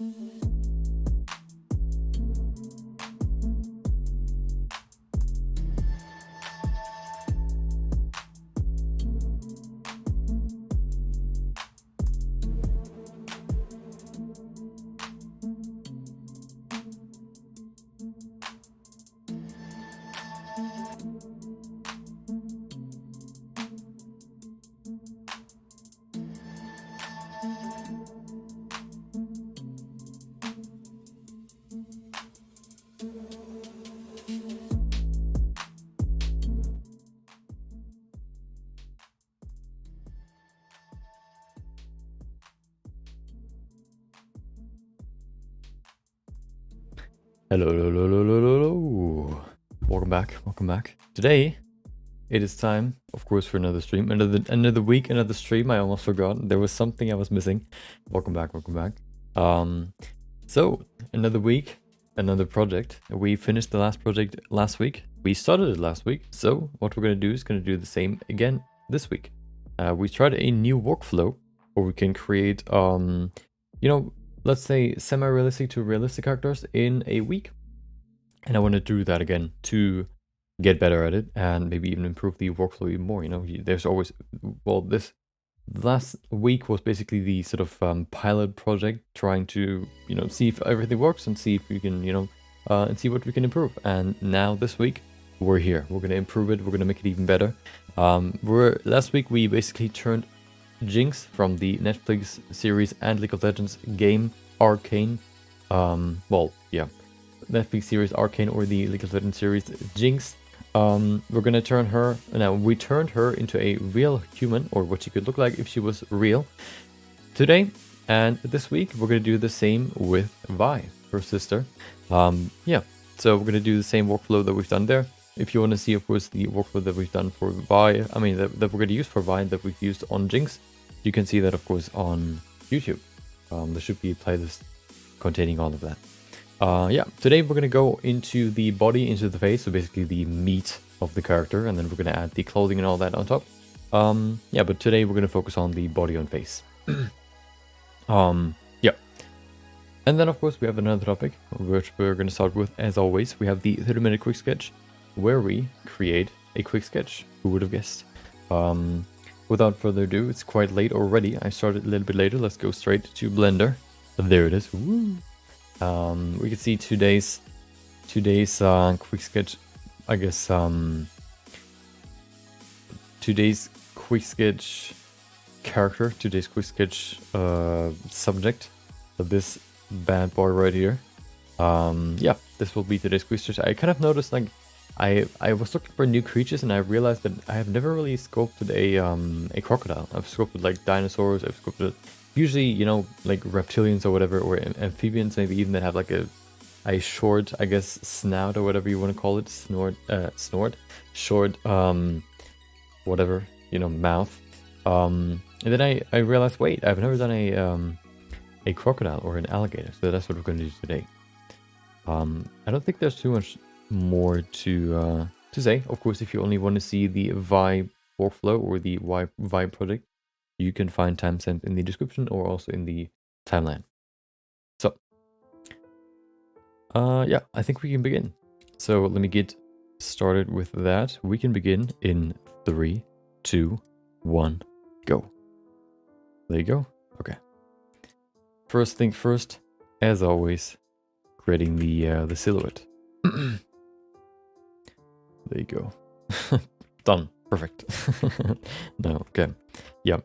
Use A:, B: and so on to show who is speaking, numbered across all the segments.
A: Hello. Welcome back. Today, it is time, of course, for another stream. Another week, another stream. I almost forgot. There was something I was missing. Welcome back. So, another week, another project. We finished the last project last week. We started it last week. So, what we're going to do is going to do the same again this week. We tried a new workflow where we can create, let's say semi-realistic to realistic characters in a week. And I want to do that again to get better at it and maybe even improve the workflow even more. There's always, this last week was basically the sort of pilot project, trying to, see if everything works and see if we can, and see what we can improve. And now this week, we're here. We're going to improve it. We're going to make it even better. Last week, we basically turned Jinx from the Netflix series and League of Legends game Arcane. Netflix series Arcane, or the League of Legends series Jinx. We're gonna turn her, now we turned her into a real human, or what she could look like if she was real, today. And this week we're gonna do the same with Vi, her sister. So we're gonna do the same workflow that we've done there. If you want to see, of course, the workflow that we've done for Vi, that we're gonna use for Vi, that we've used on Jinx, you can see that, of course, on YouTube. There should be a playlist containing all of that. Today we're going to go into the body, into the face, so basically the meat of the character, and then we're going to add the clothing and all that on top. But today we're going to focus on the body and face. And then, of course, we have another topic, which we're going to start with, as always. We have the 30-minute quick sketch, where we create a quick sketch. Who would have guessed? Without further ado, it's quite late already. I started a little bit later. Let's go straight to Blender. There it is. Woo! We can see today's quick sketch, I guess, today's quick sketch character, today's quick sketch subject, this bad boy right here. This will be today's quick sketch. I kind of noticed, like, I was looking for new creatures, and I realized that I have never really sculpted a crocodile. I've sculpted like dinosaurs, I've sculpted usually, like reptilians or whatever, or amphibians, maybe even that have like a short, I guess, snout or whatever you want to call it, short, whatever, mouth. And then I realized, wait, I've never done a crocodile or an alligator, so that's what we're going to do today. I don't think there's too much more to say. Of course, if you only want to see the Vi workflow or the Vi project, you can find timestamps in the description or also in the timeline. So, I think we can begin. So let me get started with that. We can begin in 3, 2, 1, go. There you go. Okay. First thing first, as always, creating the silhouette. There you go. Done. Perfect. No, okay. Yeah.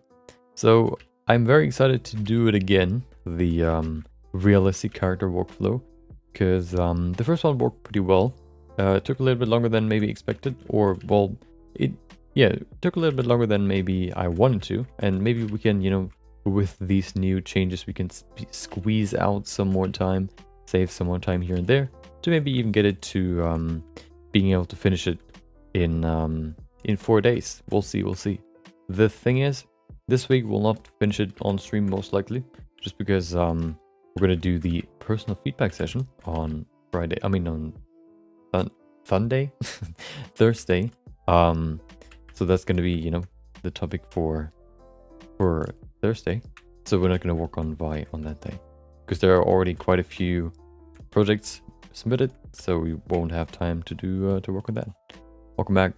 A: So I'm very excited to do it again, the realistic character workflow, because the first one worked pretty well. It took a little bit longer than maybe expected, or it took a little bit longer than maybe I wanted to, and maybe we can, with these new changes, we can squeeze out some more time, save some more time here and there, to maybe even get it to being able to finish it in 4 days. We'll see. The thing is, this week we'll not finish it on stream, most likely, just because we're gonna do the personal feedback session on Friday. On Sunday, Thursday. So that's gonna be, the topic for Thursday. So we're not gonna work on Vi on that day. because there are already quite a few projects submitted, so we won't have time to do to work on that. Welcome back,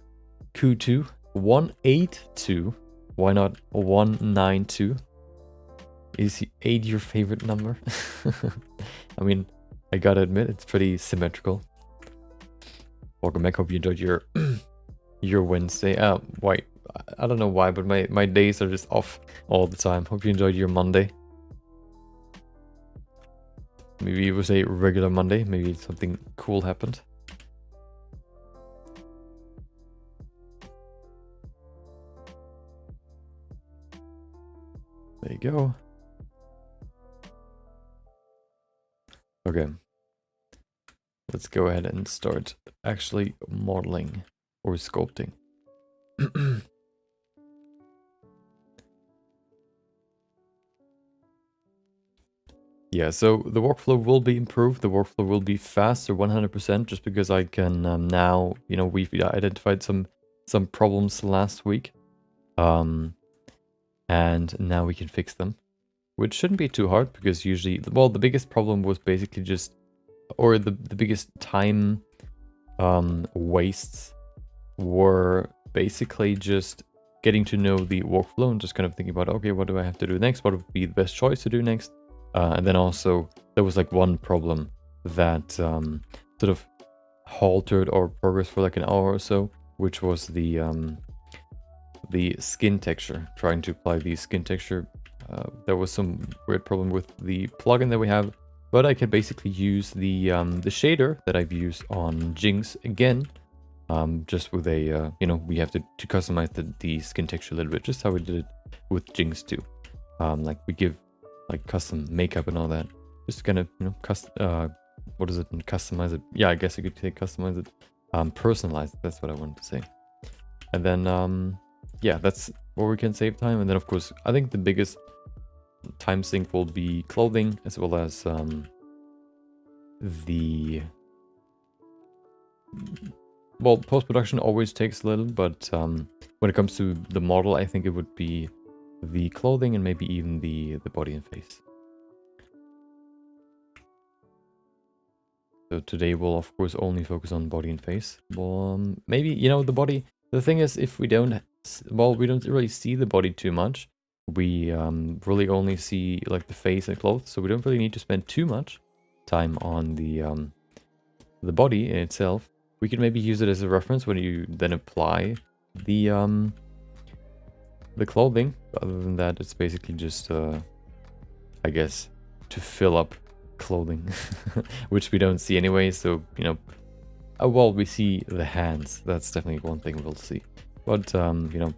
A: Q2 182. Why not 192? Is 8 your favorite number? I mean, I gotta admit, it's pretty symmetrical. Welcome back. Hope you enjoyed your your Wednesday. Why? I don't know why, but my days are just off all the time. Hope you enjoyed your Monday. Maybe it was a regular Monday. Maybe something cool happened. There you go. Okay. Let's go ahead and start actually modeling or sculpting. Yeah, so the workflow will be improved. The workflow will be faster 100% just because I can now, you know, we've identified some problems last week. And now we can fix them, which shouldn't be too hard because usually, well, the biggest problem was basically just, or the biggest time wastes were basically just getting to know the workflow and just kind of thinking about, okay, what do I have to do next? What would be the best choice to do next? And then also there was like one problem that sort of halted our progress for like an hour or so, which was the skin texture. Trying to apply the skin texture, there was some weird problem with the plugin that we have, but I can basically use the shader that I've used on Jinx again, just with a you know, we have to customize the skin texture a little bit, just how we did it with Jinx too. Like we give like custom makeup and all that, just kind of, you know, what is it, customize it. Yeah, I guess you could say customize it, personalize it. That's what I wanted to say. And then yeah, that's where we can save time. And then of course, I think the biggest time sink will be clothing, as well as the, well, post-production always takes a little, but when it comes to the model, I think it would be the clothing and maybe even the body and face. So today we'll of course only focus on body and face. Well, maybe, you know, the body, the thing is, if we don't, well, we don't really see the body too much. We really only see like the face and clothes, so we don't really need to spend too much time on the body in itself. We can maybe use it as a reference when you then apply the clothing. Other than that, it's basically just I guess to fill up clothing, which we don't see anyway. So, you know, well, we see the hands. That's definitely one thing we'll see, but you know,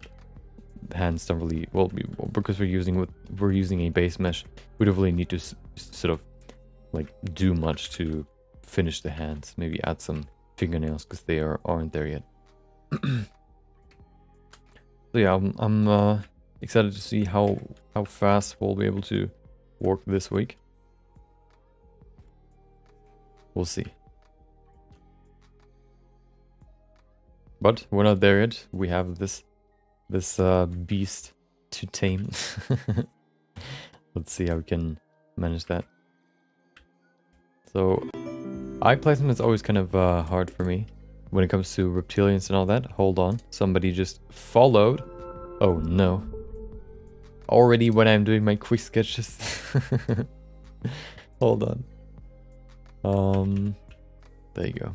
A: hands don't really, well, because we're using a base mesh, we don't really need to sort of like do much to finish the hands. Maybe add some fingernails because they aren't there yet. So yeah, I'm excited to see how fast we'll be able to work this week. We'll see. But we're not there yet. We have this beast to tame. Let's see how we can manage that. So eye placement is always kind of hard for me when it comes to reptilians and all that. Hold on, somebody just followed. Oh no. Already when I'm doing my quick sketches. Hold on. There you go.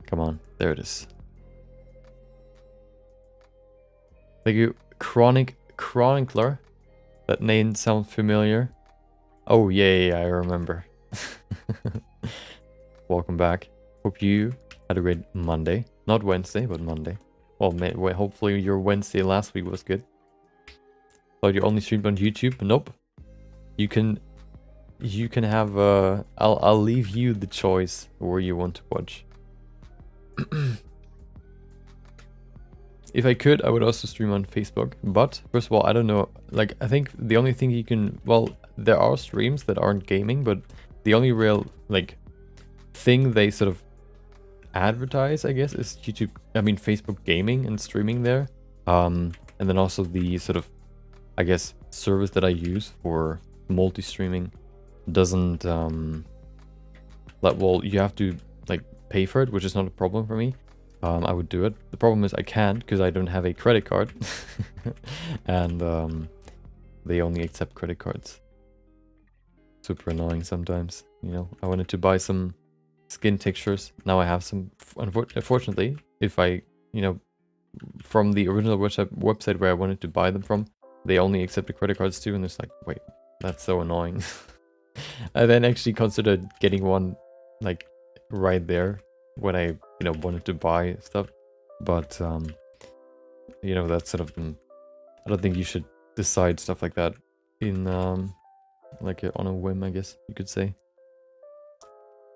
A: Come on, there it is. Thank you, Chronicler. That name sounds familiar. Oh yeah, I remember. Welcome back. Hope you had a great Monday. Not Wednesday, but Monday. Well, hopefully your Wednesday last week was good. Thought you only streamed on YouTube? Nope. You can have I'll leave you the choice where you want to watch. If I could, I would also stream on Facebook, but first of all, I don't know, like, I think the only thing you can, well, there are streams that aren't gaming, but the only real, like, thing they sort of advertise, I guess, is YouTube, I mean, Facebook gaming and streaming there. And then also the sort of, I guess, service that I use for multi-streaming doesn't well, you have to like pay for it, which is not a problem for me. I would do it. The problem is I can't because I don't have a credit card, and they only accept credit cards. Super annoying sometimes. You know, I wanted to buy some skin textures. Now I have some. Unfortunately, if I, you know, from the original website where I wanted to buy them from, they only accepted credit cards too, and it's like, wait, that's so annoying. I then actually considered getting one like right there when I, you know, wanted to buy stuff, but you know, that's sort of I don't think you should decide stuff like that in like on a whim, I guess you could say.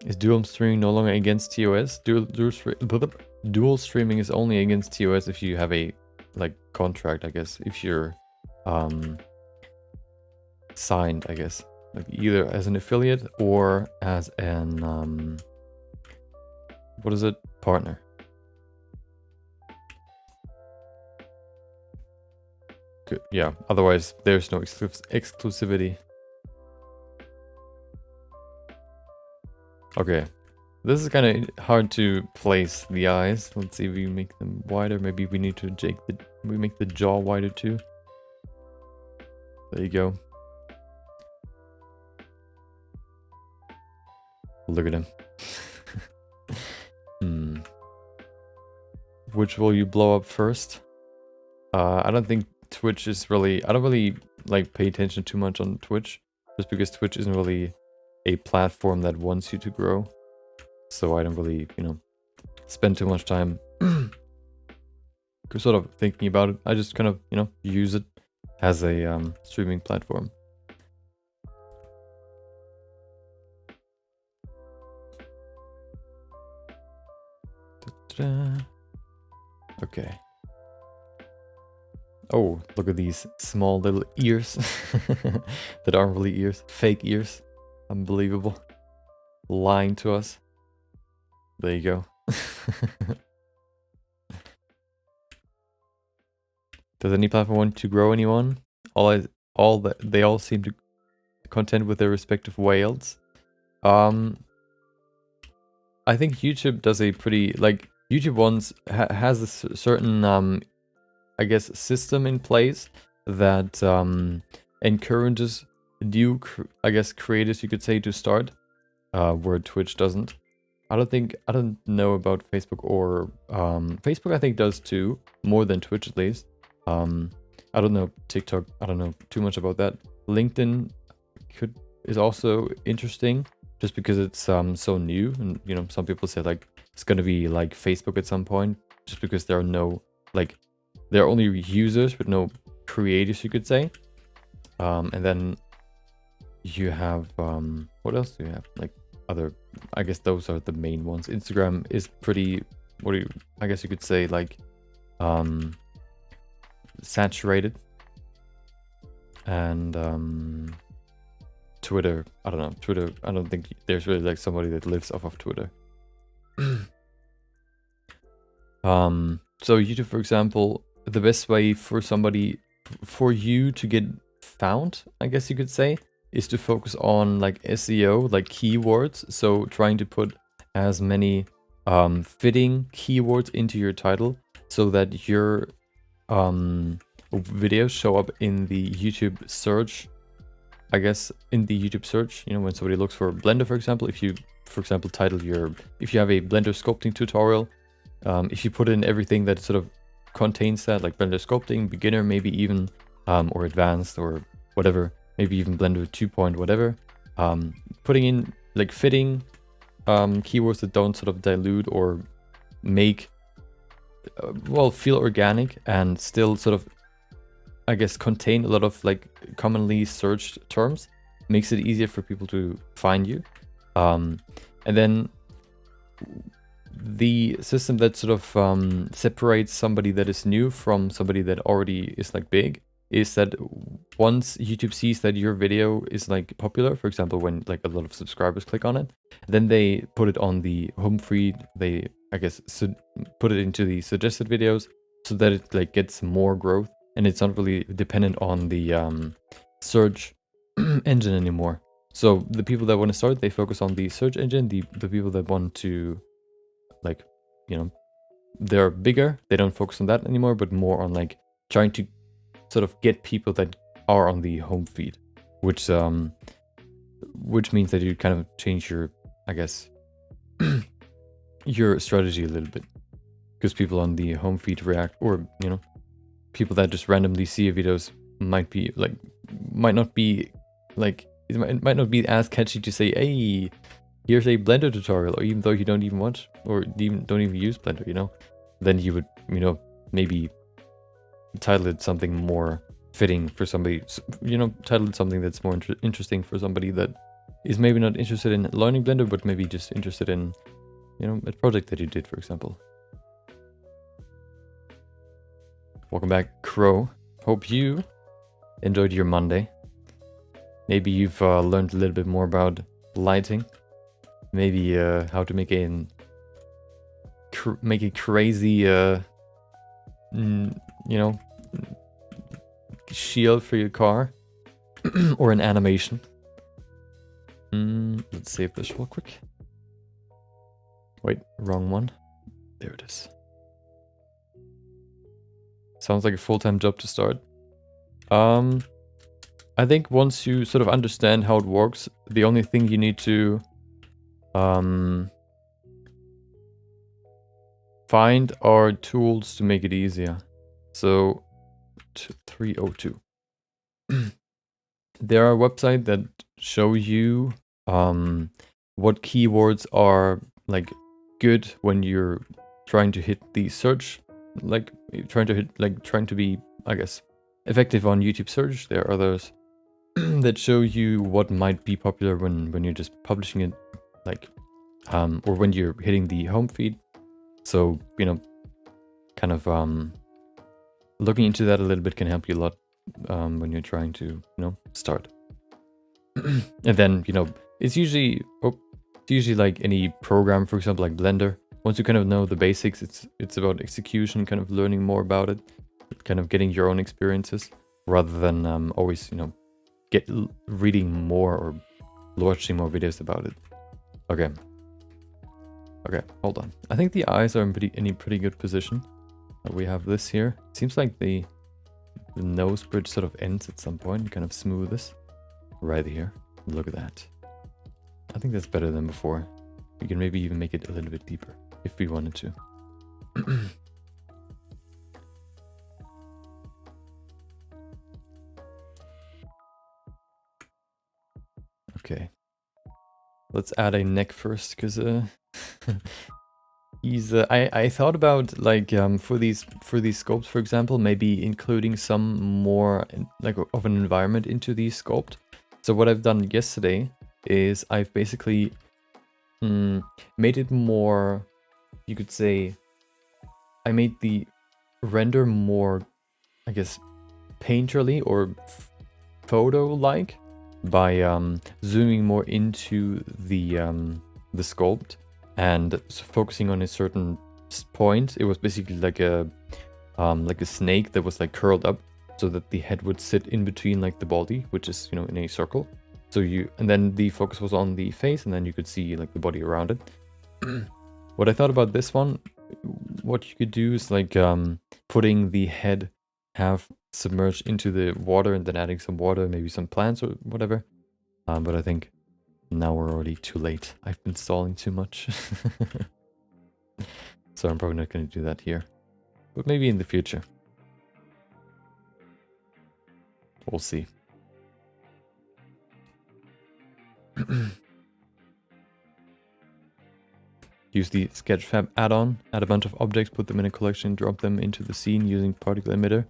A: Is dual streaming no longer against TOS? Dual streaming is only against TOS if you have a like contract, I guess, if you're signed, I guess, like either as an affiliate or as an what is it, partner. Good. Yeah, otherwise there's no exclusivity. Okay, this is kind of hard to place the eyes. Let's see if we make them wider. Maybe we need to make the jaw wider too. There you go. Look at him. Which will you blow up first? I don't think Twitch is really... I don't really like pay attention too much on Twitch, just because Twitch isn't really a platform that wants you to grow. So I don't really, you know, spend too much time sort of thinking about it. I just kind of, you know, use it as a streaming platform. Okay. Oh, look at these small little ears that aren't really ears. Fake ears. Unbelievable. Lying to us. There you go. Does any platform want to grow anyone? They all seem to content with their respective whales. I think YouTube does a pretty, like, YouTube has a certain I guess system in place that encourages new creators, you could say, to start, where Twitch doesn't. I don't know about Facebook, or Facebook I think does too, more than Twitch at least. I don't know TikTok, I don't know too much about that. LinkedIn is also interesting, just because it's so new, and you know, some people say like it's gonna be like Facebook at some point, just because there are no, like, there are only users but no creators, you could say. And then you have what else do you have? Like other, I guess those are the main ones. Instagram is pretty, I guess you could say, like saturated. And Twitter, I don't know. Twitter, I don't think there's really like somebody that lives off of Twitter. So YouTube, for example, the best way for you to get found, I guess you could say, is to focus on like SEO, like keywords. So trying to put as many fitting keywords into your title so that your videos show up in the YouTube search. I guess in the YouTube search, you know, when somebody looks for Blender, for example, if you, for example, if you have a Blender sculpting tutorial, if you put in everything that sort of contains that, like Blender sculpting, beginner, maybe even, or advanced, or whatever, maybe even Blender 2 point whatever, putting in like fitting keywords that don't sort of dilute or make, well, feel organic and still sort of, I guess, contain a lot of like commonly searched terms, makes it easier for people to find you. And then the system that sort of separates somebody that is new from somebody that already is like big is that once YouTube sees that your video is like popular, for example, when like a lot of subscribers click on it, then they put it on the home feed. They, I guess, put it into the suggested videos so that it like gets more growth. and it's not really dependent on the search engine anymore. So the people that want to start, they focus on the search engine. The people that want to, like, you know, they're bigger, they don't focus on that anymore, but more on like trying to sort of get people that are on the home feed, which means that you kind of change your, I guess, your strategy a little bit, because people on the home feed react, or you know, people that just randomly see your videos might not be like, it might not be as catchy to say, hey, here's a Blender tutorial, or even though you don't even watch or don't even use Blender, you know, then you would, you know, maybe title it something more fitting for somebody, you know, title it something that's more interesting for somebody that is maybe not interested in learning Blender, but maybe just interested in, you know, a project that you did, for example. Welcome back, Crow. Hope you enjoyed your Monday. Maybe you've learned a little bit more about lighting. Maybe how to make a crazy, you know, shield for your car, or an animation. Let's save this real quick. Wait, wrong one. There it is. Sounds like a full-time job to start. I think once you sort of understand how it works, the only thing you need to find are tools to make it easier. So 302. There are websites that show you what keywords are like good when you're trying to hit the search, like trying to be, I guess, effective on YouTube search. There are others that show you what might be popular when you're just publishing it, like or when you're hitting the home feed. So, you know, kind of looking into that a little bit can help you a lot when you're trying to, you know, start. And then, you know, it's usually like any program, for example, like Blender. Once you kind of know the basics, it's about execution, kind of learning more about it, kind of getting your own experiences, rather than always, you know, reading more or watching more videos about it. Okay, hold on. I think the eyes are in a pretty good position. We have this here. Seems like the nose bridge sort of ends at some point. Kind of smooth this right here. Look at that. I think that's better than before. We can maybe even make it a little bit deeper if we wanted to. Okay. Let's add a neck first, because he's I thought about, like, for these sculpts, for example, maybe including some more like of an environment into these sculpt. So what I've done yesterday is I've basically made it more, you could say, I made the render more, I guess, painterly or photo-like by zooming more into the sculpt and focusing on a certain point. It was basically like a snake that was like curled up, so that the head would sit in between like the body, which is, you know, in a circle. So and then the focus was on the face, and then you could see like the body around it. What I thought about this one, what you could do is like putting the head half submerged into the water and then adding some water, maybe some plants or whatever. But I think now we're already too late. I've been stalling too much. So I'm probably not going to do that here, but maybe in the future. We'll see. Use the Sketchfab add-on, add a bunch of objects, put them in a collection, drop them into the scene using particle emitter.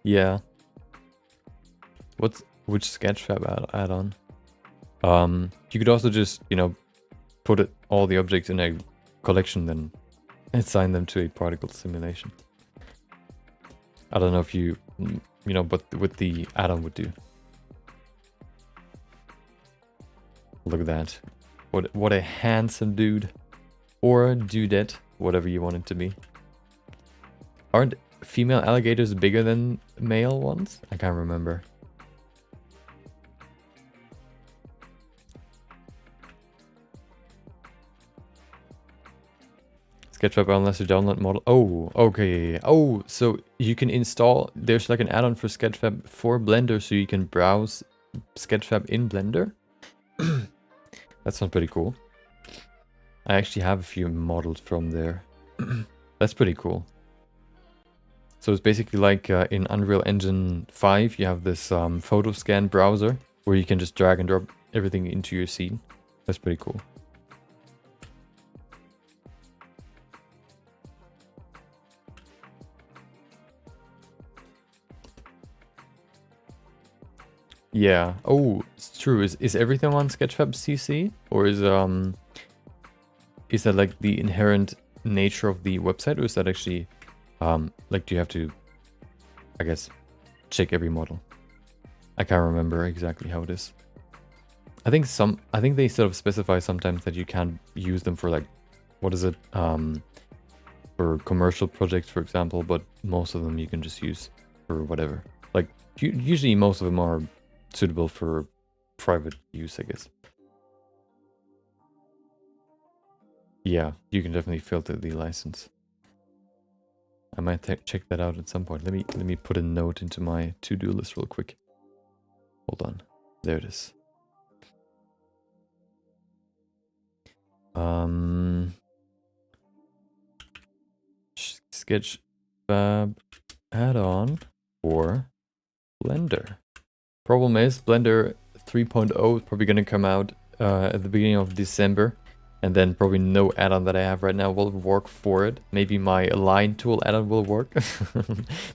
A: Yeah. Which Sketchfab add-on? You could also just, you know, put all the objects in a collection, then assign them to a particle simulation. I don't know if you know, but what the add-on would do. Look at that. What a handsome dude. Or dudette, whatever you want it to be. female alligators bigger than male ones? I can't remember. Sketchfab unless you download model. Oh, okay. Oh, so you can install. There's like an add-on for Sketchfab for Blender, so you can browse Sketchfab in Blender. That sounds pretty cool. I actually have a few models from there. That's pretty cool. So it's basically like in Unreal Engine 5, you have this photo scan browser where you can just drag and drop everything into your scene. That's pretty cool. Yeah. Oh, it's true. Is everything on Sketchfab CC, or is that like the inherent nature of the website, or is that actually like do you have to, I guess, check every model? I can't remember exactly how it is. I think they sort of specify sometimes that you can't use them for like, what is it, for commercial projects, for example, but most of them you can just use for whatever. Like usually most of them are suitable for private use, I guess. Yeah, you can definitely filter the license. I might check that out at some point. Let me put a note into my to-do list real quick. Hold on. There it is. Sketchfab add-on for Blender. Problem is, Blender 3.0 is probably going to come out at the beginning of December, and then probably no add-on that I have right now will work for it. Maybe my Align tool add-on will work,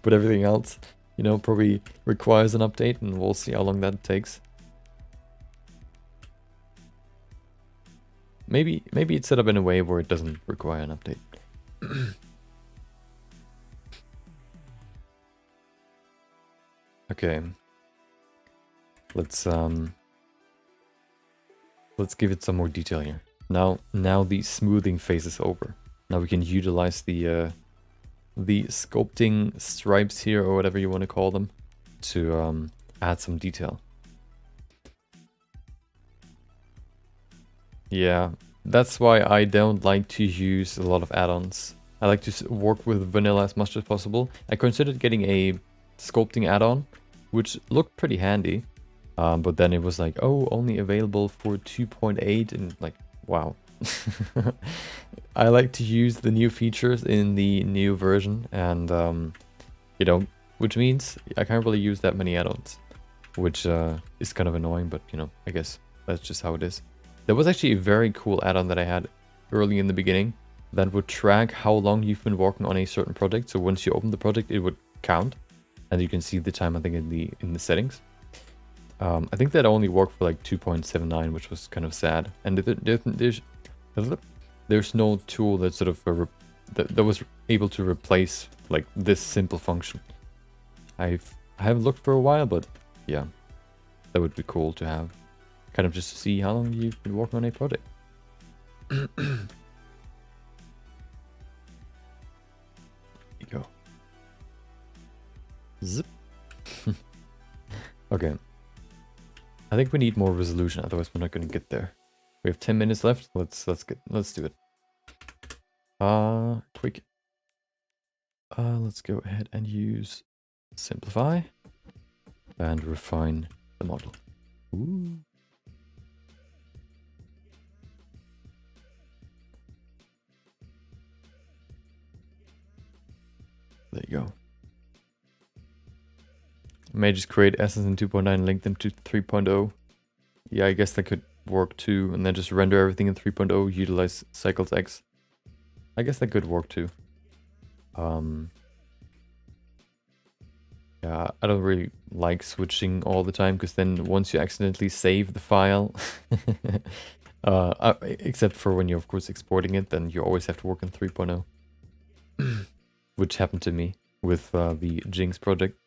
A: but everything else, you know, probably requires an update, and we'll see how long that takes. Maybe it's set up in a way where it doesn't require an update. Okay. Let's give it some more detail here. Now the smoothing phase is over. Now we can utilize the sculpting stripes here, or whatever you want to call them, to add some detail. Yeah, that's why I don't like to use a lot of add-ons. I like to work with vanilla as much as possible. I considered getting a sculpting add-on, which looked pretty handy. But then it was like, oh, only available for 2.8, and like, wow. I like to use the new features in the new version, and you know, which means I can't really use that many add-ons, which is kind of annoying, but you know, I guess that's just how it is. There was actually a very cool add-on that I had early in the beginning that would track how long you've been working on a certain project. So once you open the project, it would count, and you can see the time, I think, in the settings. I think that only worked for like 2.79, which was kind of sad. And there's no tool that sort of that was able to replace like this simple function. I haven't looked for a while, but yeah, that would be cool to have, kind of just to see how long you've been working on a project. There you go. Zip. Okay. I think we need more resolution, otherwise we're not going to get there. We have 10 minutes left. Let's do it. Quick. Let's go ahead and use simplify and refine the model. Ooh. There you go. May just create assets in 2.9 and link them to 3.0. Yeah, I guess that could work too. And then just render everything in 3.0, utilize cycles X. I guess that could work too. Yeah, I don't really like switching all the time, because then once you accidentally save the file, except for when you're of course exporting it, then you always have to work in 3.0. Which happened to me with the Jinx project.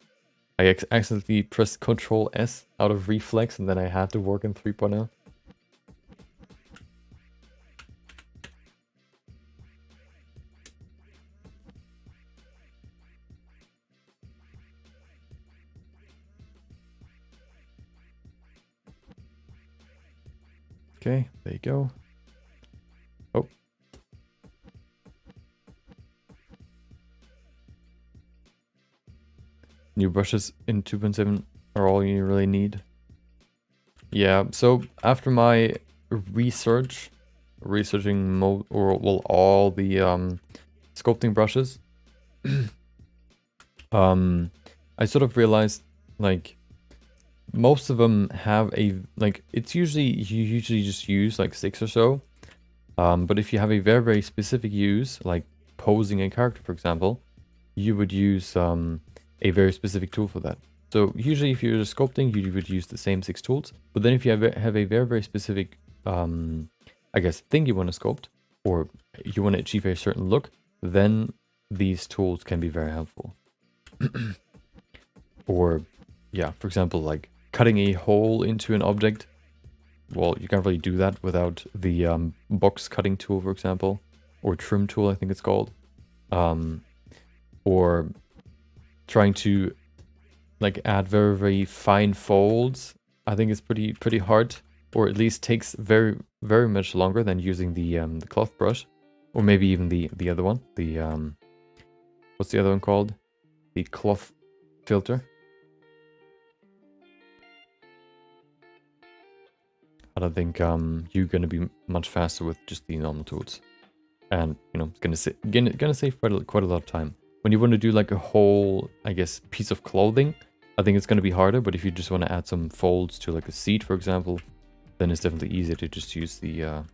A: I accidentally pressed Ctrl S out of reflex, and then I had to work in 3.0. Okay, there you go. Oh. New brushes in 2.7 are all you really need. Yeah, so after my researching all the sculpting brushes, I sort of realized like most of them have a it's usually you usually just use like 6 or so. But if you have a very, very specific use, like posing a character, for example, you would use a very specific tool for that. So usually if you're sculpting, you would use the same 6 tools. But then if you have a very, very specific, I guess, thing you want to sculpt, or you want to achieve a certain look, then these tools can be very helpful. Or, yeah, for example, like cutting a hole into an object. Well, you can't really do that without the box cutting tool, for example, or trim tool, I think it's called. Or trying to like add very, very fine folds. I think it's pretty hard, or at least takes very, very much longer than using the cloth brush, or maybe even the other one. The what's the other one called? The cloth filter. I don't think you're gonna be much faster with just the normal tools, and you know it's gonna save quite a lot of time. When you want to do like a whole, I guess, piece of clothing, I think it's gonna be harder. But if you just want to add some folds to like a seat, for example, then it's definitely easier to just use the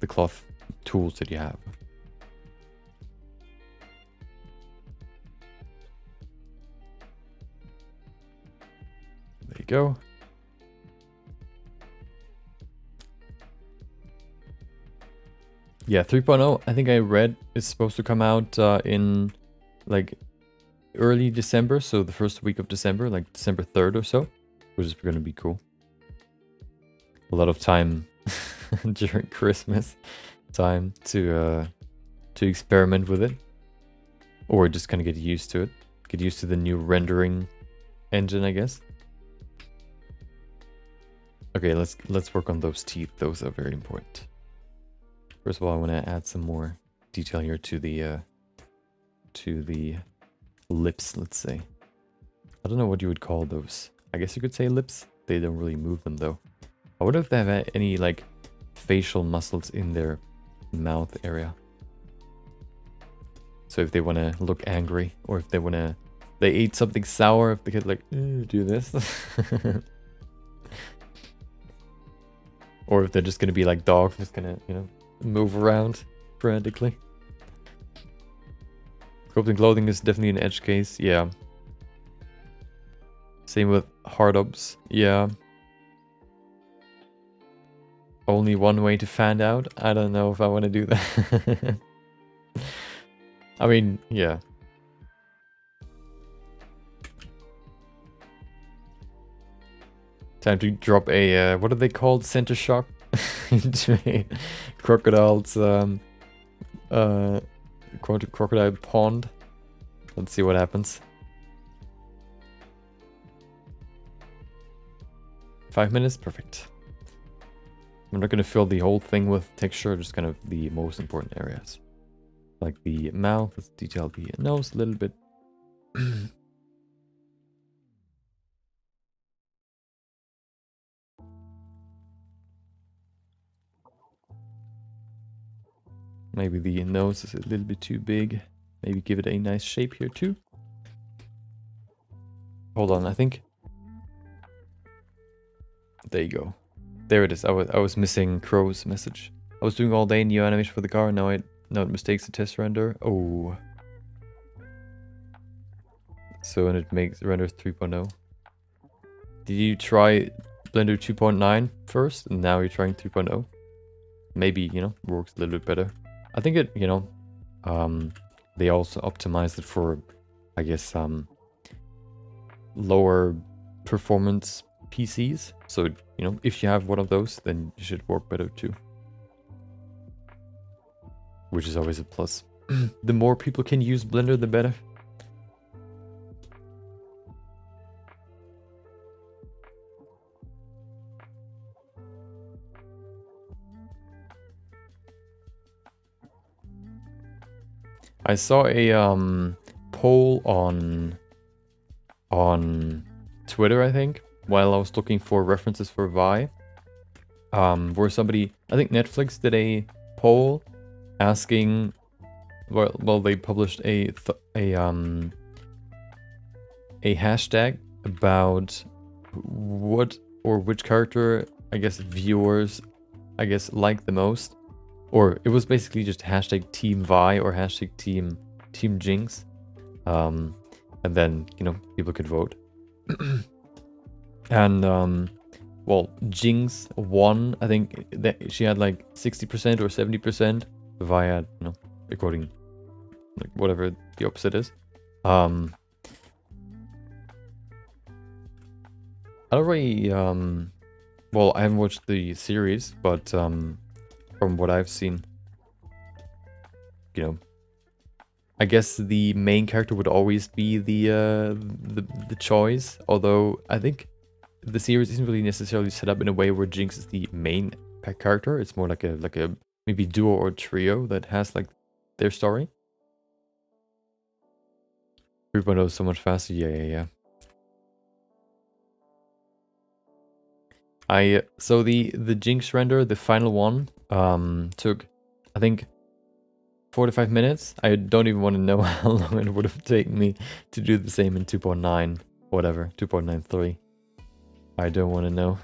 A: cloth tools that you have. There you go. Yeah, 3.0, I think I read is supposed to come out in like early December, so the first week of December, like December 3rd or so, which is going to be cool. A lot of time during Christmas time to experiment with it, or just kind of get used to it, get used to the new rendering engine, I guess. Okay, let's work on those teeth. Those are very important. First of all, I want to add some more detail here to the lips, let's say. I don't know what you would call those. I guess you could say lips. They don't really move them though. I wonder if they have any like facial muscles in their mouth area. So if they want to look angry, or if they ate something sour, if they could like do this. Or if they're just gonna be like dogs, just gonna, you know, move around frantically. Sculpting clothing is definitely an edge case, yeah. Same with hard ups, yeah. Only one way to fan out? I don't know if I want to do that. I mean, yeah. Time to drop a, what are they called? Center shock? Into a crocodile's, crocodile pond. Let's see what happens. 5 minutes? Perfect. I'm not going to fill the whole thing with texture, just kind of the most important areas. Like the mouth, let's detail the nose a little bit. Maybe the nose is a little bit too big. Maybe give it a nice shape here too. Hold on, I think. There you go. There it is. I was missing Crow's message. I was doing all day new animation for the car. Now it mistakes the test render. Oh. So and it makes renders 3.0. Did you try Blender 2.9 first and now you're trying 3.0? Maybe, you know, works a little bit better. I think it, you know, they also optimized it for, I guess, lower performance PCs. So, you know, if you have one of those, then it should work better too. Which is always a plus. The more people can use Blender, the better. I saw a poll on Twitter, I think, while I was looking for references for Vi. Where somebody, I think Netflix did a poll asking, well they published a hashtag about what or which character I guess viewers like the most, or it was basically just hashtag Team Vi or hashtag Team Jinx, and then people could vote. And well, Jinx won. I think that she had like 60% or 70%. Vi had, according, like whatever the opposite is. I don't really, well, I haven't watched the series, but from what I've seen, I guess the main character would always be the choice. Although I think the series isn't really necessarily set up in a way where Jinx is the main character. It's more like a maybe duo or trio that has like their story. 3.0 is so much faster. Yeah. So the Jinx render, the final one, took, I think, 45 minutes. I don't even want to know how long it would have taken me to do the same in 2.9, whatever, 2.93. I don't want to know.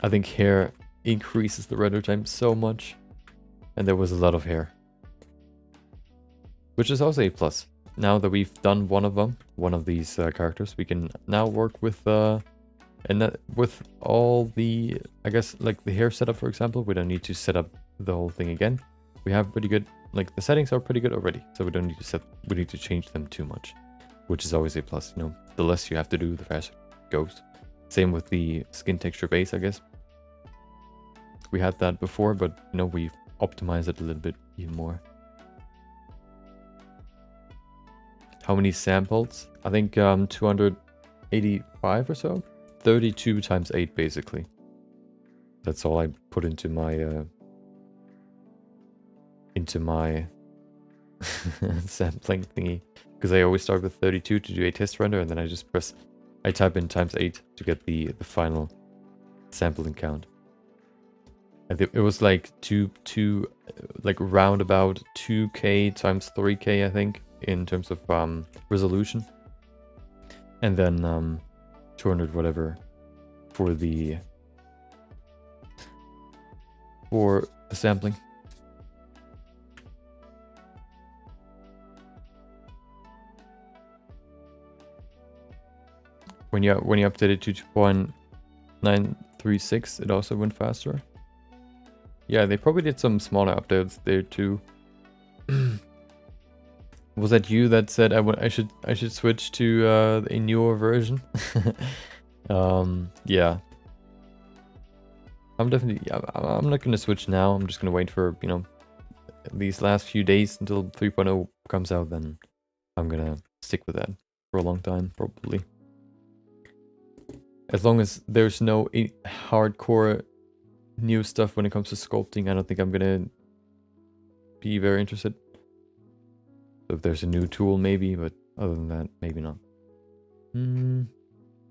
A: I think hair increases the render time so much, and there was a lot of hair, which is also a plus. Now that we've done one of these characters, we can now work with with all the, I guess, like the hair setup, for example. We don't need to set up the whole thing again. We have pretty good, like the settings are pretty good already, so we don't need to change them too much, which is always a plus. The less you have to do, the faster it goes. Same with the skin texture base, I guess. We had that before, but we've optimized it a little bit even more. How many samples? I think 285 or so. 32 times 8 basically. That's all I put into my sampling thingy, because I always start with 32 to do a test render, and then I type in times 8 to get the final sampling count. I think it was like like round about 2K times 3K, I think, in terms of resolution, and then 200 whatever for the sampling. When you updated to 2.936, it also went faster. Yeah, they probably did some smaller updates there too. Was that you that said I should switch to a newer version? Yeah. I'm not gonna switch now. I'm just gonna wait for these last few days until 3.0 comes out. Then I'm gonna stick with that for a long time, probably. As long as there's no hardcore new stuff when it comes to sculpting, I don't think I'm gonna be very interested. So if there's a new tool, maybe, but other than that, maybe not.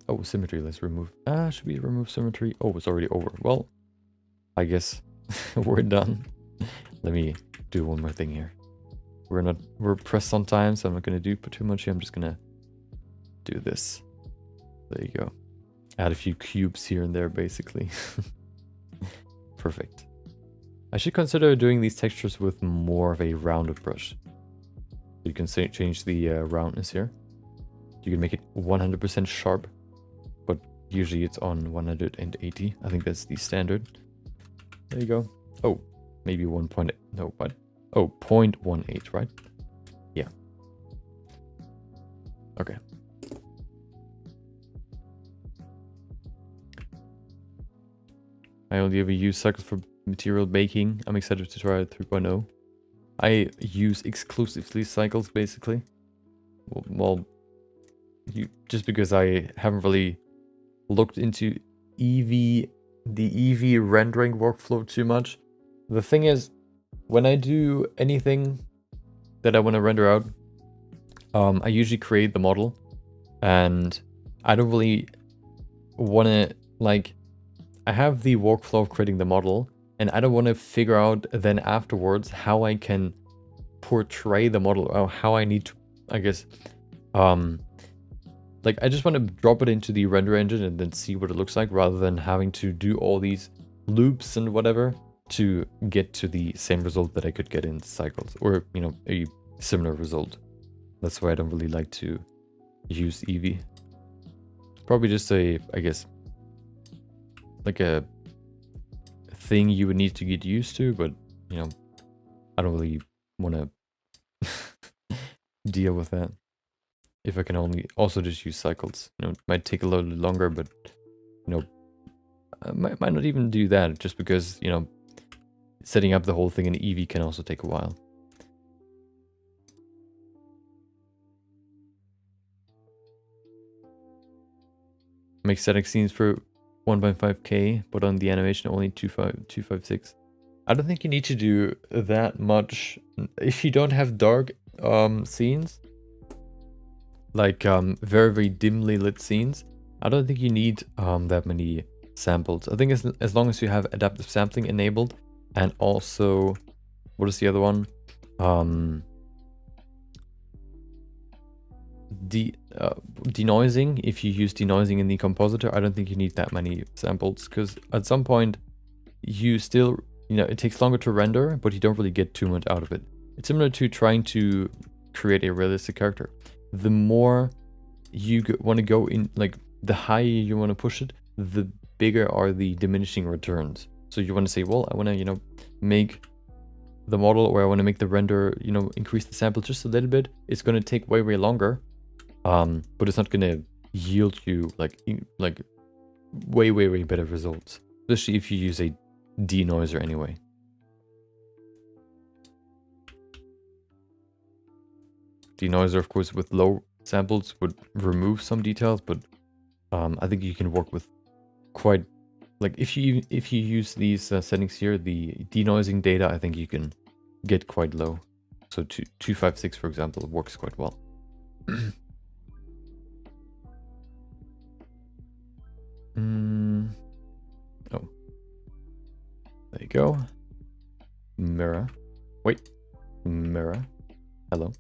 A: Oh, symmetry, let's remove. Should we remove symmetry? Oh, it's already over. Well, I guess we're done. Let me do one more thing here. We're pressed on time, so I'm not gonna do too much here. I'm just gonna do this. There you go. Add a few cubes here and there, basically. Perfect. I should consider doing these textures with more of a rounded brush. You can change the roundness here. You can make it 100% sharp, but usually it's on 180. I think that's the standard. There you go. Oh, maybe 1.8. No, what? Oh, 0.18, right? Yeah. Okay. I only ever use cycles for material baking. I'm excited to try 3.0. I use exclusively cycles, basically. Well, just because I haven't really looked into the EV rendering workflow too much. The thing is, when I do anything that I want to render out, I usually create the model, and I don't really want to, like, I have the workflow of creating the model, and I don't want to figure out then afterwards how I can portray the model, or how I need to, I guess, like, I just want to drop it into the render engine and then see what it looks like, rather than having to do all these loops and whatever to get to the same result that I could get in cycles, or, you know, a similar result. That's why I don't really like to use Eevee. Probably just a, I guess, like a thing you would need to get used to, but, you know, I don't really want to deal with that. If I can only also just use cycles, you know, it might take a little longer, but, you know, I might not even do that, just because, you know, setting up the whole thing in Eevee can also take a while. Make static scenes for 1.5K, but on the animation only 256. I don't think you need to do that much if you don't have dark scenes, like very, very dimly lit scenes. I don't think you need that many samples. I think as long as you have adaptive sampling enabled, and also, what is the other one? Denoising. If you use denoising in the compositor, I don't think you need that many samples, because at some point you still, you know, it takes longer to render, but you don't really get too much out of it. It's similar to trying to create a realistic character. The more you want to go in, like, the higher you want to push it, the bigger are the diminishing returns. So you want to say, well, I want to, you know, make the model, or I want to make the render, you know, increase the sample just a little bit. It's going to take way, way longer, but it's not going to yield you like way, way, way better results, especially if you use a denoiser anyway. Denoiser, of course, with low samples would remove some details, but I think you can work with quite, like, if you use these settings here, the denoising data, I think you can get quite low. So 256, for example, works quite well. Oh, there you go. Mirror. Wait, mirror. Hello.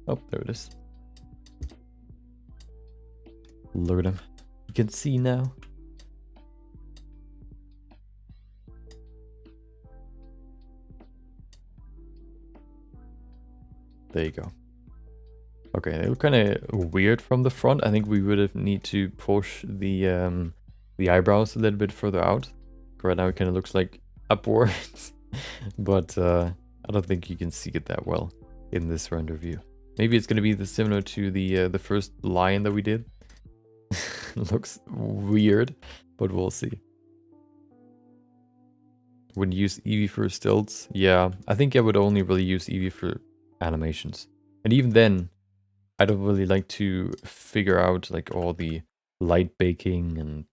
A: Oh, there it is. Look at him. You can see now. There you go. Okay, they look kind of weird from the front. I think we would have need to push the eyebrows a little bit further out. Right now it kind of looks like upwards, but I don't think you can see it that well in this render view. Maybe it's going to be similar to the first lion that we did. Looks weird, but we'll see. Wouldn't use Eevee for stilts. Yeah, I think I would only really use Eevee for animations. And even then, I don't really like to figure out like all the light baking and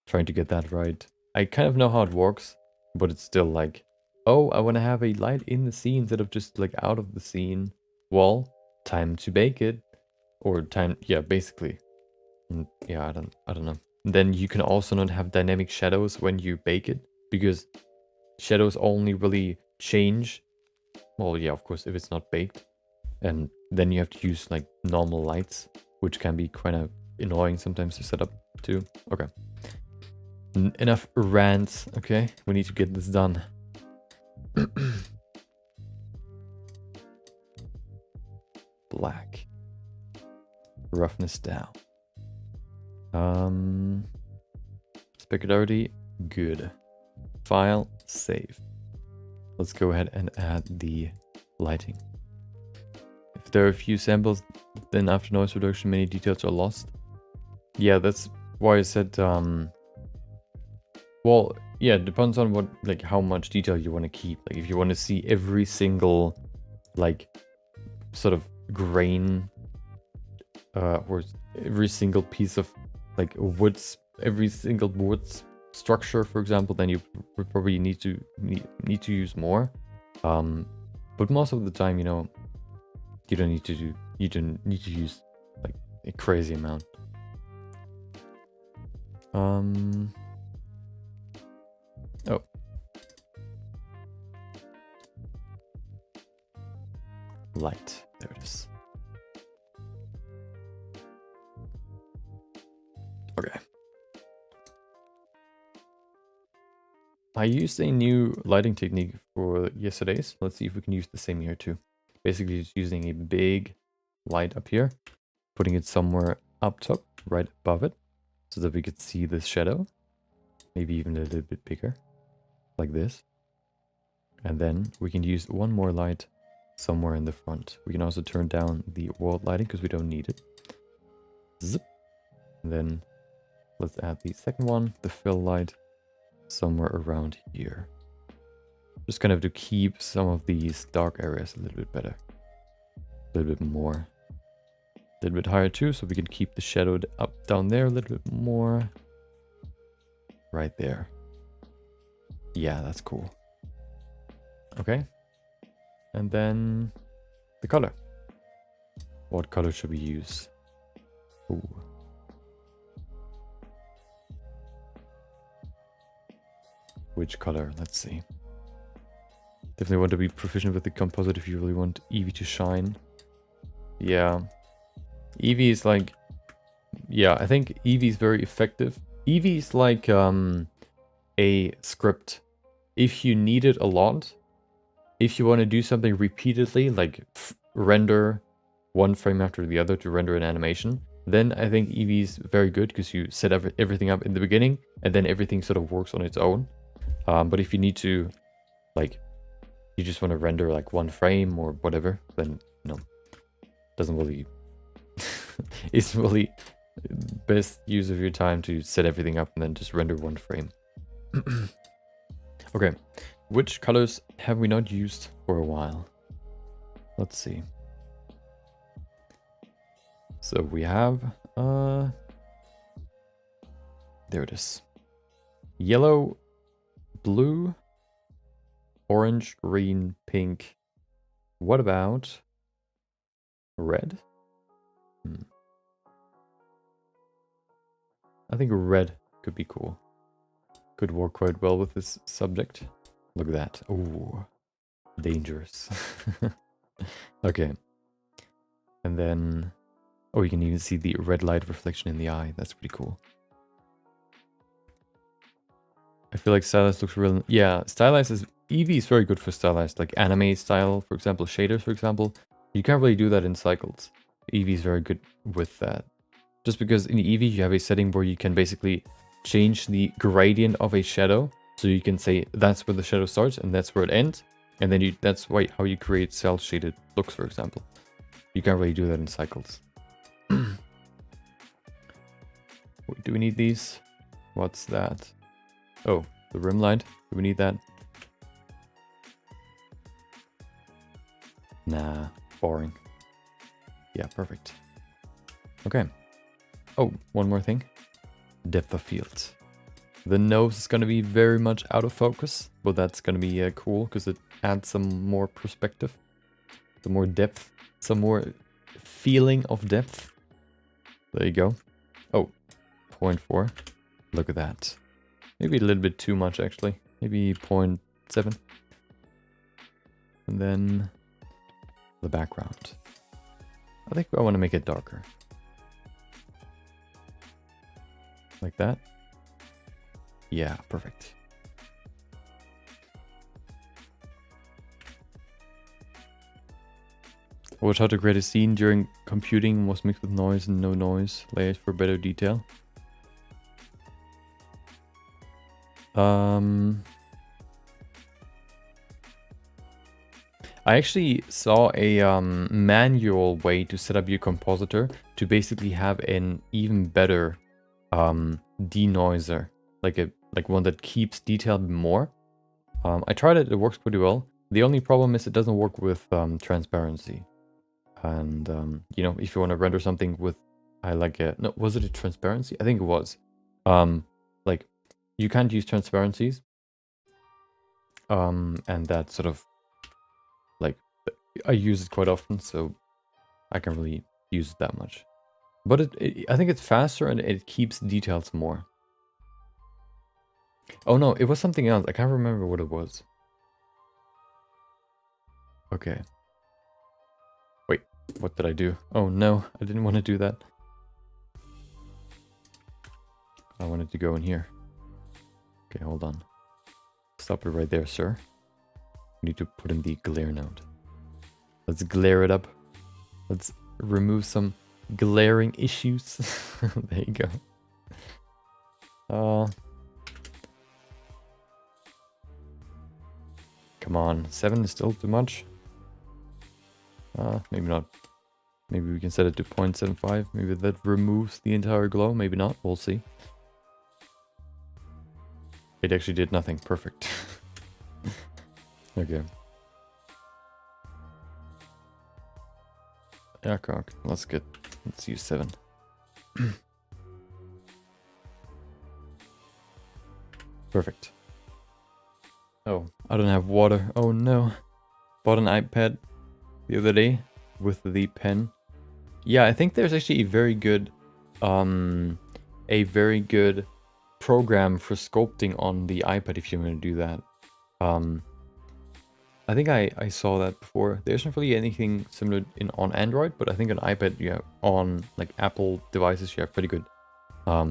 A: trying to get that right. I kind of know how it works, but it's still like, oh, I want to have a light in the scene instead of just like out of the scene. Well, time to bake it, or time, yeah, basically. And yeah, I don't know. And then you can also not have dynamic shadows when you bake it, because shadows only really change. Well, yeah, of course, if it's not baked. And then you have to use like normal lights, which can be kind of annoying sometimes to set up too. Okay. Enough rants, okay? We need to get this done. Black. Roughness down. Specularity, good. File, save. Let's go ahead and add the lighting. If there are a few samples, then after noise reduction, many details are lost. Yeah, that's why I said, well, yeah, it depends on what, like, how much detail you want to keep. Like, if you want to see every single, like, sort of grain, or every single piece of, like, woods, every single wood structure, for example, then you would probably need to use more. But most of the time, you know, You don't need to use like a crazy amount. Oh. Light. There it is. Okay. I used a new lighting technique for yesterday's. Let's see if we can use the same here too. Basically just using a big light up here, putting it somewhere up top, right above it, so that we could see the shadow. Maybe even a little bit bigger, like this. And then we can use one more light somewhere in the front. We can also turn down the world lighting because we don't need it. Zip. And then let's add the second one, the fill light, somewhere around here. Just kind of to keep some of these dark areas a little bit better. A little bit more. A little bit higher too, so we can keep the shadow up down there a little bit more. Right there. Yeah, that's cool. Okay. And then the color. What color should we use? Ooh. Which color? Let's see. Definitely want to be proficient with the composite if you really want Eevee to shine. Yeah. Eevee is like... Yeah, I think Eevee is very effective. Eevee is like a script. If you need it a lot, if you want to do something repeatedly, like render one frame after the other to render an animation, then I think Eevee is very good because you set everything up in the beginning and then everything sort of works on its own. But if you need to, like, you just want to render like one frame or whatever, then no, doesn't really, it's really best use of your time to set everything up and then just render one frame. Okay, which colors have we not used for a while? Let's see. So we have, there it is. Yellow, blue, orange, green, pink. What about red? I think red could be cool. Could work quite well with this subject. Look at that. Ooh, dangerous. Okay. And then, oh, you can even see the red light reflection in the eye. That's pretty cool. I feel like stylized looks real. Yeah, stylized is... Eevee is very good for stylized, like anime style, for example, shaders, for example. You can't really do that in cycles. Eevee is very good with that. Just because in Eevee you have a setting where you can basically change the gradient of a shadow. So you can say that's where the shadow starts and that's where it ends. And then that's how you create cel shaded looks, for example. You can't really do that in cycles. Do we need these? What's that? Oh, the rim light. Do we need that? Nah, boring. Yeah, perfect. Okay. Oh, one more thing. Depth of field. The nose is going to be very much out of focus, but that's going to be cool because it adds some more perspective, some more depth, some more feeling of depth. There you go. Oh, 0.4. Look at that. Maybe a little bit too much, actually. Maybe 0.7. And then the background. I think I want to make it darker. Like that. Yeah, perfect. Watch how to create a scene during computing was mixed with noise and no noise layers for better detail. I actually saw a manual way to set up your compositor to basically have an even better denoiser, like one that keeps detail more. I tried it; it works pretty well. The only problem is it doesn't work with transparency. And you know, if you want to render something with, no, was it a transparency? I think it was. Like you can't use transparencies. And that sort of like I use it quite often, so I can't really use it that much. But I think it's faster and it keeps details more. Oh no, it was something else. I can't remember what it was. Okay. Wait, what did I do? Oh no, I didn't want to do that. I wanted to go in here. Okay, hold on. Stop it right there, sir. We need to put in the glare node. Let's glare it up. Let's remove some glaring issues. There you go. Come on, 7 is still too much. Maybe not. Maybe we can set it to 0.75. Maybe that removes the entire glow. Maybe not. We'll see. It actually did nothing. Perfect. Okay. Yeah, cock. Let's use 7. Perfect. Oh, I don't have water. Oh no. Bought an iPad the other day with the pen. Yeah, I think there's actually a very good program for sculpting on the iPad if you want to do that. I think I saw that before. There's not really anything similar on Android, but I think on iPad, yeah, on like Apple devices, you have pretty good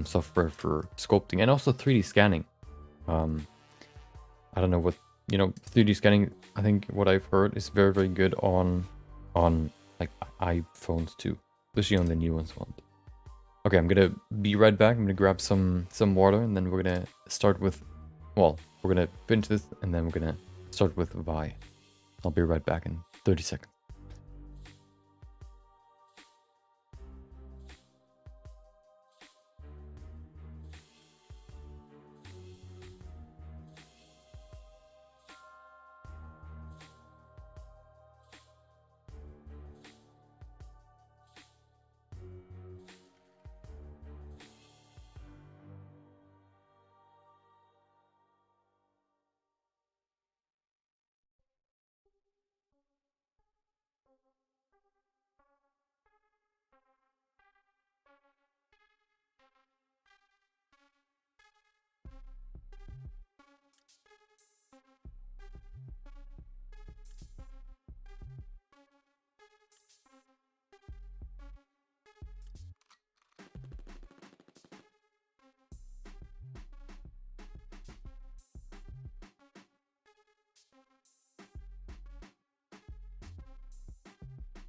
A: software for sculpting and also 3D scanning. I don't know what, 3D scanning, I think what I've heard is very, very good on like iPhones too, especially on the new ones. Okay, I'm gonna be right back. I'm gonna grab some water, and then we're gonna start with, well, we're gonna finish this, and then we're gonna start with Vi. I'll be right back in 30 seconds.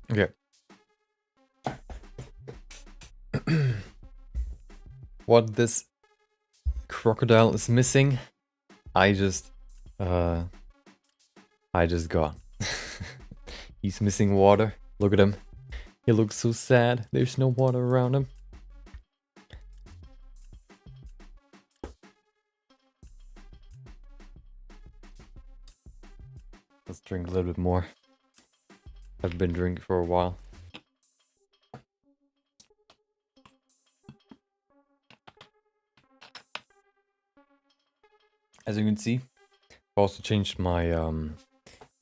A: Okay. What this crocodile is missing, I just got. He's missing water. Look at him. He looks so sad. There's no water around him. Let's drink a little bit more. I've been drinking for a while. As you can see, I've also changed my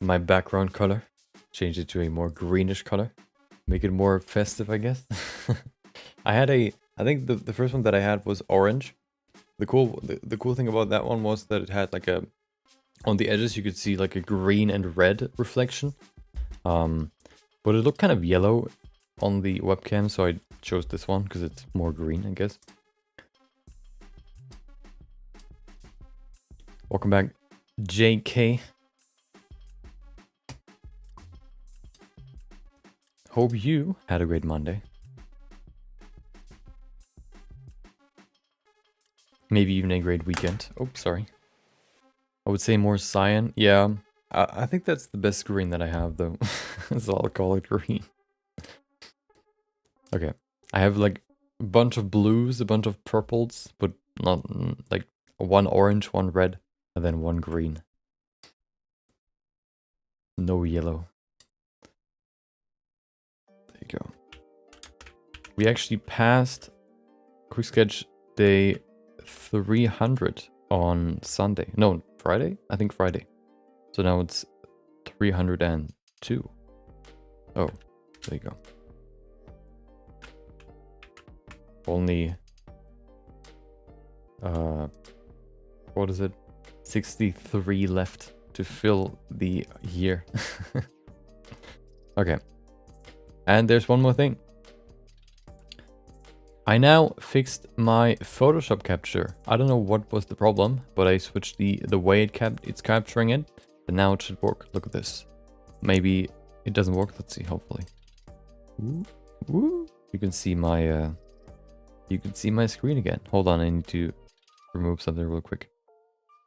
A: my background color. Changed it to a more greenish color. Make it more festive, I guess. I think the first one that I had was orange. The cool thing about that one was that it had like on the edges you could see like a green and red reflection. But it looked kind of yellow on the webcam, so I chose this one because it's more green, I guess. Welcome back, JK. Hope you had a great Monday. Maybe even a great weekend. Oh, sorry. I would say more cyan. Yeah, I think that's the best green that I have, though. So I'll call it green. Okay. I have like a bunch of blues, a bunch of purples, but not like one orange, one red, and then one green. No yellow. There you go. We actually passed Quick Sketch Day 300 on Sunday. No, Friday? I think Friday. So now it's 302. Oh, there you go. Only what is it? 63 left to fill the year. Okay. And there's one more thing. I now fixed my Photoshop capture. I don't know what was the problem, but I switched the way it's capturing it, and now it should work. Look at this. Maybe it doesn't work. Let's see. Hopefully. Ooh, ooh. You can see my screen again. Hold on, I need to remove something real quick.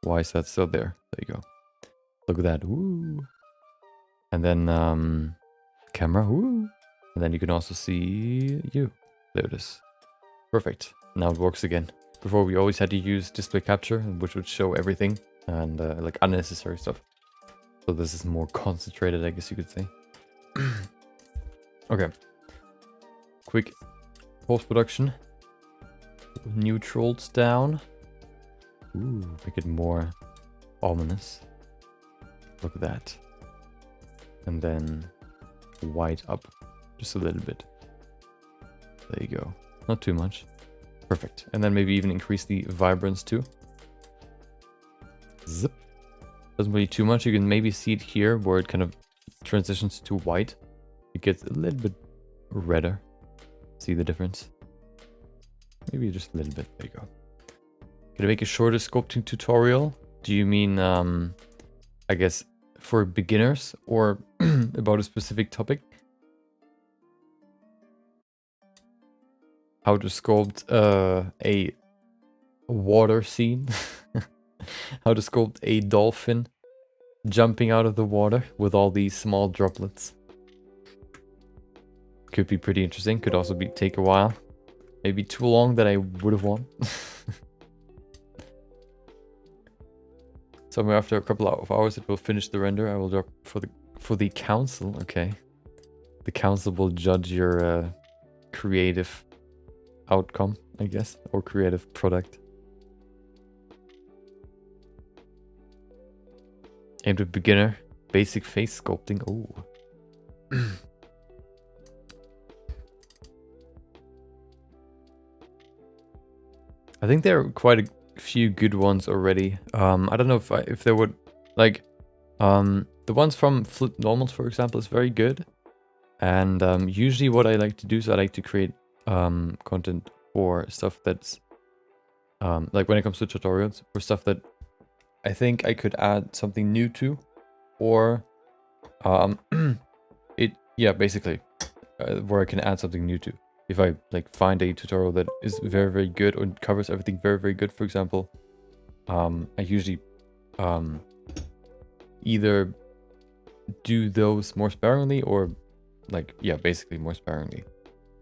A: Why is that still there? There you go. Look at that. Ooh. And then camera. Ooh. And then you can also see you. There it is. Perfect. Now it works again. Before we always had to use display capture, which would show everything and like unnecessary stuff. So this is more concentrated, I guess you could say. Okay. Quick post-production. Neutrals down. Ooh, make it more ominous. Look at that. And then white up just a little bit. There you go. Not too much. Perfect. And then maybe even increase the vibrance too. Zip. Doesn't really too much. You can maybe see it here where it kind of transitions to white. It gets a little bit redder. See the difference? Maybe just a little bit. There you go. Can I make a shorter sculpting tutorial? Do you mean, I guess, for beginners or about a specific topic? How to sculpt a water scene? How to sculpt a dolphin jumping out of the water with all these small droplets. Could be pretty interesting. Could also take a while. Maybe too long that I would have won. Somewhere after a couple of hours it will finish the render. I will drop for the council. Okay. The council will judge your creative outcome, I guess, or creative product. Aimed at beginner, basic face sculpting. Oh. I think there are quite a few good ones already. I don't know if there would like the ones from Flip Normals, for example, is very good. And usually what I like to do is I like to create content for stuff that's like when it comes to tutorials, for stuff that I think I could add something new to, or basically where I can add something new to. If I like find a tutorial that is very, very good or covers everything very, very good, for example, I usually either do those more sparingly or like, yeah, basically more sparingly.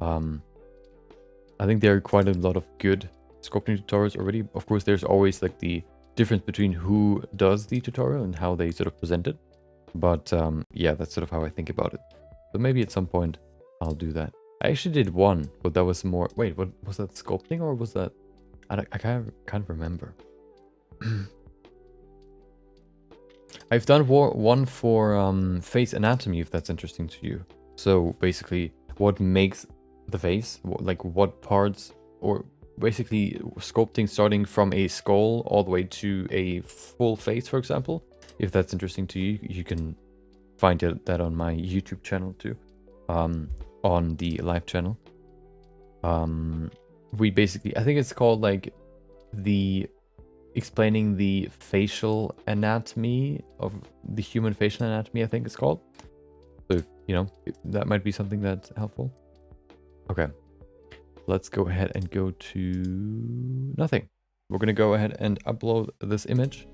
A: I think there are quite a lot of good sculpting tutorials already. Of course, there's always like the difference between who does the tutorial and how they sort of present it. But yeah, that's sort of how I think about it. So maybe at some point I'll do that. I actually did one, but that was more... Wait, what was that, sculpting or was that... I can't remember. I've done one for face anatomy, if that's interesting to you. So basically, what makes the face, like what parts, or basically sculpting starting from a skull all the way to a full face, for example. If that's interesting to you, you can find that on my YouTube channel too. On the live channel. We basically, I think it's called like explaining the facial anatomy of the human facial anatomy, I think it's called. So, you know, that might be something that's helpful. Okay, let's go ahead and go to nothing. We're gonna go ahead and upload this image,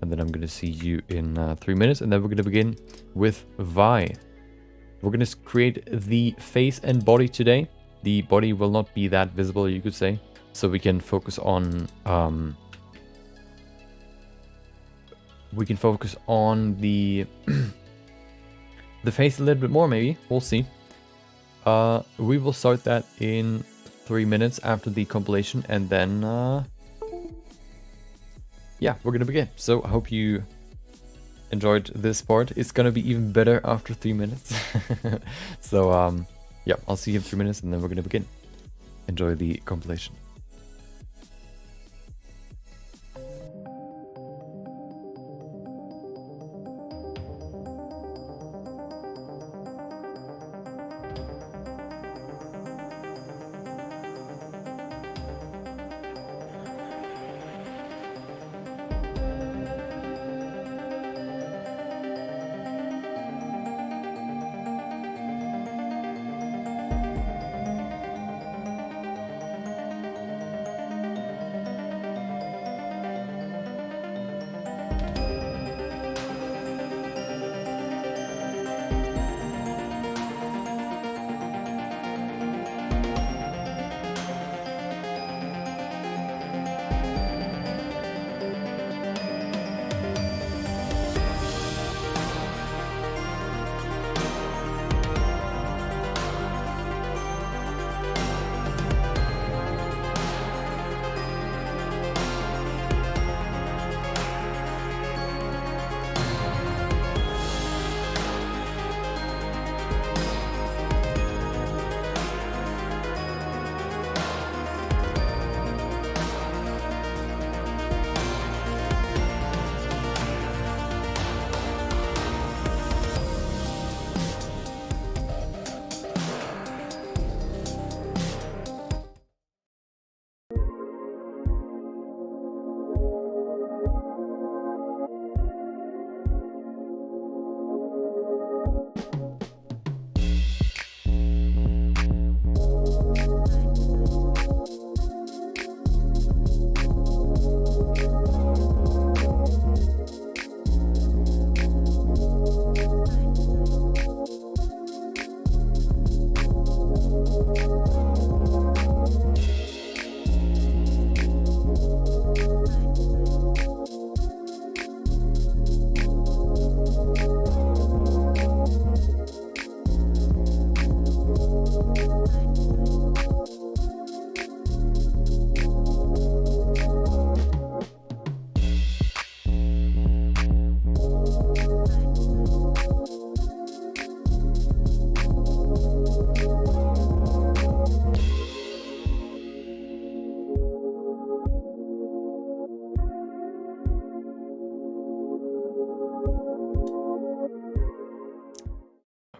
A: and then I'm gonna see you in 3 minutes, and then we're gonna begin with Vi. We're going to create the face and body today. The body will not be that visible, you could say. So we can focus on the the face a little bit more, maybe. We'll see. We will start that in 3 minutes after the compilation, and then yeah, we're going to begin. So I hope you enjoyed this part. It's gonna be even better after 3 minutes. So yeah, I'll see you in 3 minutes and then we're gonna begin. enjoy the compilation.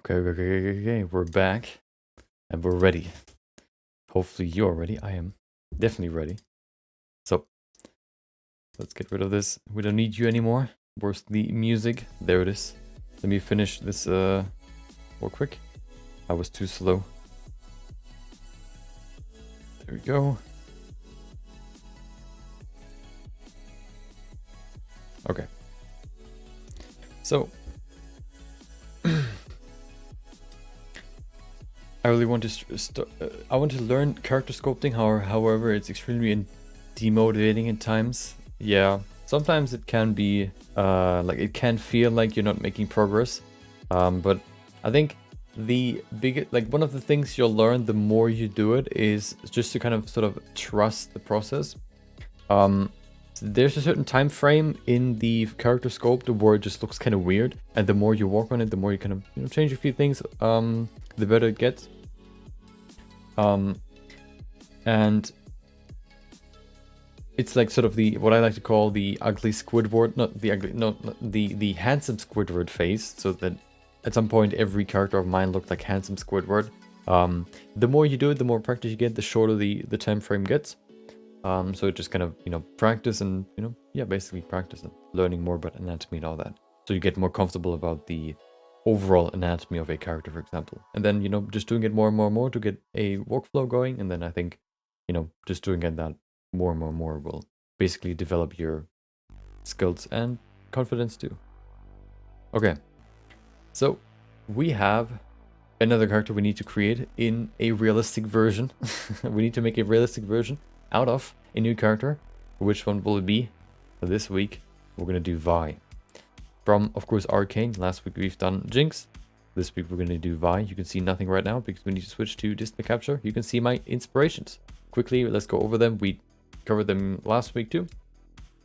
A: Okay, we're back and we're ready. Hopefully you're ready. I am definitely ready. So let's get rid of this. We don't need you anymore. Where's the music? There it is. Let me finish this real quick. I was too slow. There we go. Okay. So I really want to I want to learn character sculpting. However, it's extremely demotivating at times. Yeah, sometimes it can be like it can feel like you're not making progress. But I think the biggest, like one of the things you'll learn the more you do it is just to kind of sort of trust the process. There's a certain time frame in the character sculpt where it just looks kind of weird, and the more you work on it, the more you kind of change a few things, the better it gets. And it's like sort of the what I like to call the ugly Squidward, not the handsome Squidward phase. So that at some point every character of mine looked like handsome Squidward. The more you do it, the more practice you get, the shorter the time frame gets. So just kind of practice and basically practice and learning more about anatomy and all that. So you get more comfortable about the overall anatomy of a character, for example. And then just doing it more and more to get a workflow going. And then I think just doing it that more and more will basically develop your skills and confidence too. Okay, so we have another character we need to create in a realistic version. We need to make a realistic version out of a new character. Which one will it be? This week we're gonna do Vi. From, of course, Arcane. Last week we've done Jinx. This week we're gonna do Vi. You can see nothing right now because we need to switch to display capture. You can see my inspirations. Quickly, let's go over them. We covered them last week too.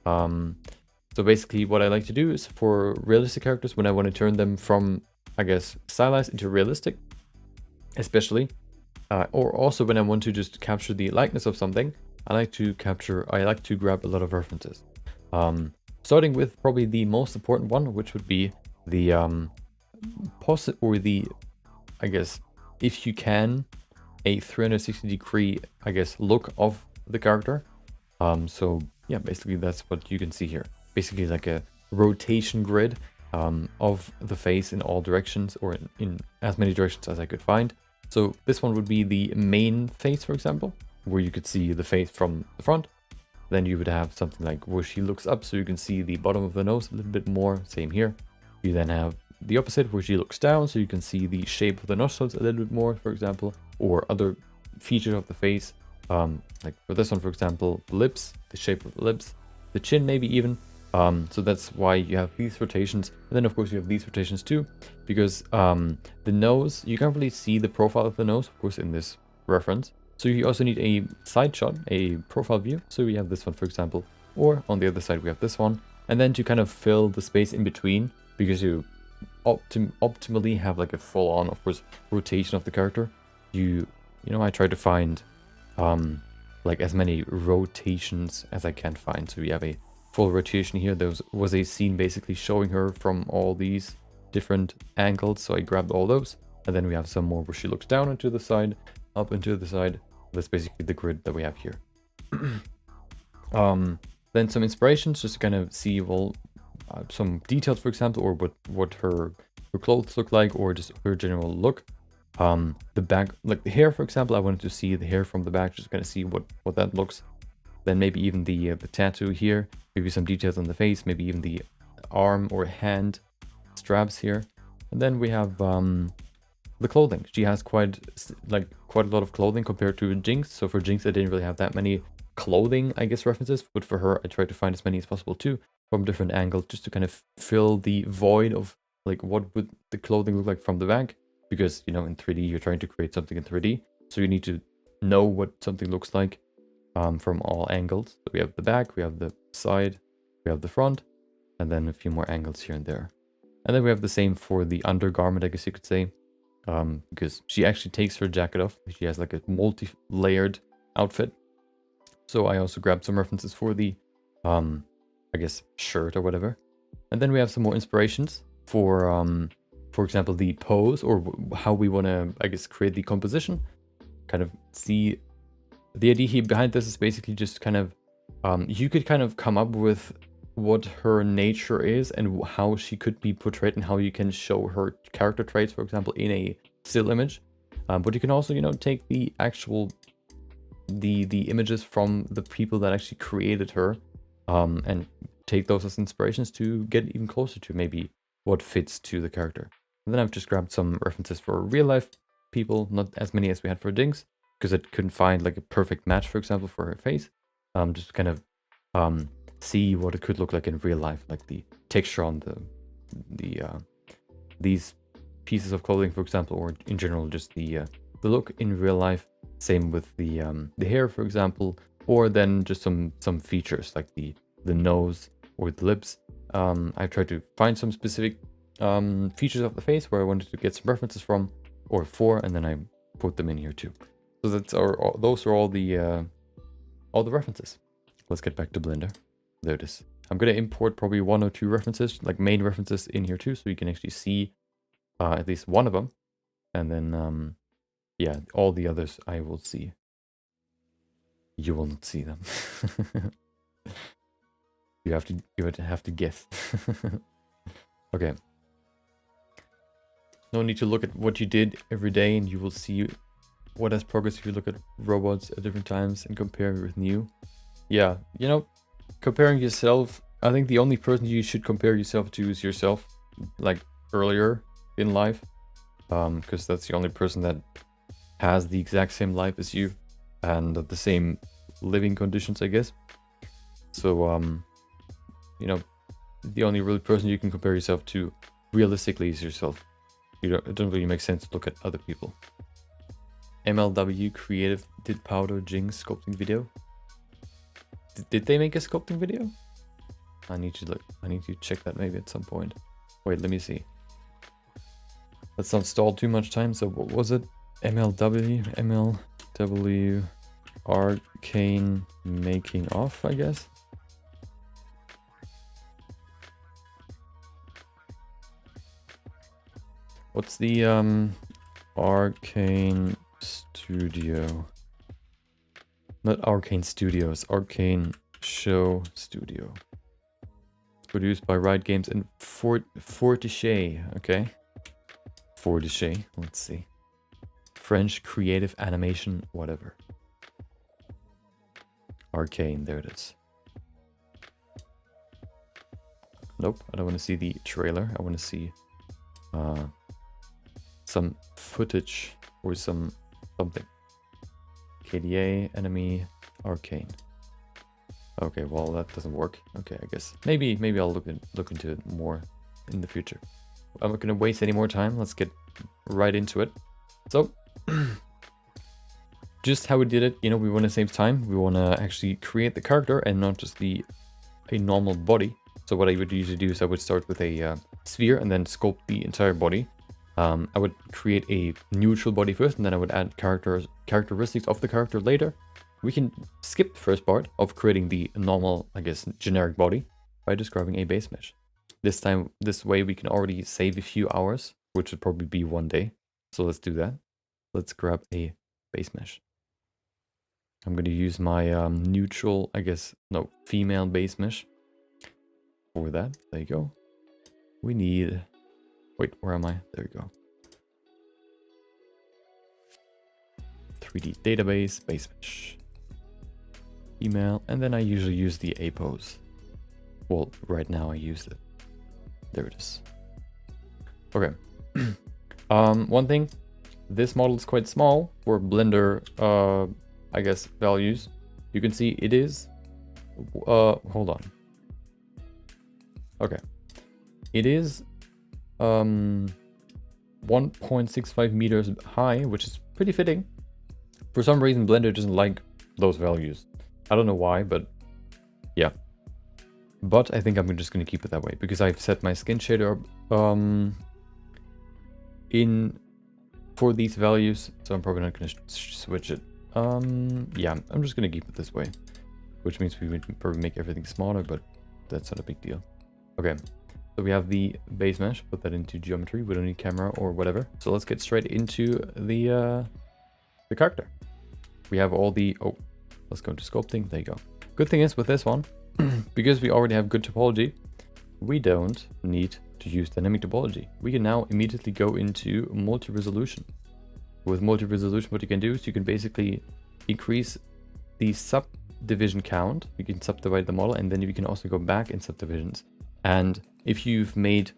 A: So basically what I like to do is for realistic characters, when I want to turn them from, I guess, stylized into realistic, especially, or also when I want to just capture the likeness of something, I like to grab a lot of references. Starting with probably the most important one, which would be the I guess, if you can, a 360-degree, I guess, look of the character. So yeah, basically that's what you can see here. Basically like a rotation grid of the face in all directions, or in as many directions as I could find. So this one would be the main face, for example, where you could see the face from the front. Then you would have something like where she looks up, so you can see the bottom of the nose a little bit more. Same here. You then have the opposite, where she looks down, so you can see the shape of the nostrils a little bit more, for example, or other features of the face. Like for this one, for example, the lips, the shape of the lips, the chin maybe even. So that's why you have these rotations. And then of course you have these rotations too, because the nose, you can't really see the profile of the nose, of course, in this reference. So you also need a side shot, a profile view. So we have this one, for example, or on the other side we have this one. And then to kind of fill the space in between, because you optimally have like a full-on, of course, rotation of the character, you know, I try to find like as many rotations as I can find. So we have a full rotation here. There was a scene basically showing her from all these different angles, so I grabbed all those. And then we have some more where she looks down into the side, up into the side. That's basically the grid that we have here. Then some inspirations, just to kind of see, well, some details, for example, or what her clothes look like, or just her general look. The back, like the hair, for example, I wanted to see the hair from the back, just kind of see what that looks. Then maybe even the tattoo here, maybe some details on the face, maybe even the arm or hand straps here. And then we have the clothing. She has quite a lot of clothing compared to Jinx. So for Jinx, I didn't really have that many clothing, I guess, references, but for her, I tried to find as many as possible too, from different angles, just to kind of fill the void of like what would the clothing look like from the back. Because, you know, in 3D, you're trying to create something in 3D, so you need to know what something looks like from all angles. So we have the back, we have the side, we have the front, and then a few more angles here and there. And then we have the same for the undergarment, I guess you could say, because she actually takes her jacket off. She has like a multi-layered outfit. So I also grabbed some references for the, I guess, shirt or whatever. And then we have some more inspirations for example, the pose, or how we want to, I guess, create the composition. Kind of see the idea here behind this is basically just kind of, you could kind of come up with what her nature is and how she could be portrayed, and how you can show her character traits, for example, in a still image. But you can also, you know, take the actual, the images from the people that actually created her, and take those as inspirations to get even closer to maybe what fits to the character. And then I've just grabbed some references for real life people, not as many as we had for Jinx, because I couldn't find like a perfect match, for example, for her face. Just to kind of see what it could look like in real life, like the texture on these pieces of clothing, for example, or in general just the look in real life. Same with the hair, for example, or then just some features like the nose or the lips. I tried to find some specific features of the face where I wanted to get some references from, or for, and then I put them in here too. So those are all the references. Let's get back to Blender. There it is. I'm gonna import probably 1 or 2 references, like main references, in here too, so you can actually see at least one of them, and then yeah, all the others I will see. You will not see them. You would have to guess. Okay. No need to look at what you did every day, and you will see what has progress if you look at robots at different times and compare with new. Yeah, you know, comparing yourself, I think the only person you should compare yourself to is yourself, like earlier in life, because that's the only person that has the exact same life as you and the same living conditions, I guess. So, you know, the only real person you can compare yourself to realistically is yourself. It doesn't really make sense to look at other people. MLW Creative did Powder Jinx sculpting video. Did they make a sculpting video? I need to check that maybe at some point. Wait, let me see. Let's not stall too much time. So what was it? MLW Arcane making off, I guess. What's the Arcane Studio? Not Arcane Studios, Arcane Show Studio. Produced by Riot Games and Fortiche, okay. Fortiche, let's see. French creative animation, whatever. Arcane, there it is. Nope, I don't want to see the trailer. I want to see some footage or something. KDA, enemy, Arcane. Okay, well that doesn't work. Okay, I guess maybe I'll look into it more in the future. I'm not gonna waste any more time. Let's get right into it. So, just how we did it, you know, we want to save time. We want to actually create the character and not just a normal body. So what I would usually do is I would start with a sphere and then sculpt the entire body. I would create a neutral body first, and then I would add characteristics of the character later. We can skip the first part of creating the normal, I guess, generic body by describing a base mesh. This way we can already save a few hours, which would probably be one day. So let's do that. Let's grab a base mesh. I'm going to use my neutral, I guess, no, female base mesh for that. There you go. We need, wait, where am I? There we go. 3D database, base mesh. Email, and then I usually use the A pose. Well, right now I used it. There it is. Okay. One thing, this model is quite small for Blender, I guess, values. You can see it is, hold on. Okay. It is 1.65 meters high, which is pretty fitting. For some reason, Blender doesn't like those values. I don't know why, but yeah. But I think I'm just going to keep it that way because I've set my skin shader in for these values, so I'm probably not going to switch it. Yeah, I'm just going to keep it this way, which means we would probably make everything smaller, but that's not a big deal. Okay, so we have the base mesh, put that into geometry. We don't need camera or whatever. So let's get straight into the character. We have all the, oh, let's go to sculpting. There you go. Good thing is with this one, because we already have good topology, we don't need to use dynamic topology. We can now immediately go into multi-resolution. With multi-resolution, what you can do is you can basically increase the subdivision count. You can subdivide the model, and then you can also go back in subdivisions. And if you've made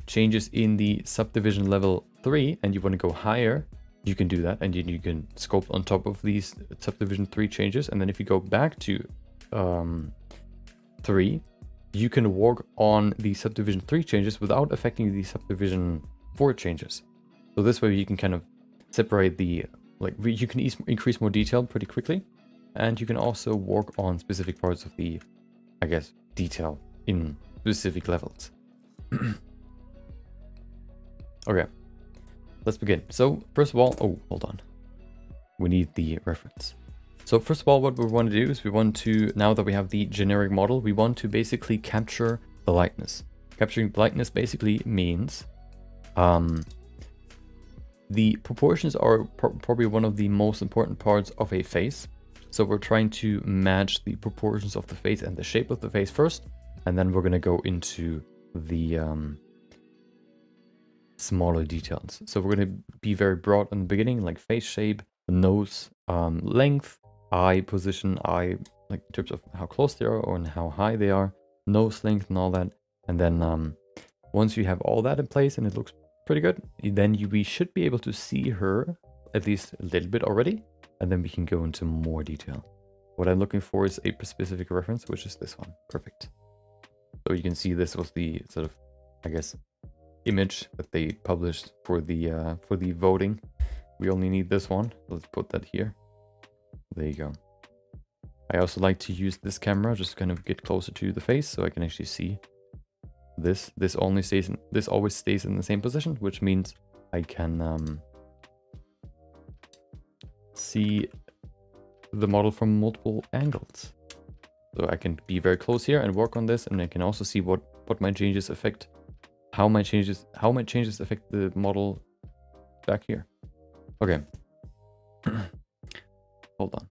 A: changes in the subdivision level 3 and you want to go higher, you can do that, and you can sculpt on top of these subdivision 3 changes. And then if you go back to 3, you can work on the subdivision 3 changes without affecting the subdivision 4 changes. So this way you can kind of separate the, like, you can increase more detail pretty quickly, and you can also work on specific parts of the, I guess, detail in specific levels. Okay, let's begin. So first of all, oh, hold on. We need the reference. So first of all, what we want to do is we want to, now that we have the generic model, we want to basically capture the likeness. Capturing the likeness basically means the proportions are probably one of the most important parts of a face. So we're trying to match the proportions of the face and the shape of the face first, and then we're going to go into the smaller details. So we're going to be very broad in the beginning, like face shape, nose, length, eye position, eye, like in terms of how close they are or how high they are, nose length and all that. And then once you have all that in place and it looks pretty good, then we should be able to see her at least a little bit already, and then we can go into more detail. What I'm looking for is a specific reference, which is this one. Perfect. So you can see this was the sort of, I guess, image that they published for the voting. We only need this one. Let's put that here. There you go. I also like to use this camera just to kind of get closer to the face so I can actually see this. This always stays in the same position, which means I can see the model from multiple angles. So I can be very close here and work on this, and I can also see what my changes affect, how my changes affect the model back here. Okay. Hold on.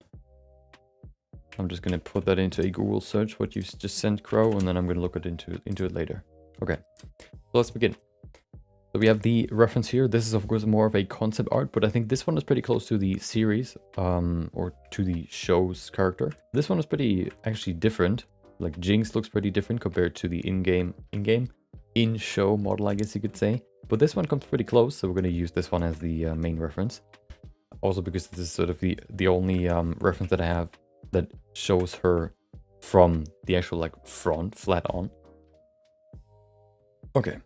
A: I'm just gonna put that into a Google search, what you just sent, Crow, and then I'm gonna look into it later. Okay, so let's begin. So we have the reference here. This is of course more of a concept art, but I think this one is pretty close to the series, or to the show's character. This one is pretty actually different. Like Jinx looks pretty different compared to the in-show model, I guess you could say. But this one comes pretty close, so we're gonna use this one as the main reference. Also because this is sort of the only reference that I have that shows her from the actual like front, flat on. Okay,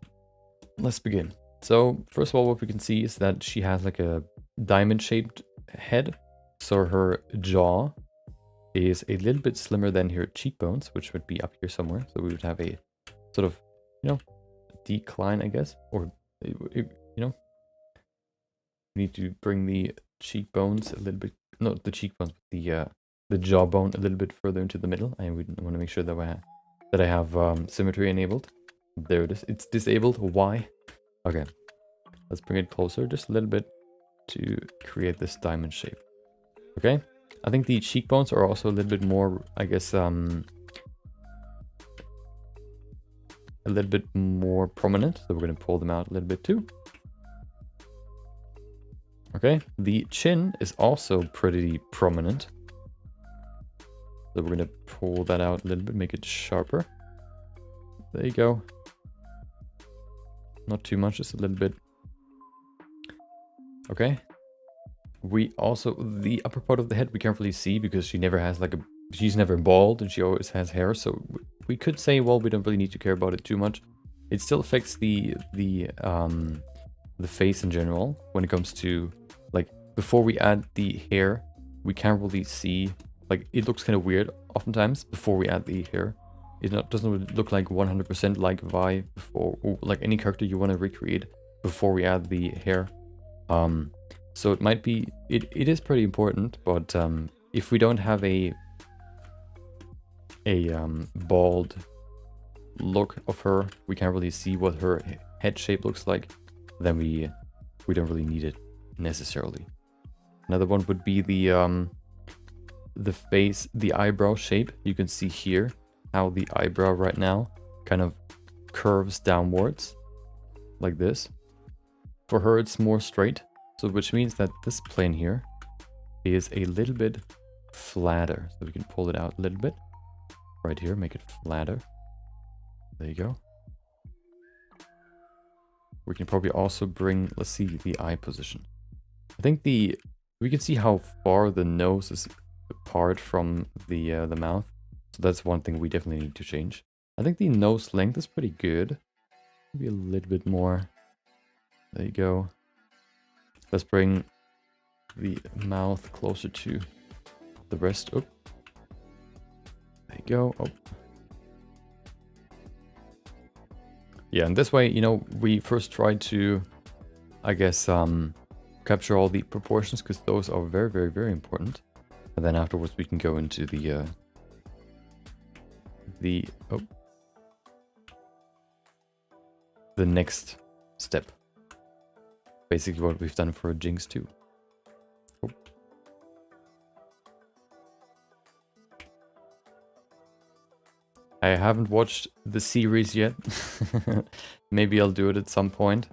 A: let's begin. So first of all, what we can see is that she has like a diamond-shaped head. So her jaw is a little bit slimmer than her cheekbones, which would be up here somewhere. So we would have a sort of, you know, decline, I guess, or you know, we need to bring the cheekbones a little bit, not the cheekbones, but the jawbone a little bit further into the middle. I would want to make sure that I have symmetry enabled. There it is. It's disabled. Why? Okay. Let's bring it closer just a little bit to create this diamond shape. Okay. I think the cheekbones are also a little bit more, I guess, a little bit more prominent. So we're going to pull them out a little bit too. Okay. The chin is also pretty prominent. So we're going to pull that out a little bit, make it sharper. There you go. Not too much, just a little bit. Okay. We also, the upper part of the head we can't really see because she never has like she's never bald and she always has hair. So we could say, well, we don't really need to care about it too much. It still affects the face in general when it comes to, like, before we add the hair, we can't really see, like, it looks kind of weird oftentimes before we add the hair. It doesn't look like 100% like Vi before, or like any character you want to recreate before we add the hair. So it might be, it is pretty important, but if we don't have a bald look of her, we can't really see what her head shape looks like, then we don't really need it necessarily. Another one would be the face, the eyebrow shape. You can see here how the eyebrow right now kind of curves downwards like this. For her it's more straight, so which means that this plane here is a little bit flatter. So we can pull it out a little bit right here, make it flatter. There you go. We can probably also bring, let's see, the eye position. I think we can see how far the nose is apart from the mouth. So that's one thing we definitely need to change. I think the nose length is pretty good. Maybe a little bit more. There you go. Let's bring the mouth closer to the rest. Oh. There you go. Oh. Yeah, and this way, you know, we first tried to, I guess, capture all the proportions, because those are very, very, very important. And then afterwards we can go into the next step. Basically what we've done for Jinx too. Oh. I haven't watched the series yet. Maybe I'll do it at some point.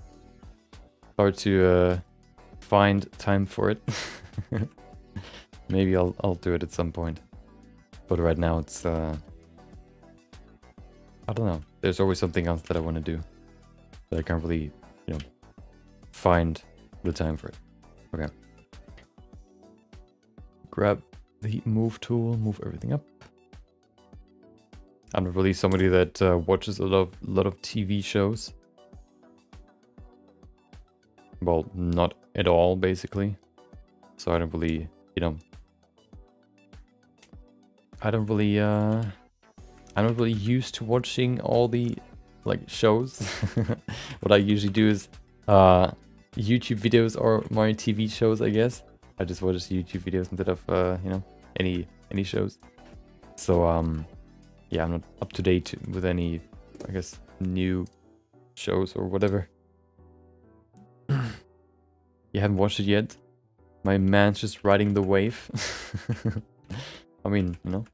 A: Hard to find time for it. Maybe I'll do it at some point. But right now it's I don't know. There's always something else that I want to do. But I can't really, you know, find the time for it. Okay. Grab the move tool, move everything up. I'm not really somebody that watches a lot of TV shows. Well, not at all, basically. So I don't really, you know, I'm not really used to watching all the like shows. What I usually do is YouTube videos or my TV shows, I guess. I just watch YouTube videos instead of you know, any shows. So yeah, I'm not up to date with any, I guess, new shows or whatever. You haven't watched it yet? My man's just riding the wave. I mean, you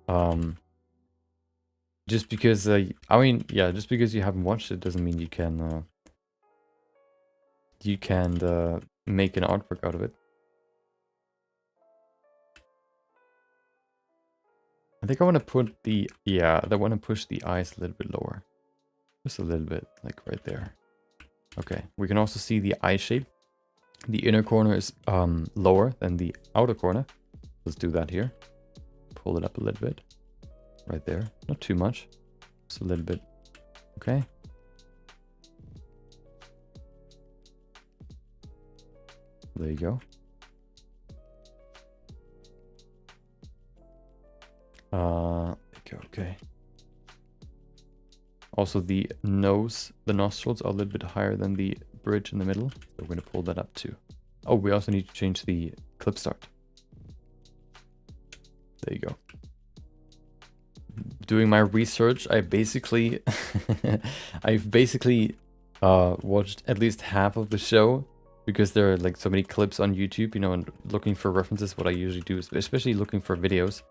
A: know, just because I mean, yeah, just because you haven't watched it doesn't mean you can make an artwork out of it. I think I want to put the, yeah, I want to push the eyes a little bit lower. Just a little bit, like right there. Okay, we can also see the eye shape. The inner corner is lower than the outer corner. Let's do that here. Pull it up a little bit. Right there. Not too much. Just a little bit. Okay. There you go. Okay. Also the nose, the nostrils are a little bit higher than the bridge in the middle. So we're going to pull that up too. Oh, we also need to change the clip start. There you go. Doing my research, I basically, I've basically watched at least half of the show because there are like so many clips on YouTube, you know, and looking for references. What I usually do is especially looking for videos.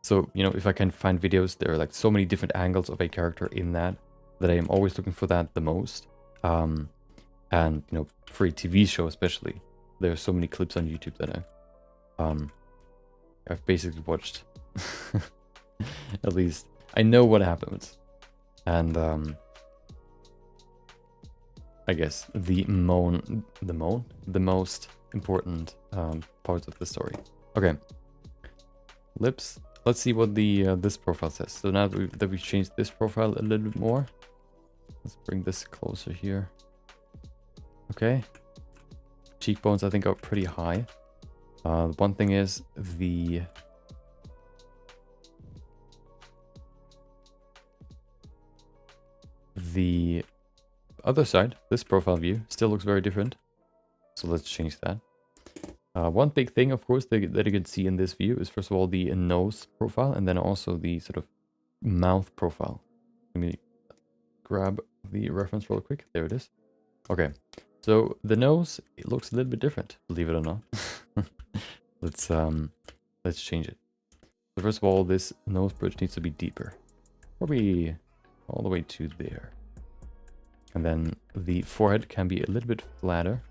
A: So, you know, if I can find videos, there are like so many different angles of a character in that I am always looking for that the most. And, you know, for a TV show especially, there are so many clips on YouTube that I've basically watched. At least I know what happens. And I guess the most important parts of the story. Okay. Lips. Let's see what the this profile says. So now that we've changed this profile a little bit more, let's bring this closer here. Okay. Cheekbones I think are pretty high. One thing is the other side, this profile view, still looks very different. So let's change that. One big thing, of course, that you can see in this view is first of all the nose profile and then also the sort of mouth profile. Let me grab the reference real quick. There it is. Okay, so the nose, it looks a little bit different, believe it or not. Let's change it. So first of all, this nose bridge needs to be deeper, probably all the way to there. And then the forehead can be a little bit flatter.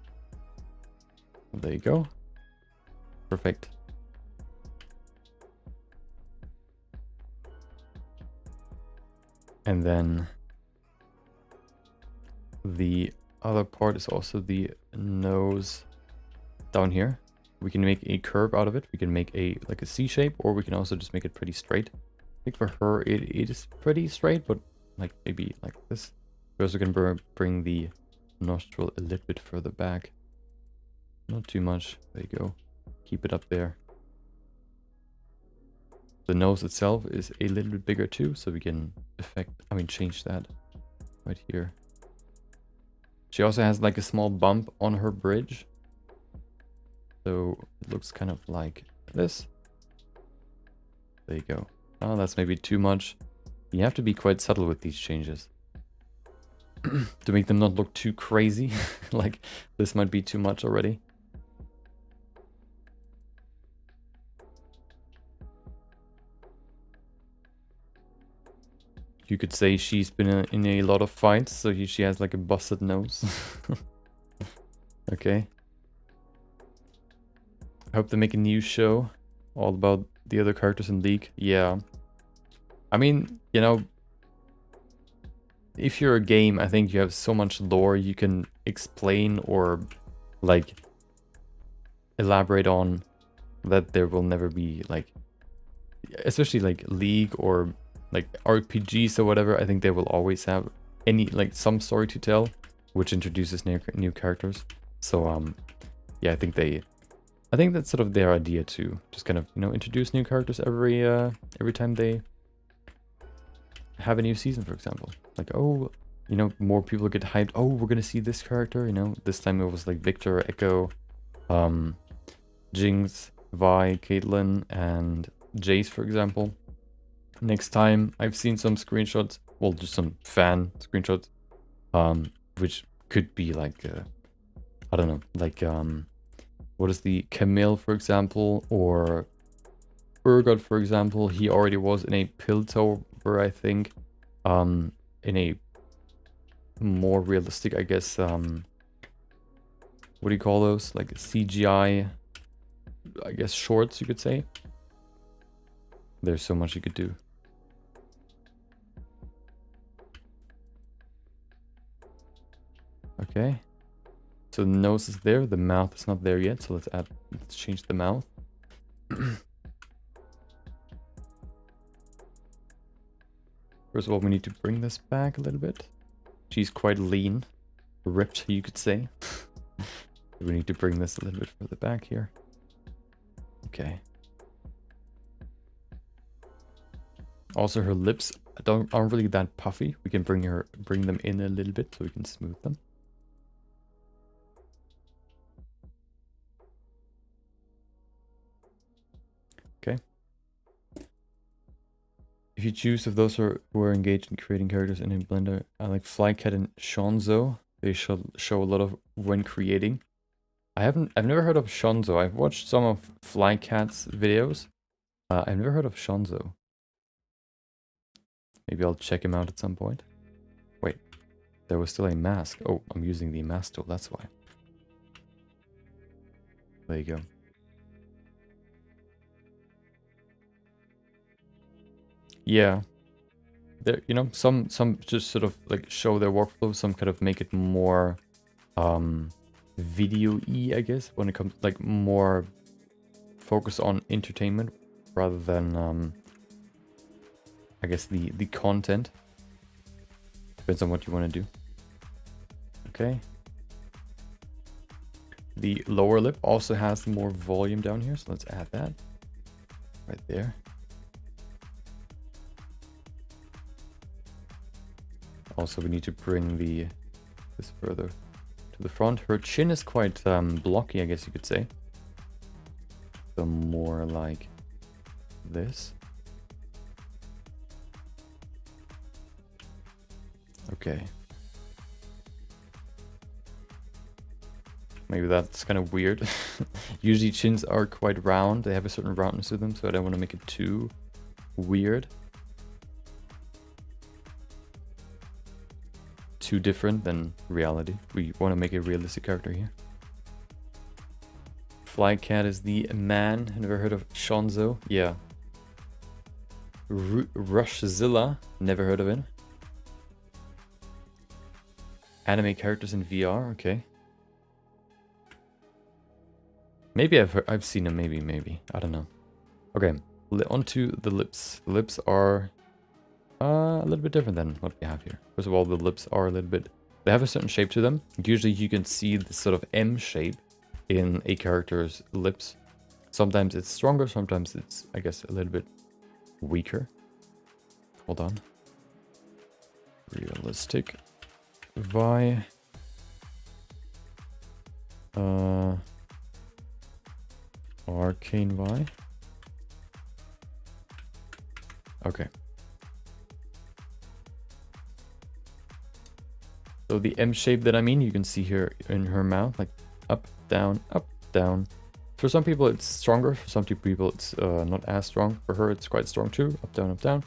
A: There you go. Perfect. And then the other part is also the nose down here. We can make a curve out of it. We can make a like a C shape, or we can also just make it pretty straight. I think for her it is pretty straight, but like maybe like this. We're also gonna bring the nostril a little bit further back. Not too much. There you go. Keep it up there. The nose itself is a little bit bigger too, so we can change that right here. She also has like a small bump on her bridge. So it looks kind of like this. There you go. Oh, that's maybe too much. You have to be quite subtle with these changes. To make them not look too crazy. Like this might be too much already. You could say she's been in a lot of fights, so she has like a busted nose. Okay. I hope they make a new show all about the other characters in League. Yeah. I mean, you know, if you're a game, I think you have so much lore you can explain or like elaborate on that there will never be like, especially like League or like RPGs or whatever. I think they will always have like some story to tell, which introduces new characters. So yeah, I think that's sort of their idea to just kind of, you know, introduce new characters every time they have a new season, for example. Like, oh, you know, more people get hyped. Oh, we're gonna see this character, you know. This time it was like Victor, Echo, Jinx, Vi, Caitlyn, and Jace, for example. Next time, I've seen some screenshots, well, just some fan screenshots, which could be like, I don't know, like, what is the Camille, for example, or Urgot, for example. He already was in a Piltover, I think, in a more realistic, I guess, what do you call those? Like CGI, I guess, shorts, you could say. There's so much you could do. Okay. So the nose is there, the mouth is not there yet, so let's change the mouth. First of all, we need to bring this back a little bit. She's quite lean, ripped, you could say. We need to bring this a little bit further back here. Okay. Also, her lips aren't really that puffy. We can bring them in a little bit so we can smooth them. Okay. If you choose of those who are engaged in creating characters in a Blender, like Flycat and Shonzo, they show a lot of when creating. I've never heard of Shonzo. I've watched some of Flycat's videos. I've never heard of Shonzo. Maybe I'll check him out at some point. Wait, there was still a mask. Oh, I'm using the mask tool, that's why. There you go. Yeah. There, you know, some just sort of like show their workflow, some kind of make it more video-y, I guess, when it comes like more focus on entertainment rather than I guess the content. Depends on what you want to do. Okay. The lower lip also has more volume down here, so let's add that right there. Also, we need to bring this further to the front. Her chin is quite blocky, I guess you could say. So more like this. Okay. Maybe that's kind of weird. Usually chins are quite round. They have a certain roundness to them, so I don't want to make it too weird. Too different than reality. We want to make a realistic character here. Flycat is the man. Never heard of Shonzo? Yeah. Rushzilla. Never heard of it. Anime characters in VR. Okay. Maybe I've seen them. Maybe. I don't know. Okay. Onto the lips. The lips are a little bit different than what we have here. First of all, the lips are a little bit... They have a certain shape to them. Usually you can see this sort of M shape in a character's lips. Sometimes it's stronger, sometimes it's, I guess, a little bit weaker. Hold on. Realistic. Vi. Arcane Vi. Okay. So the M shape that I mean, you can see here in her mouth, like up, down, up, down. For some people it's stronger, for some people it's not as strong. For her it's quite strong too, up, down, up, down.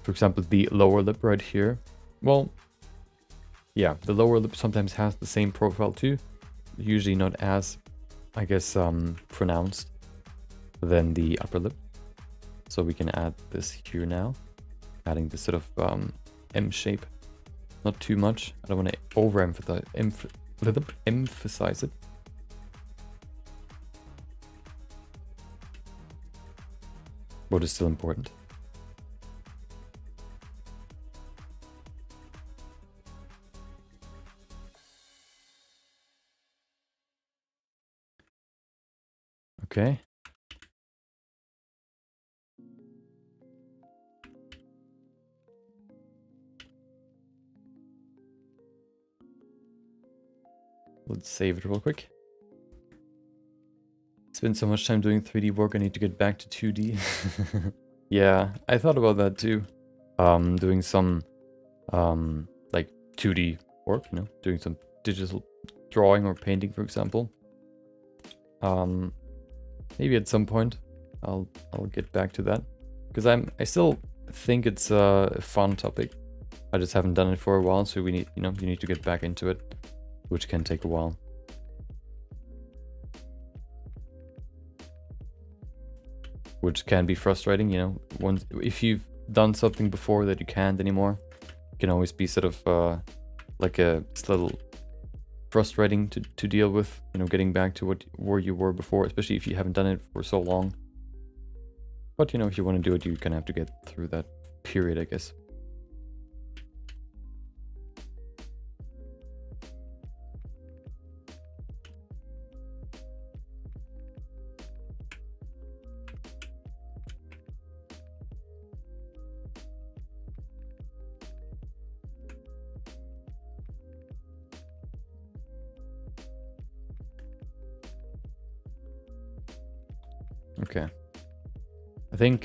A: For example, the lower lip right here. Well, yeah, the lower lip sometimes has the same profile too. Usually not as, I guess, pronounced than the upper lip. So we can add this here now, adding this sort of M shape. Not too much. I don't want to overemphasize emphasize it. What is still important? Okay. Let's save it real quick. Spent so much time doing 3D work, I need to get back to 2D. Yeah, I thought about that too. Doing some like 2D work, you know, doing some digital drawing or painting, for example. Maybe at some point I'll get back to that, because I still think it's a fun topic. I just haven't done it for a while, so we need, you know, you need to get back into it, which can take a while. Which can be frustrating, you know, once if you've done something before that you can't anymore, it can always be sort of like it's a little frustrating to deal with, you know, getting back to where you were before, especially if you haven't done it for so long. But you know, if you want to do it, you kind of have to get through that period, I guess. Okay. I think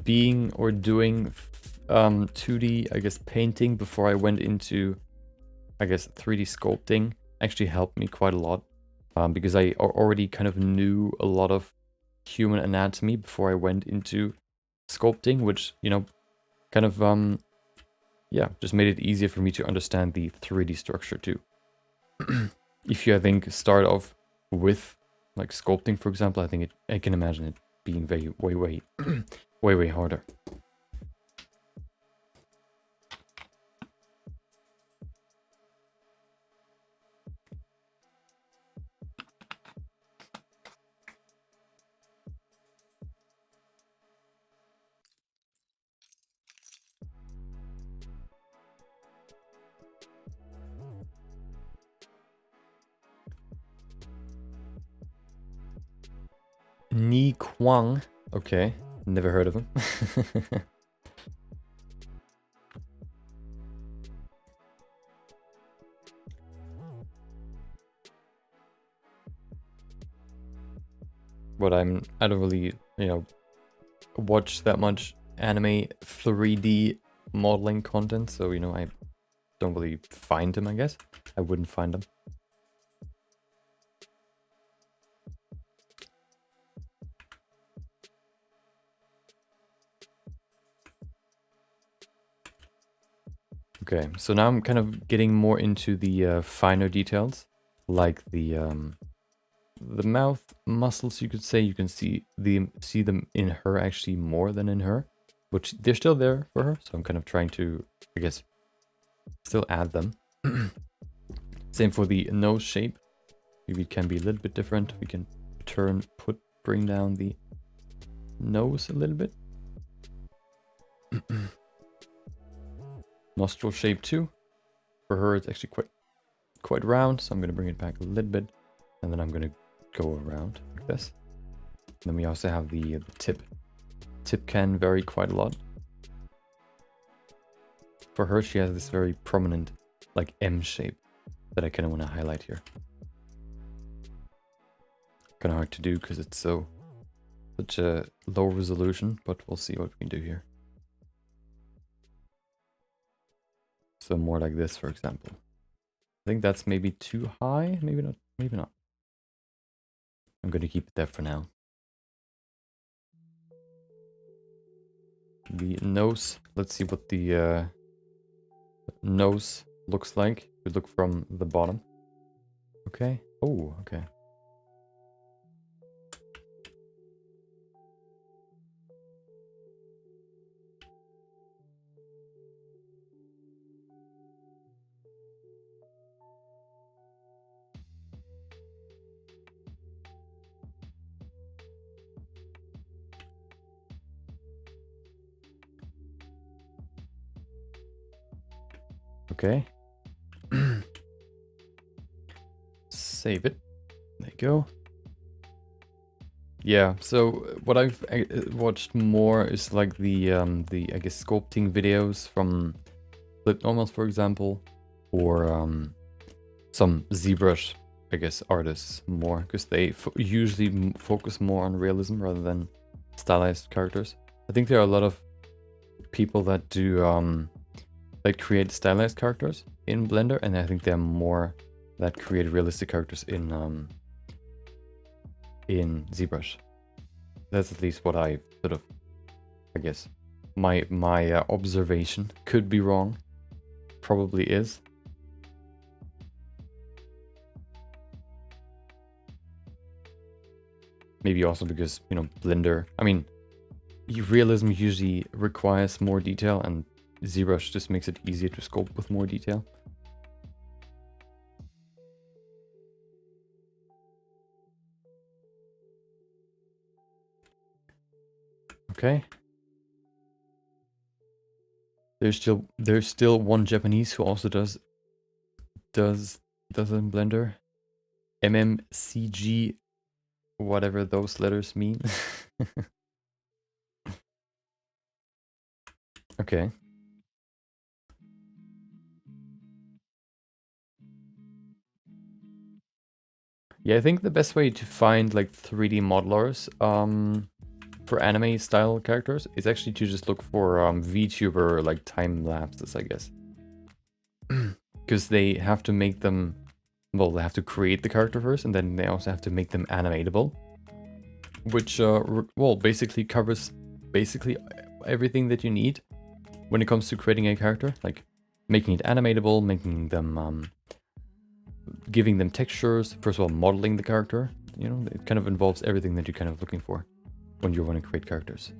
A: being or doing 2D, I guess, painting before I went into, I guess, 3D sculpting actually helped me quite a lot, because I already kind of knew a lot of human anatomy before I went into sculpting, which, you know, kind of, yeah, just made it easier for me to understand the 3D structure too. If you, I think, start off with like sculpting, for example, I think I can imagine it being way harder. Ni Kwang. Okay, never heard of him. But I don't really, you know, watch that much anime 3D modeling content, so, you know, I don't really find him, I guess. I wouldn't find him. Okay, so now I'm kind of getting more into the finer details, like the mouth muscles, you could say. You can see them in her actually more than in her, which they're still there for her. So I'm kind of trying to, I guess, still add them. Same for the nose shape. Maybe it can be a little bit different. We can bring down the nose a little bit. Nostril shape too. For her, it's actually quite round, so I'm going to bring it back a little bit, and then I'm going to go around like this. And then we also have the tip. Tip can vary quite a lot. For her, she has this very prominent, like, M shape that I kind of want to highlight here. Kind of hard to do because it's such a low resolution, but we'll see what we can do here. So more like this, for example. I think that's maybe too high. Maybe not. Maybe not. I'm going to keep it there for now. The nose. Let's see what the nose looks like. We look from the bottom. Okay. Oh, okay. Okay. Save it. There you go. Yeah, so what I've watched more is like the I guess sculpting videos from Flip Normals, for example, or some ZBrush, I guess, artists more, because they usually focus more on realism rather than stylized characters. I think there are a lot of people that do that create stylized characters in Blender, and I think there are more that create realistic characters in ZBrush. That's at least what I sort of, I guess, my observation. Could be wrong, probably is. Maybe also because, you know, Blender, I mean, realism usually requires more detail, and ZBrush just makes it easier to sculpt with more detail. Okay. There's still one Japanese who also does in Blender. MMCG, whatever those letters mean. Okay. Yeah, I think the best way to find like 3D modelers for anime style characters is actually to just look for VTuber like time lapses, I guess. Because they have to make them, well, they have to create the character first, and then they also have to make them animatable, which well, basically covers everything that you need when it comes to creating a character, like making it animatable, making them giving them textures, first of all modeling the character. You know, it kind of involves everything that you're kind of looking for when you want to create characters.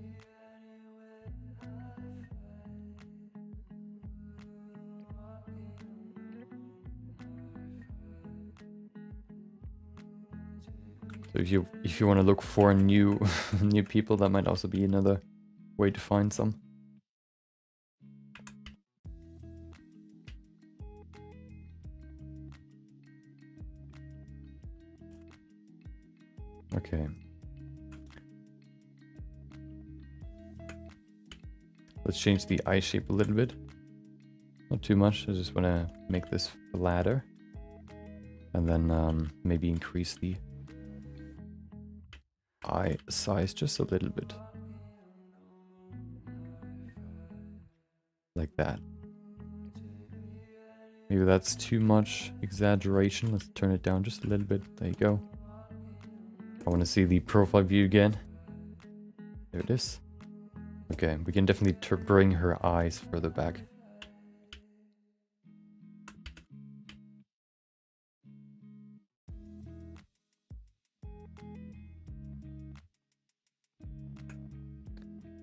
A: So if you want to look for new new people, that might also be another way to find some. Okay. Let's change the eye shape a little bit. Not too much, I just want to make this flatter. And then maybe increase the eye size just a little bit. Like that. Maybe that's too much exaggeration. Let's turn it down just a little bit. There you go. I want to see the profile view again. There it is. Okay, we can definitely bring her eyes further back.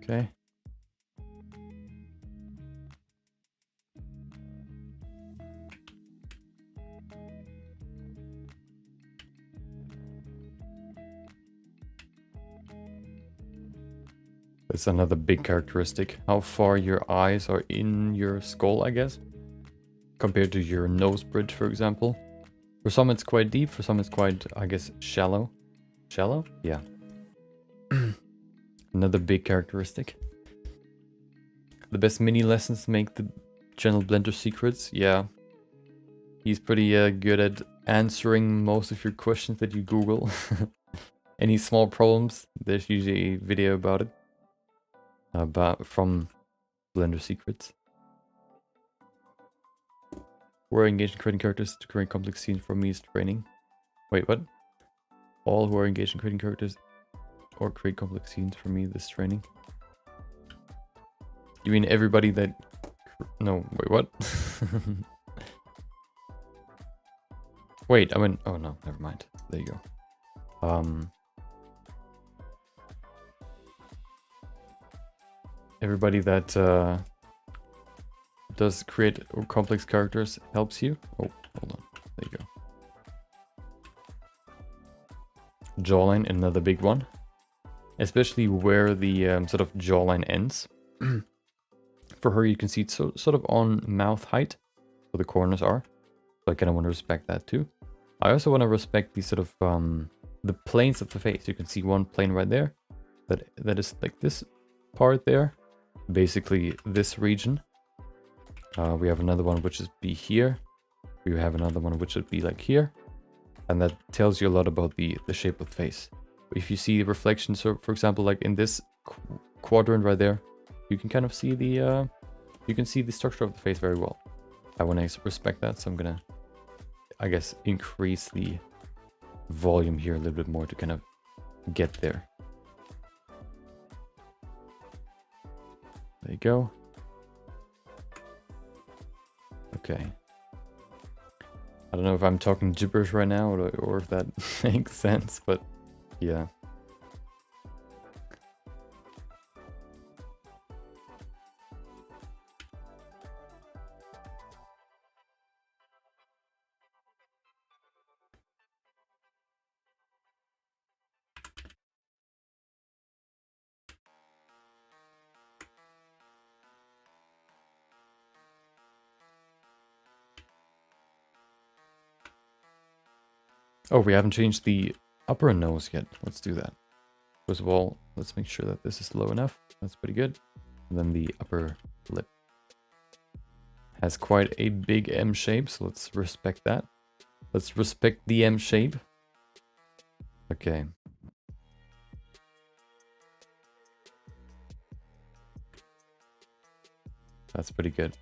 A: Okay. That's another big characteristic. How far your eyes are in your skull, I guess. Compared to your nose bridge, for example. For some it's quite deep, for some it's quite, I guess, shallow. Shallow? Yeah. Another big characteristic. The best mini lessons make the channel Blender secrets. Yeah. He's pretty good at answering most of your questions that you Google. Any small problems, there's usually a video about it. From Blender Secrets. Who are engaged in creating characters to create complex scenes for me is training. Wait, what? All who are engaged in creating characters or create complex scenes for me this training. You mean everybody that... No, wait, what? Wait, I mean... Oh no, never mind. There you go. Everybody that does create complex characters helps you. Oh, hold on. There you go. Jawline, another big one. Especially where the sort of jawline ends. For her, you can see it's sort of on mouth height, where the corners are. So I kind of want to respect that too. I also want to respect the sort of the planes of the face. You can see one plane right there. That is like this part there. Basically this region. We have another one which is be here. We have another one which would be like here, and that tells you a lot about the shape of the face. If you see the reflection, so for example, like in this quadrant right there, you can kind of see the structure of the face very well. I want to respect that, so I'm gonna, I guess, increase the volume here a little bit more to kind of get there. There you go. Okay. I don't know if I'm talking gibberish right now or if that makes sense, but yeah. Oh, we haven't changed the upper nose yet. Let's do that. First of all, let's make sure that this is low enough. That's pretty good. And then the upper lip has quite a big M shape, so let's respect that. Let's respect the M shape. Okay. That's pretty good.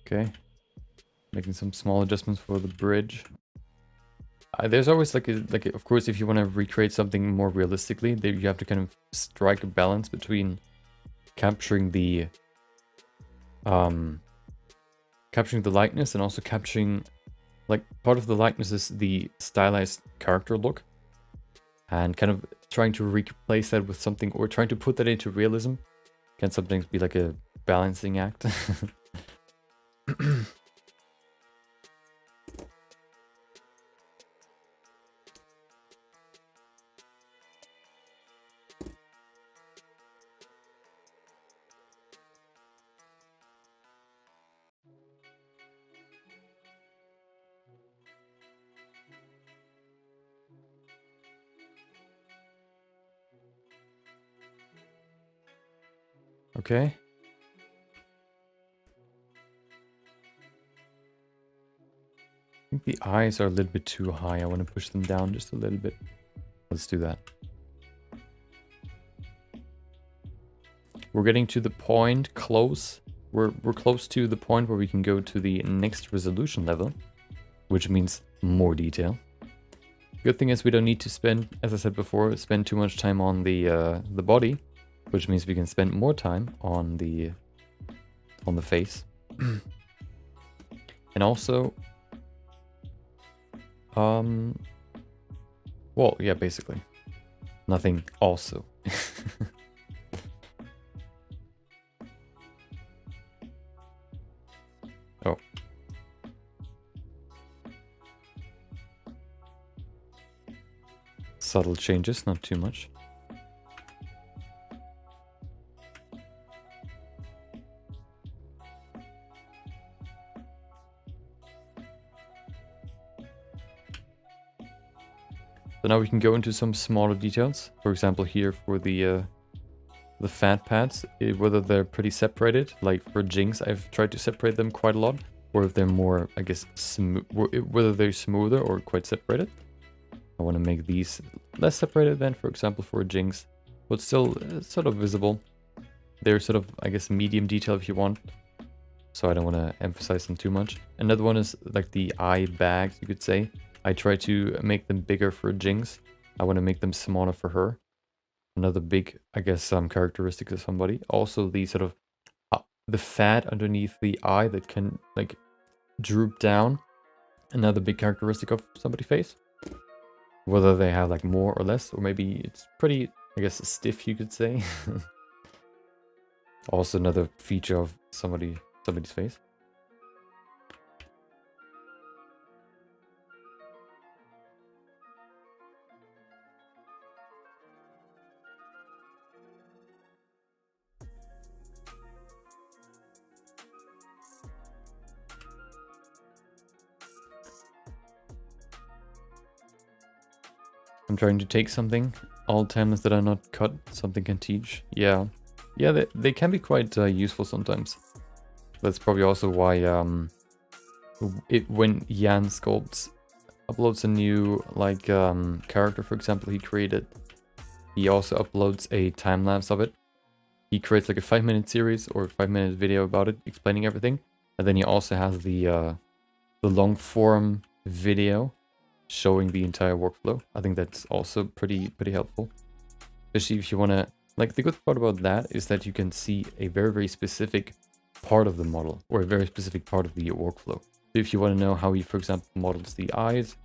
A: Okay, making some small adjustments for the bridge. There's always like of course, if you want to recreate something more realistically, you have to kind of strike a balance between capturing the likeness and also capturing, like, part of the likeness is the stylized character look, and kind of trying to replace that with something, or trying to put that into realism can sometimes be like a balancing act. Okay. I think the eyes are a little bit too high. I want to push them down just a little bit. Let's do that. We're getting to the point close. We're close to the point where we can go to the next resolution level, which means more detail. Good thing is we don't need to spend, as I said before, spend too much time on the body, which means we can spend more time on the face. And also, well, yeah, basically nothing also. Oh. Subtle changes, not too much. So now we can go into some smaller details. For example, here for the fat pads, whether they're pretty separated. Like for Jinx, I've tried to separate them quite a lot, or if they're more, I guess, whether they're smoother or quite separated. I want to make these less separated than, for example, for Jinx, but still sort of visible. They're sort of, I guess, medium detail if you want, so I don't want to emphasize them too much. Another one is like the eye bags, you could say. I try to make them bigger for Jinx. I want to make them smaller for her. Another big, I guess, characteristic of somebody. Also, the sort of the fat underneath the eye that can like droop down. Another big characteristic of somebody's face. Whether they have like more or less, or maybe it's pretty, I guess, stiff, you could say. Also another feature of somebody's face. I'm trying to take something. All timeless that are not cut, something can teach. Yeah. Yeah, they can be quite useful sometimes. That's probably also why when Jan Sculpts uploads a new character, for example, he created, he also uploads a time lapse of it. He creates like a 5-minute series or a 5-minute video about it, explaining everything, and then he also has the long form video showing the entire workflow. I think that's also pretty helpful, especially if you want to, like, the good part about that is that you can see a very specific part of the model or a very specific part of the workflow. So if you want to know how he, for example, models the eyes,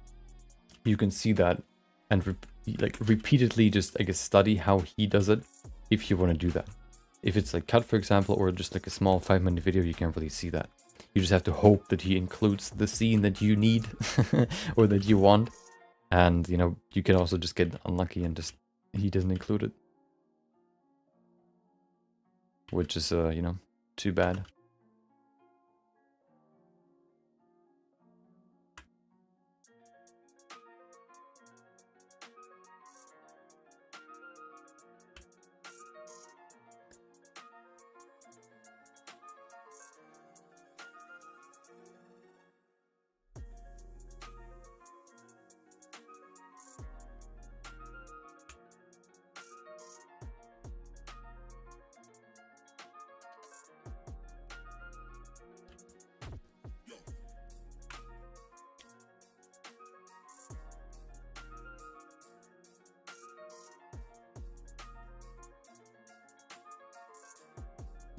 A: you can see that and repeatedly just, I guess, study how he does it if you want to do that. If it's like cut, for example, or just like a small 5-minute video, you can't really see that. You just have to hope that he includes the scene that you need or that you want. And, you know, you can also just get unlucky and just, he doesn't include it. Which is, you know, too bad.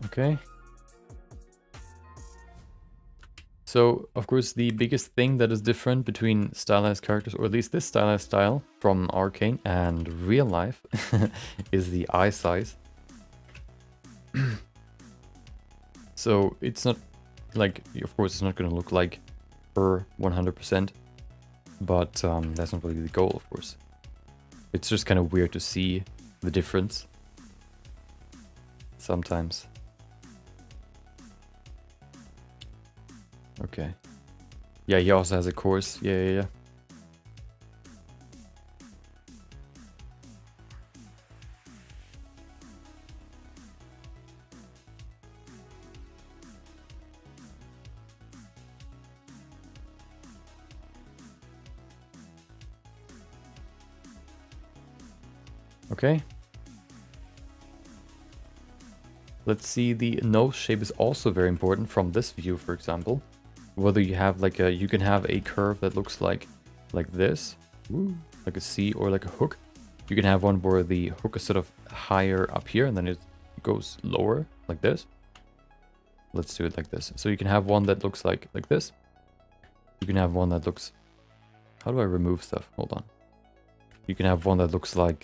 A: Okay. So, of course, the biggest thing that is different between stylized characters, or at least this stylized style from Arcane and real life, is the eye size. So, it's not like, of course, it's not going to look like her 100%, but that's not really the goal, of course. It's just kind of weird to see the difference sometimes. Okay. Yeah, he also has a course. Yeah. Okay. Let's see, the nose shape is also very important from this view, for example. Whether you have like you can have a curve that looks like this, like a C, or like a hook. You can have one where the hook is sort of higher up here and then it goes lower like this. Let's do it like this. So you can have one that looks like this. You can have one that looks, how do I remove stuff? Hold on. You can have one that looks like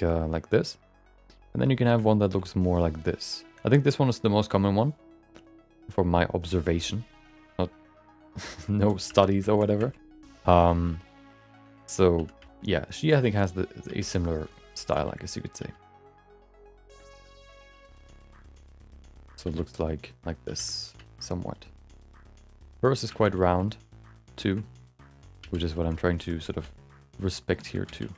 A: this. And then you can have one that looks more like this. I think this one is the most common one from my observation. Not no studies or whatever. So yeah, she I think has a similar style, I guess you could say. So it looks like this somewhat. Hers is quite round too, which is what I'm trying to sort of respect here too.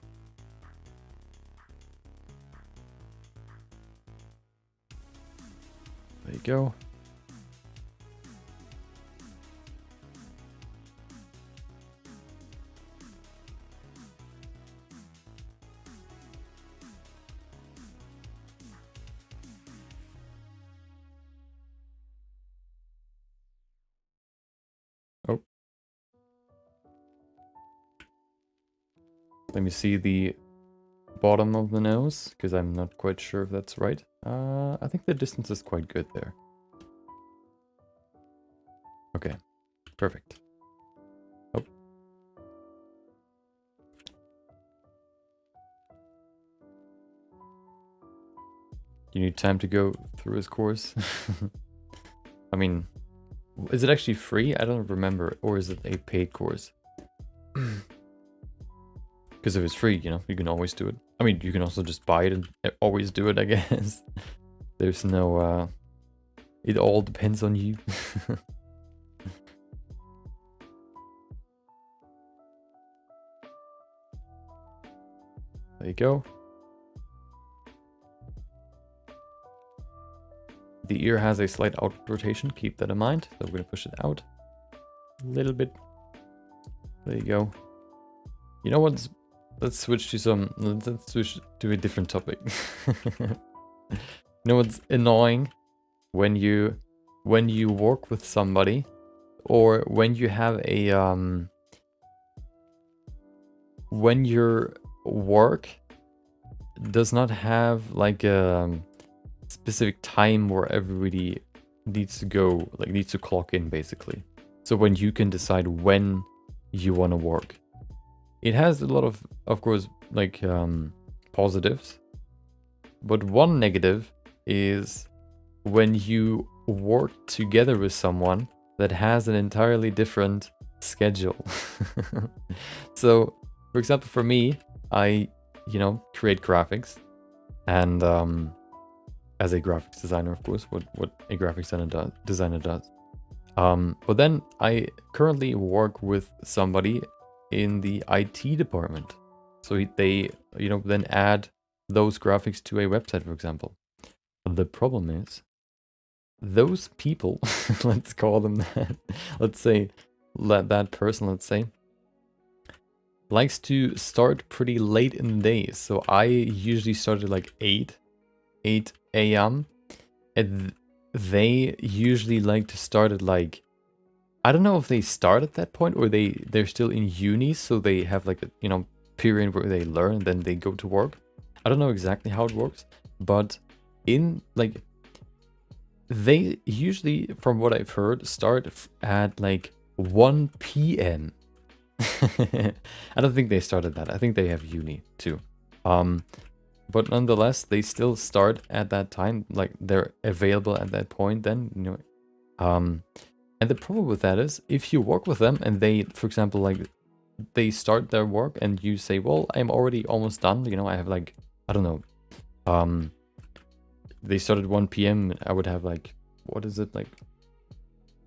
A: There you go. Oh. Let me see the bottom of the nose, because I'm not quite sure if that's right. I think the distance is quite good there. Okay, perfect. Oh, You need time to go through his course. I mean, is it actually free? I don't remember. Or is it a paid course? Because if it's free, you know, you can always do it. I mean, you can also just buy it and always do it, I guess. There's no, it all depends on you. There you go. The ear has a slight outward rotation, keep that in mind. So we're going to push it out a little bit. There you go. You know what? Let's switch to a different topic. You know what's annoying? When you work with somebody, or when you have a when your work does not have like a specific time where everybody needs to go, like needs to clock in basically. So when you can decide when you want to work. It has a lot of course, like positives. But one negative is when you work together with someone that has an entirely different schedule. So, for example, for me, I, you know, create graphics, and as a graphics designer, of course, what a graphics designer does. But then I currently work with somebody in the IT department. So they, you know, then add those graphics to a website, for example. The problem is, those people, let's call them that, let's say, that person, let's say, likes to start pretty late in the day. So I usually start at like 8 a.m. and they usually like to start at like, I don't know if they start at that point or they're still in uni, so they have like a, you know, period where they learn and then they go to work. I don't know exactly how it works, but in like, they usually, from what I've heard, start at like 1 p.m. I don't think they started that. I think they have uni too. But nonetheless, they still start at that time, like they're available at that point then, you know. And the problem with that is, if you work with them and they, for example, like they start their work and you say, well, I'm already almost done, you know, I have like, I don't know, they started 1 p.m. I would have like, what is it, like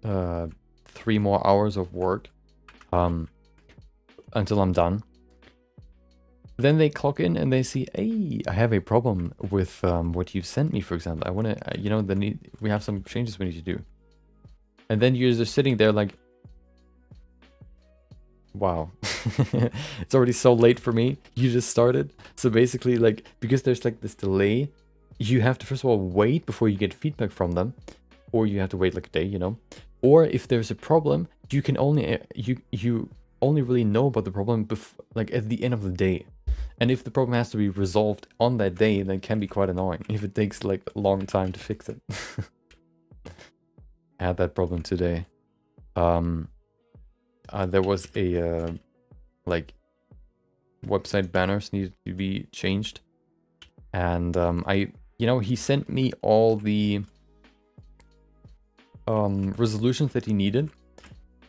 A: 3 more hours of work until I'm done. Then they clock in and they see, hey, I have a problem with what you sent me, for example. I want to, you know, we have some changes we need to do. And then you're just sitting there like, wow, it's already so late for me. You just started. So basically, like, because there's like this delay, you have to first of all wait before you get feedback from them, or you have to wait like a day, you know. Or if there's a problem, you can only you only really know about the problem like at the end of the day. And if the problem has to be resolved on that day, then it can be quite annoying if it takes like a long time to fix it. I had that problem today. There was a like website banners needed to be changed, and you know, he sent me all the resolutions that he needed,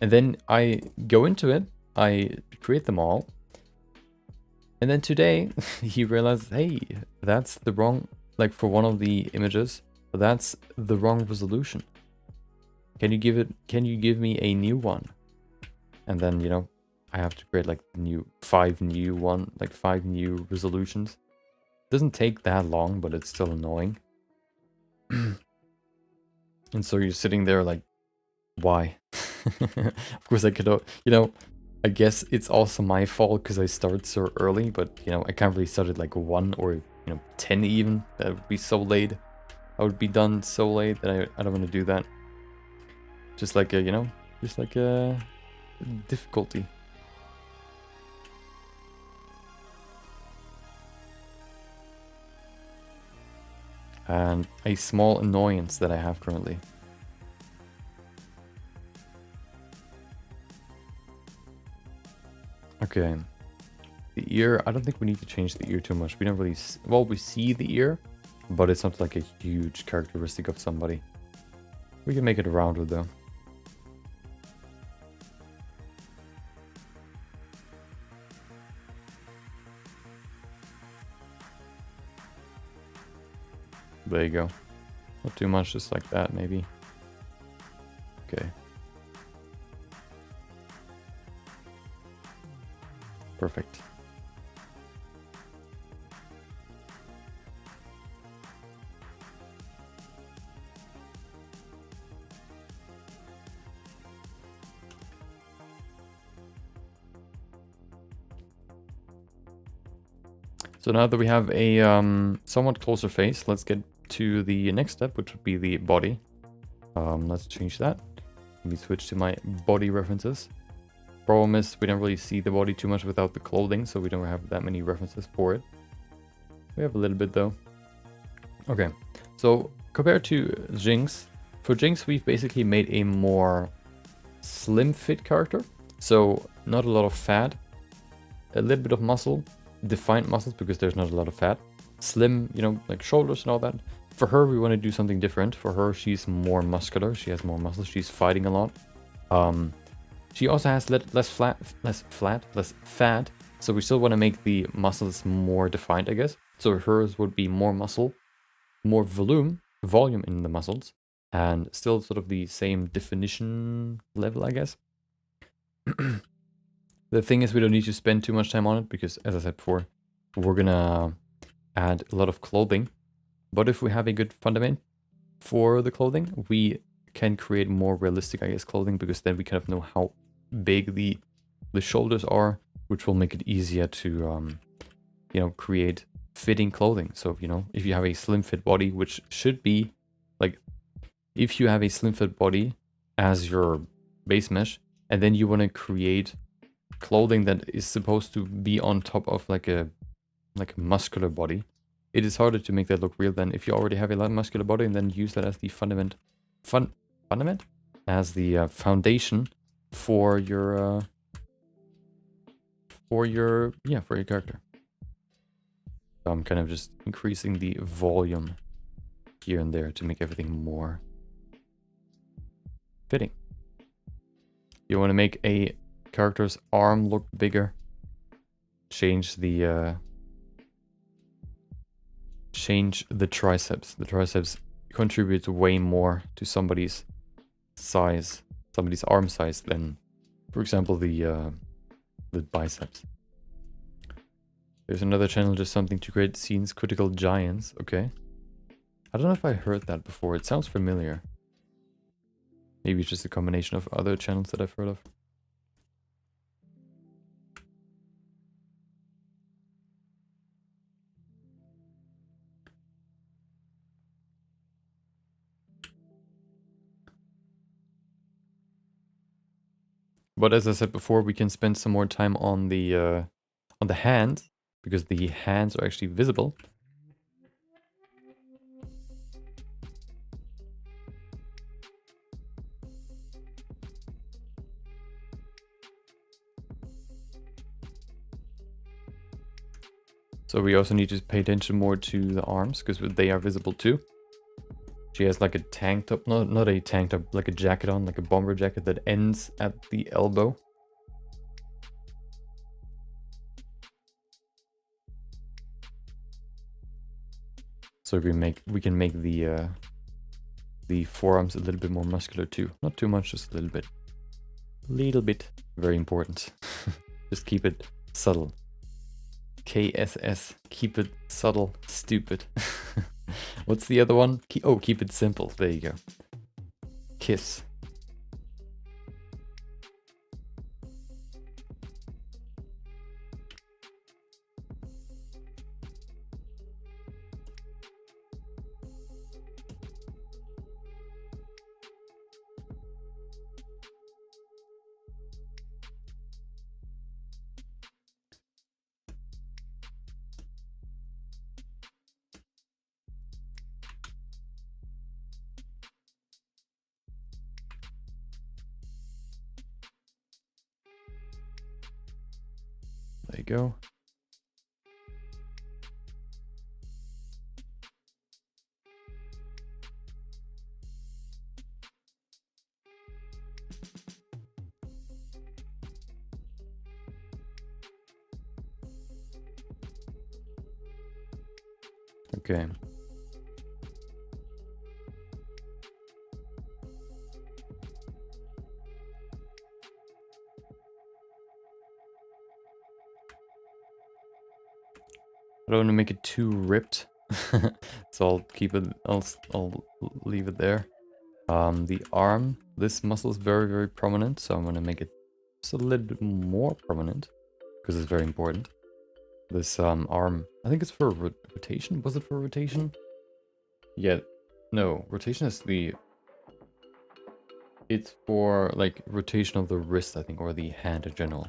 A: and then I go into it, I create them all, and then today he realized, hey, that's the wrong, like for one of the images, that's the wrong resolution. Can you give me a new one? And then, you know, I have to create like five new resolutions. Doesn't take that long, but it's still annoying. And so you're sitting there like, why? Of course I could, you know, I guess it's also my fault because I started so early, but you know, I can't really start at like 1 or, you know, 10 even. That would be so late. I would be done so late that I don't want to do that. Just like a, you know, just like a difficulty. And a small annoyance that I have currently. Okay. The ear, I don't think we need to change the ear too much. We don't really, well, we see the ear, but it's not like a huge characteristic of somebody. We can make it rounded though. There you go. Not too much, just like that maybe. Okay. Perfect. So now that we have a somewhat closer face, let's get to the next step, which would be the body. Let's change that. Let me switch to my body references. Problem is, we don't really see the body too much without the clothing, so we don't have that many references for it. We have a little bit though. Okay, so compared to Jinx, for Jinx we've basically made a more slim fit character. So not a lot of fat, a little bit of muscle, defined muscles because there's not a lot of fat, slim, you know, like shoulders and all that. For her, we want to do something different. For her, she's more muscular. She has more muscles. She's fighting a lot. She also has less fat. So we still want to make the muscles more defined, I guess. So hers would be more muscle, more volume in the muscles, and still sort of the same definition level, I guess. The thing is, we don't need to spend too much time on it because, as I said before, we're gonna add a lot of clothing. But if we have a good fundament for the clothing, we can create more realistic, I guess, clothing, because then we kind of know how big the shoulders are, which will make it easier to, you know, create fitting clothing. So, you know, if you have a slim fit body, which should be like, if you have a slim fit body as your base mesh, and then you want to create clothing that is supposed to be on top of like a muscular body, it is harder to make that look real than if you already have a muscular body and then use that as the fundament as the foundation for your character. So I'm kind of just increasing the volume here and there to make everything more fitting. You want to make a character's arm look bigger, change the triceps. The triceps contribute way more to somebody's size, somebody's arm size, than, for example, the biceps. There's another channel, just something to create scenes, critical giants. Okay. I don't know if I heard that before. It sounds familiar. Maybe it's just a combination of other channels that I've heard of. But as I said before, we can spend some more time on the hands, because the hands are actually visible. So we also need to pay attention more to the arms, because they are visible too. She has like a tank top, not a tank top, like a jacket on, like a bomber jacket that ends at the elbow. So we can make the forearms a little bit more muscular too. Not too much, just a little bit. Little bit. Very important. Just keep it subtle. KSS. Keep it subtle. Stupid. What's the other one? Keep it simple. There you go. KISS. There you go. Okay. I don't want to make it too ripped, so I'll keep it. I'll leave it there. The arm, this muscle is very, very prominent, so I'm gonna make it just a little bit more prominent because it's very important. This arm, I think it's for rotation. Was it for rotation? Yeah, no, rotation is the. It's for like rotation of the wrist, I think, or the hand in general.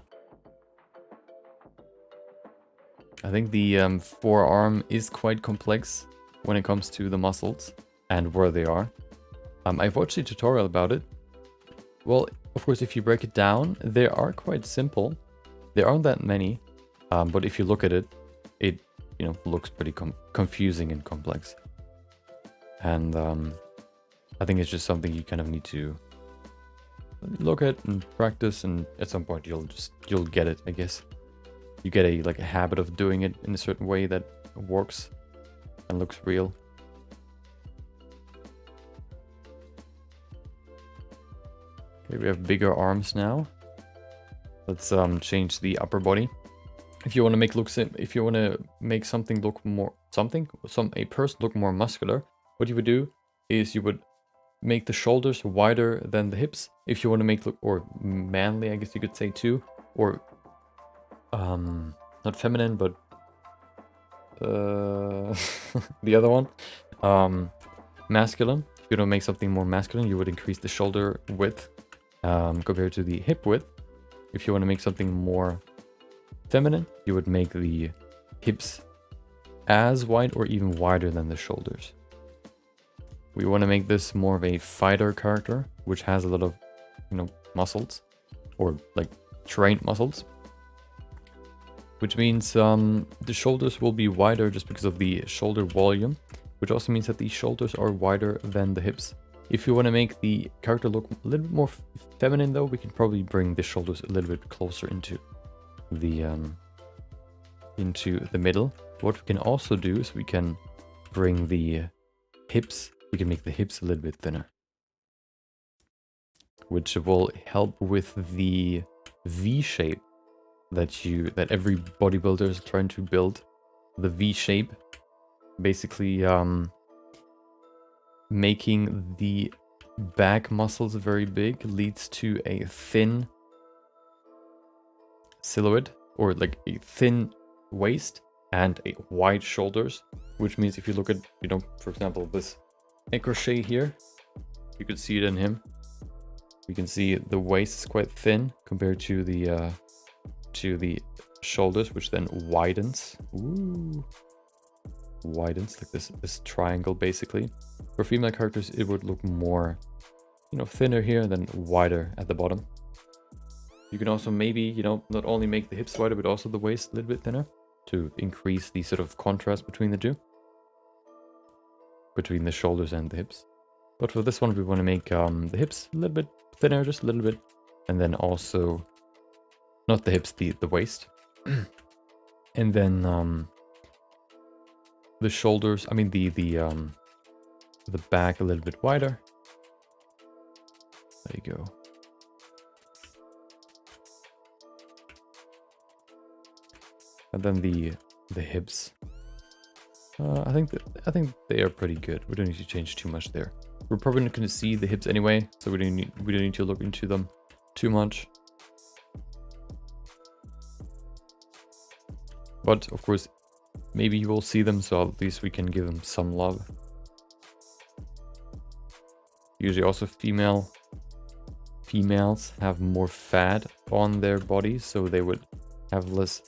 A: I think the forearm is quite complex when it comes to the muscles and where they are. I've watched a tutorial about it. Well, of course, if you break it down, they are quite simple. There aren't that many, but if you look at it, it looks pretty confusing and complex. And I think it's just something you kind of need to look at and practice, and at some point you'll get it, I guess. You get a habit of doing it in a certain way that works and looks real. Okay, we have bigger arms now. Let's change the upper body. If you want to make something look more a person look more muscular, what you would do is you would make the shoulders wider than the hips. If you want to make look or manly, I guess you could say too, or not feminine, but the other one, masculine. If you want to make something more masculine, you would increase the shoulder width compared to the hip width. If you want to make something more feminine, you would make the hips as wide or even wider than the shoulders. We want to make this more of a fighter character, which has a lot of, muscles, or like trained muscles. Which means the shoulders will be wider just because of the shoulder volume, which also means that the shoulders are wider than the hips. If you want to make the character look a little bit more feminine though, we can probably bring the shoulders a little bit closer into the middle. What we can also do is we can bring the hips, we can make the hips a little bit thinner, which will help with the V shape that every bodybuilder is trying to build. The V shape, basically making the back muscles very big leads to a thin silhouette, or like a thin waist and a wide shoulders, which means if you look at, for example, this crochet here, you could see it in him. You can see the waist is quite thin compared to the shoulders, which then widens. Ooh. Widens like this triangle basically. For female characters, it would look more, thinner here and then wider at the bottom. You can also maybe, not only make the hips wider, but also the waist a little bit thinner to increase the sort of contrast between the two, between the shoulders and the hips. But for this one, we want to make the hips a little bit thinner, just a little bit, and then also not the hips, the waist. And then the shoulders, I mean the back a little bit wider. There you go. And then the hips. I think they are pretty good. We don't need to change too much there. We're probably not going to see the hips anyway, so we don't need to look into them too much. But of course, maybe you will see them, so at least we can give them some love. Usually also females have more fat on their bodies, so they would have less,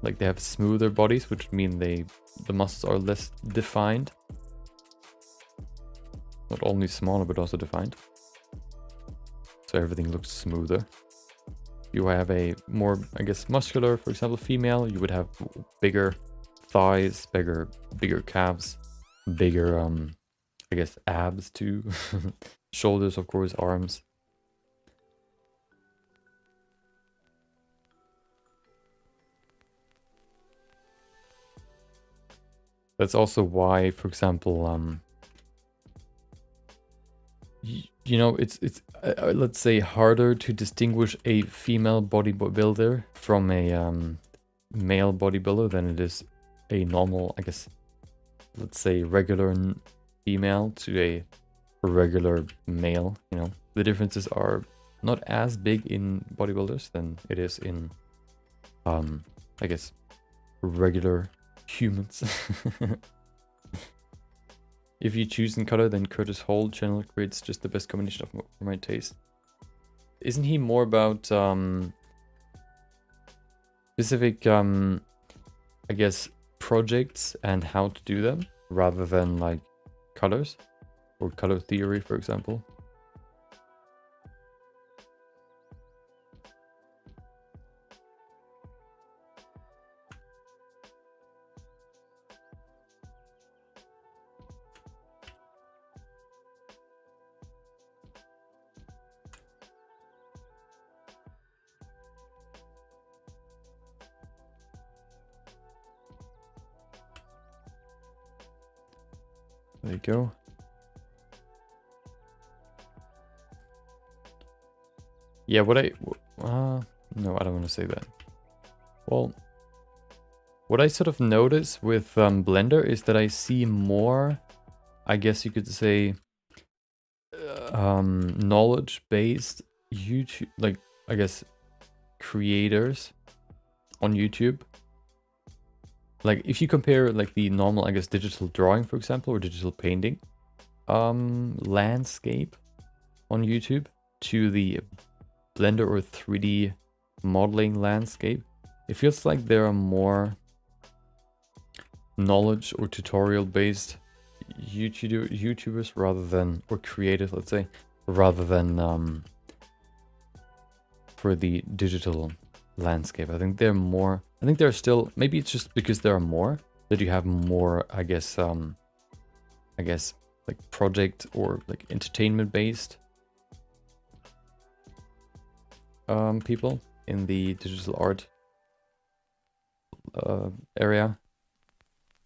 A: like they have smoother bodies, which mean the muscles are less defined. Not only smaller, but also defined. So everything looks smoother. You have a more, I guess, muscular, for example, female, you would have bigger thighs, bigger calves, bigger, I guess, abs too. Shoulders, of course, arms. That's also why, for example, you know, it's let's say harder to distinguish a female bodybuilder from a male bodybuilder than it is a normal, I guess, let's say regular female to a regular male. You know, the differences are not as big in bodybuilders than it is in, I guess, regular humans. If you choose in color, then Curtis Hall channel creates just the best combination for my taste. Isn't he more about specific, I guess, projects and how to do them rather than like colors or color theory, for example? There you go. Yeah, no, I don't want to say that. Well, what I sort of notice with Blender is that I see more, I guess you could say, knowledge-based YouTube, like, I guess, creators on YouTube. Like, if you compare, like, the normal, I guess, digital drawing, for example, or digital painting landscape on YouTube to the Blender or 3D modeling landscape, it feels like there are more knowledge or tutorial-based YouTubers rather than, or creators, let's say, rather than for the digital landscape. I think they're more, I think there are still, maybe it's just because there are more, that you have more, I guess, like project or like entertainment based people in the digital art area.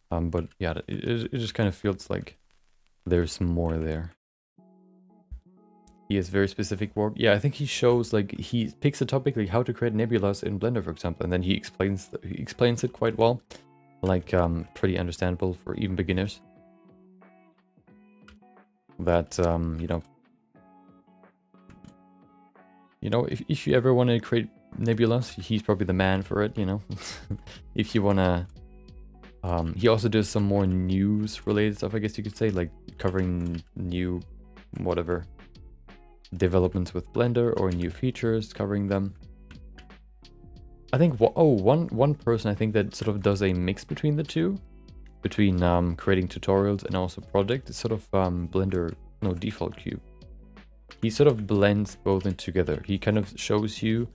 A: But yeah, it just kind of feels like there's more there. He has very specific work. Yeah, I think he shows, like, he picks a topic like how to create nebulas in Blender, for example, and then he explains it quite well, like pretty understandable for even beginners. That you know, if you ever want to create nebulas, he's probably the man for it. You know, if you wanna. He also does some more news related stuff, I guess you could say, like covering new whatever developments with Blender or new features, covering them. I think one person I think that sort of does a mix between the two, between creating tutorials and also project, is sort of Blender, no, Default Cube. He sort of blends both in together. He kind of shows you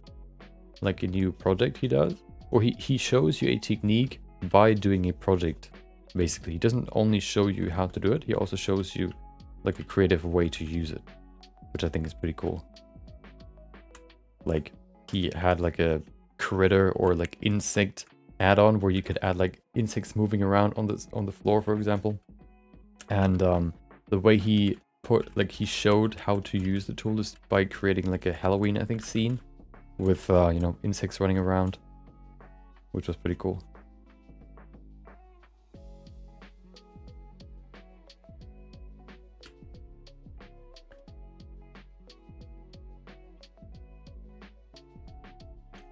A: like a new project he does, or he shows you a technique by doing a project. Basically, he doesn't only show you how to do it, he also shows you like a creative way to use it, which I think is pretty cool. Like, he had like a critter or like insect add-on where you could add like insects moving around on the floor, for example. And the way he showed how to use the tool is by creating like a Halloween, I think, scene with you know, insects running around, which was pretty cool.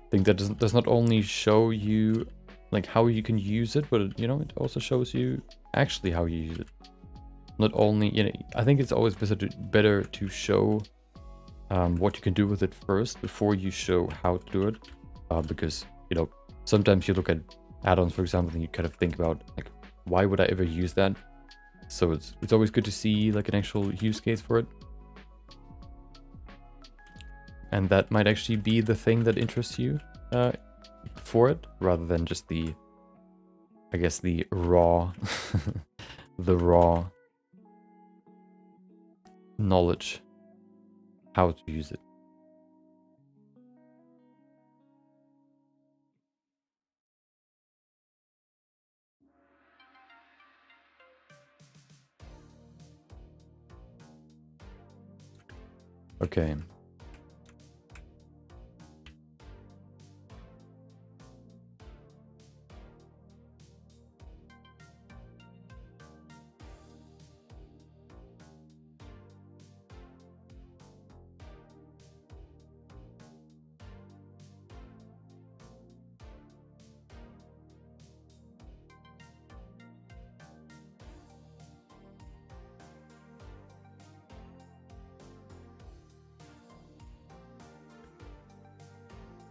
A: I think that does not only show you like how you can use it, but you know, it also shows you actually how you use it. Not only, you know, I think it's always better to show what you can do with it first before you show how to do it, because, you know, sometimes you look at add-ons, for example, and you kind of think about like, why would I ever use that? So it's always good to see like an actual use case for it. And that might actually be the thing that interests you for it, rather than just the, I guess, the raw, the raw knowledge, how to use it. Okay.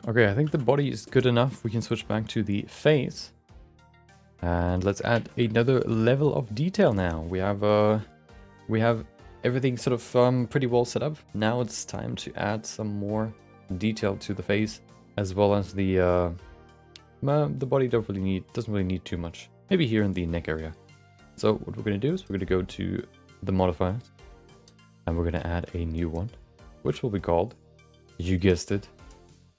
A: Okay, I think the body is good enough. We can switch back to the face. And let's add another level of detail now. We have everything sort of pretty well set up. Now it's time to add some more detail to the face, as well as the body doesn't really need too much. Maybe here in the neck area. So what we're gonna do is we're gonna go to the modifiers, and we're gonna add a new one, which will be called, you guessed it,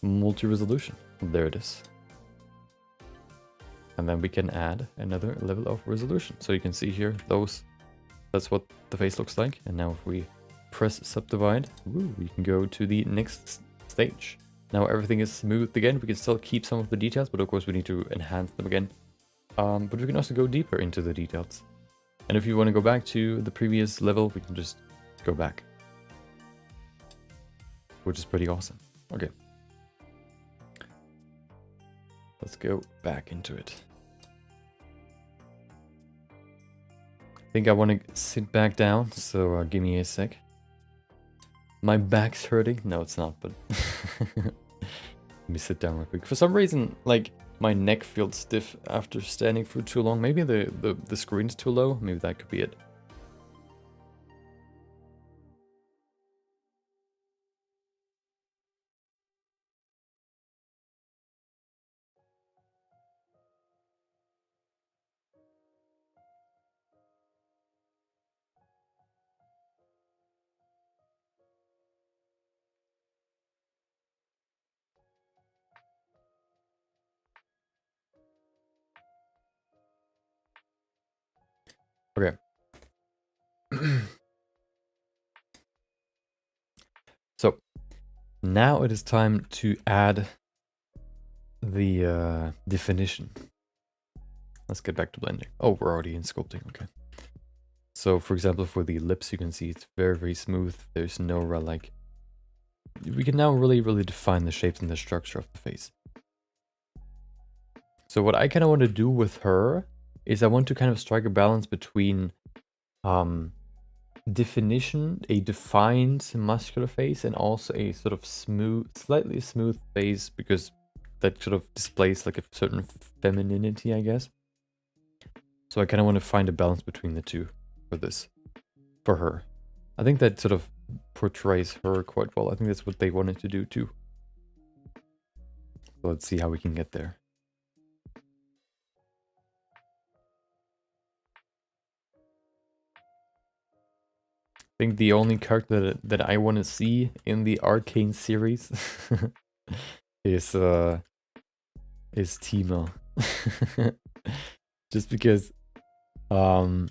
A: multi-resolution. There it is. And then we can add another level of resolution. So you can see here, that's what the face looks like. And now if we press subdivide, we can go to the next stage. Now everything is smooth again. We can still keep some of the details, but of course we need to enhance them again. But we can also go deeper into the details. And if you want to go back to the previous level, we can just go back. Which is pretty awesome. Okay. Let's go back into it. I think I want to sit back down, so give me a sec. My back's hurting. No, it's not, but let me sit down real quick. For some reason, like, my neck feels stiff after standing for too long. Maybe the screen's too low. Maybe that could be it. Okay. So now it is time to add the definition. Let's get back to blending. Oh, we're already in sculpting. Okay. So for example, for the lips, you can see it's very, very smooth. There's no like. We can now really define the shapes and the structure of the face. So what I kind of want to do with her is I want to kind of strike a balance between definition, a defined muscular face, and also a sort of smooth, slightly smooth face, because that sort of displays like a certain femininity, I guess. So I kind of want to find a balance between the two for her. I think that sort of portrays her quite well. I think that's what they wanted to do too. So let's see how we can get there. I think the only character that I want to see in the Arcane series is Timo. Just because I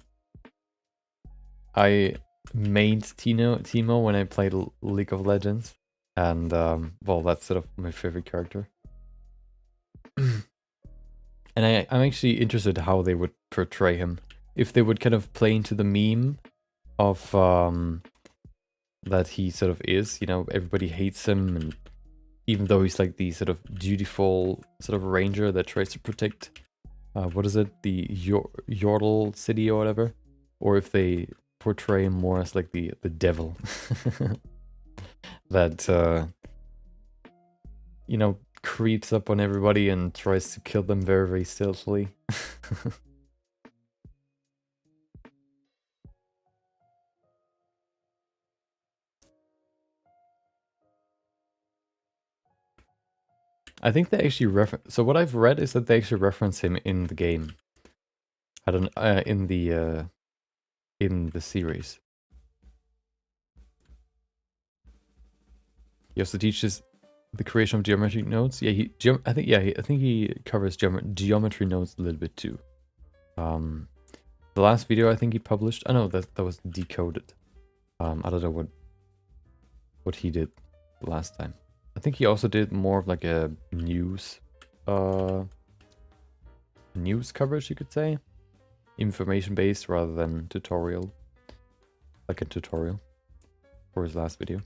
A: mained Timo when I played League of Legends, and well, that's sort of my favorite character. And I'm actually interested how they would portray him. If they would kind of play into the meme of that he sort of is, you know, everybody hates him, and even though he's like the sort of dutiful sort of ranger that tries to protect what is it, the Yordle city or whatever, or if they portray him more as like the devil that you know, creeps up on everybody and tries to kill them very, very stealthily. I think they actually reference. So what I've read is that they actually reference him in the game. I don't in the series. He also teaches the creation of geometry nodes. Yeah, I think he covers geometry nodes a little bit too. The last video I think he published. Oh no, that was decoded. I don't know what he did last time. I think he also did more of like a news coverage, you could say. Information based rather than tutorial. Like a tutorial for his last video.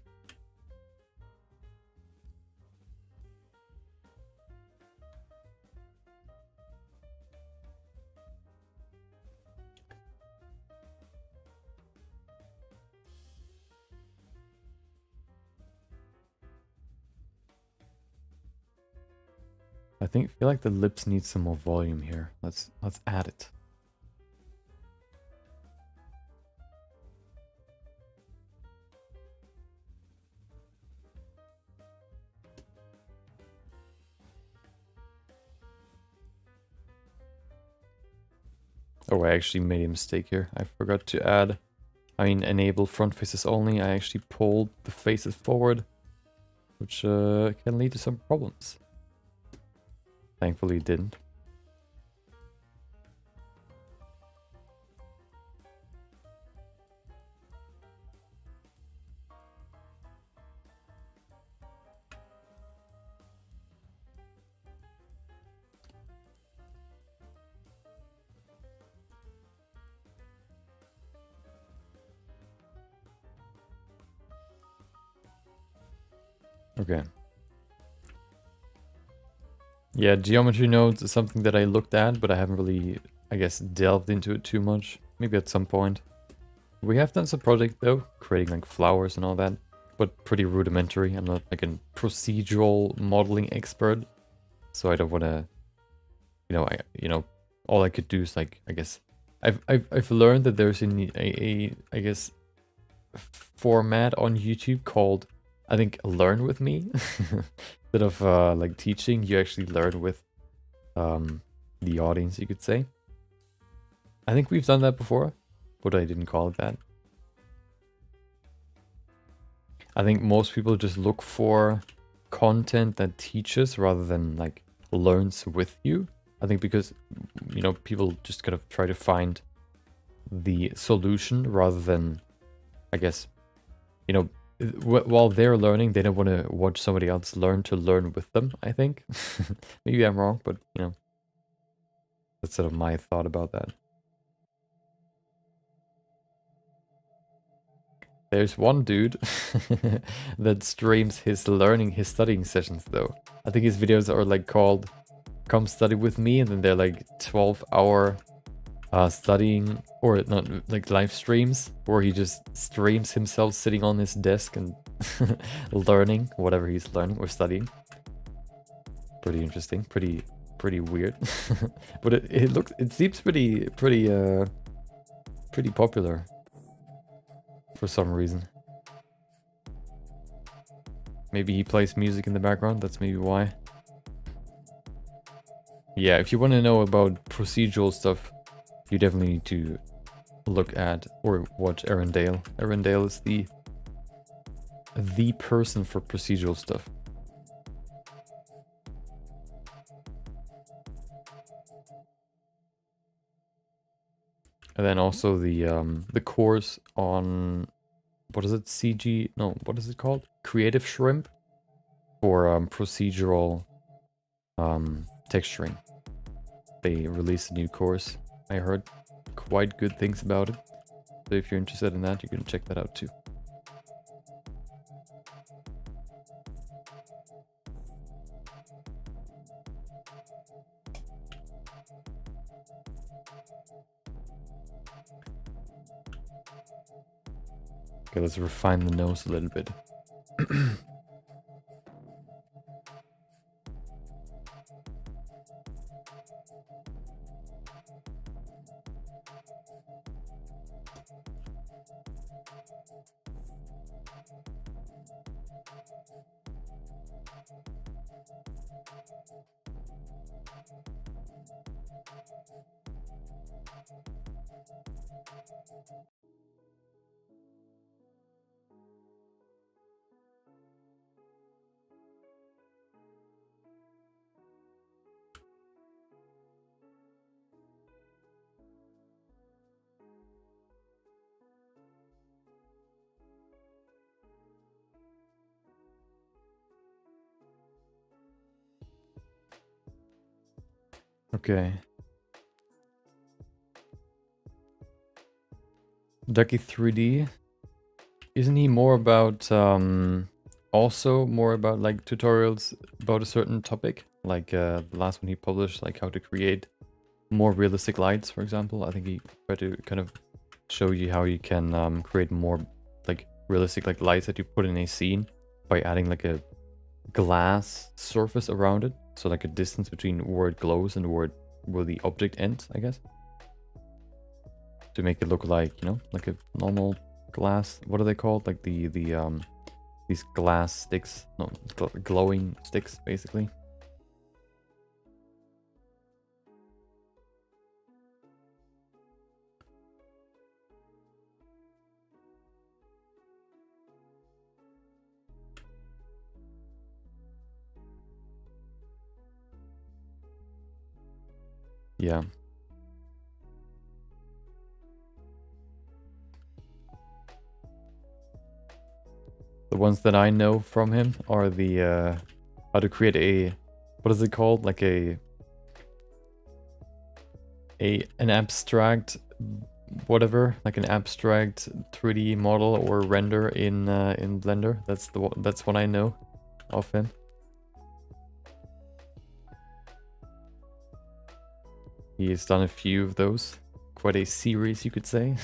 A: I feel like the lips need some more volume here. Let's add it. Oh, I actually made a mistake here. I forgot to add, enable front faces only. I actually pulled the faces forward, which can lead to some problems. Thankfully it didn't. Okay. Yeah, geometry nodes is something that I looked at, but I haven't really, I guess, delved into it too much. Maybe at some point. We have done some project though, creating like flowers and all that, but pretty rudimentary. I'm not like a procedural modeling expert, so I don't want to, all I could do is like, I guess, I've learned that there's a I guess, format on YouTube called, I think, Learn With Me. Instead of like teaching, you actually learn with the audience, you could say. I think we've done that before, but I didn't call it that. I think most people just look for content that teaches rather than like learns with you. I think because, people just kind of try to find the solution rather than, I guess, while they're learning, they don't want to watch somebody else learn to learn with them, I think. Maybe I'm wrong, but, that's sort of my thought about that. There's one dude that streams his studying sessions, though. I think his videos are like called Come Study With Me, and then they're like 12-hour studying, or not, like live streams, where he just streams himself sitting on his desk and learning whatever he's learning or studying. Pretty interesting, pretty weird. But it seems pretty popular for some reason. Maybe he plays music in the background, that's maybe why. Yeah, if you want to know about procedural stuff, you definitely need to look at or watch Arendelle. Arendelle is the person for procedural stuff. And then also the course on, what is it, CG? No, what is it called? Creative Shrimp for procedural texturing. They released a new course. I heard quite good things about it. So if you're interested in that, you can check that out too. Okay, let's refine the nose a little bit. Okay. Ducky 3D. Isn't he more about also more about like tutorials about a certain topic? Like the last one he published, like how to create more realistic lights, for example. I think he tried to kind of show you how you can create more like realistic like lights that you put in a scene by adding like a glass surface around it. So like a distance between where it glows and where the object ends, I guess. To make it look like, you know, like a normal glass. What are they called? Like these glass sticks, no, glowing sticks, basically. Yeah. The ones that I know from him are the how to create a, what is it called? Like an abstract whatever, like an abstract 3D model or render in Blender. That's what I know of him. He has done a few of those, quite a series, you could say.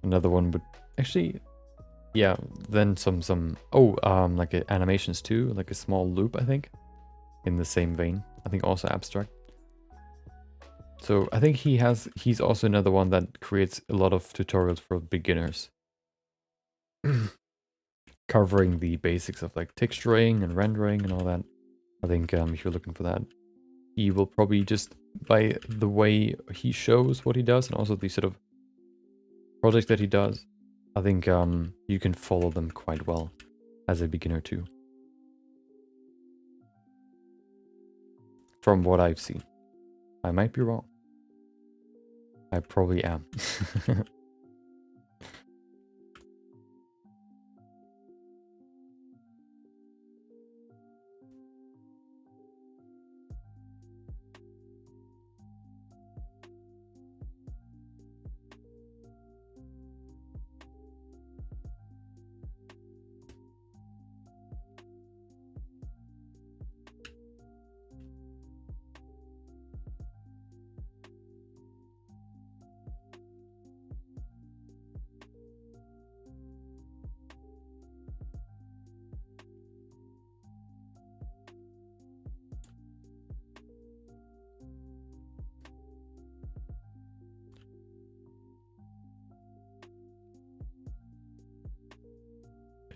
A: Another one would actually, yeah, then some like animations too, like a small loop, I think, in the same vein. I think also abstract. So I think he's also another one that creates a lot of tutorials for beginners. Covering the basics of like texturing and rendering and all that. I think if you're looking for that, he will probably just, by the way he shows what he does and also the sort of projects that he does, I think you can follow them quite well as a beginner too. From what I've seen. I might be wrong. I probably am.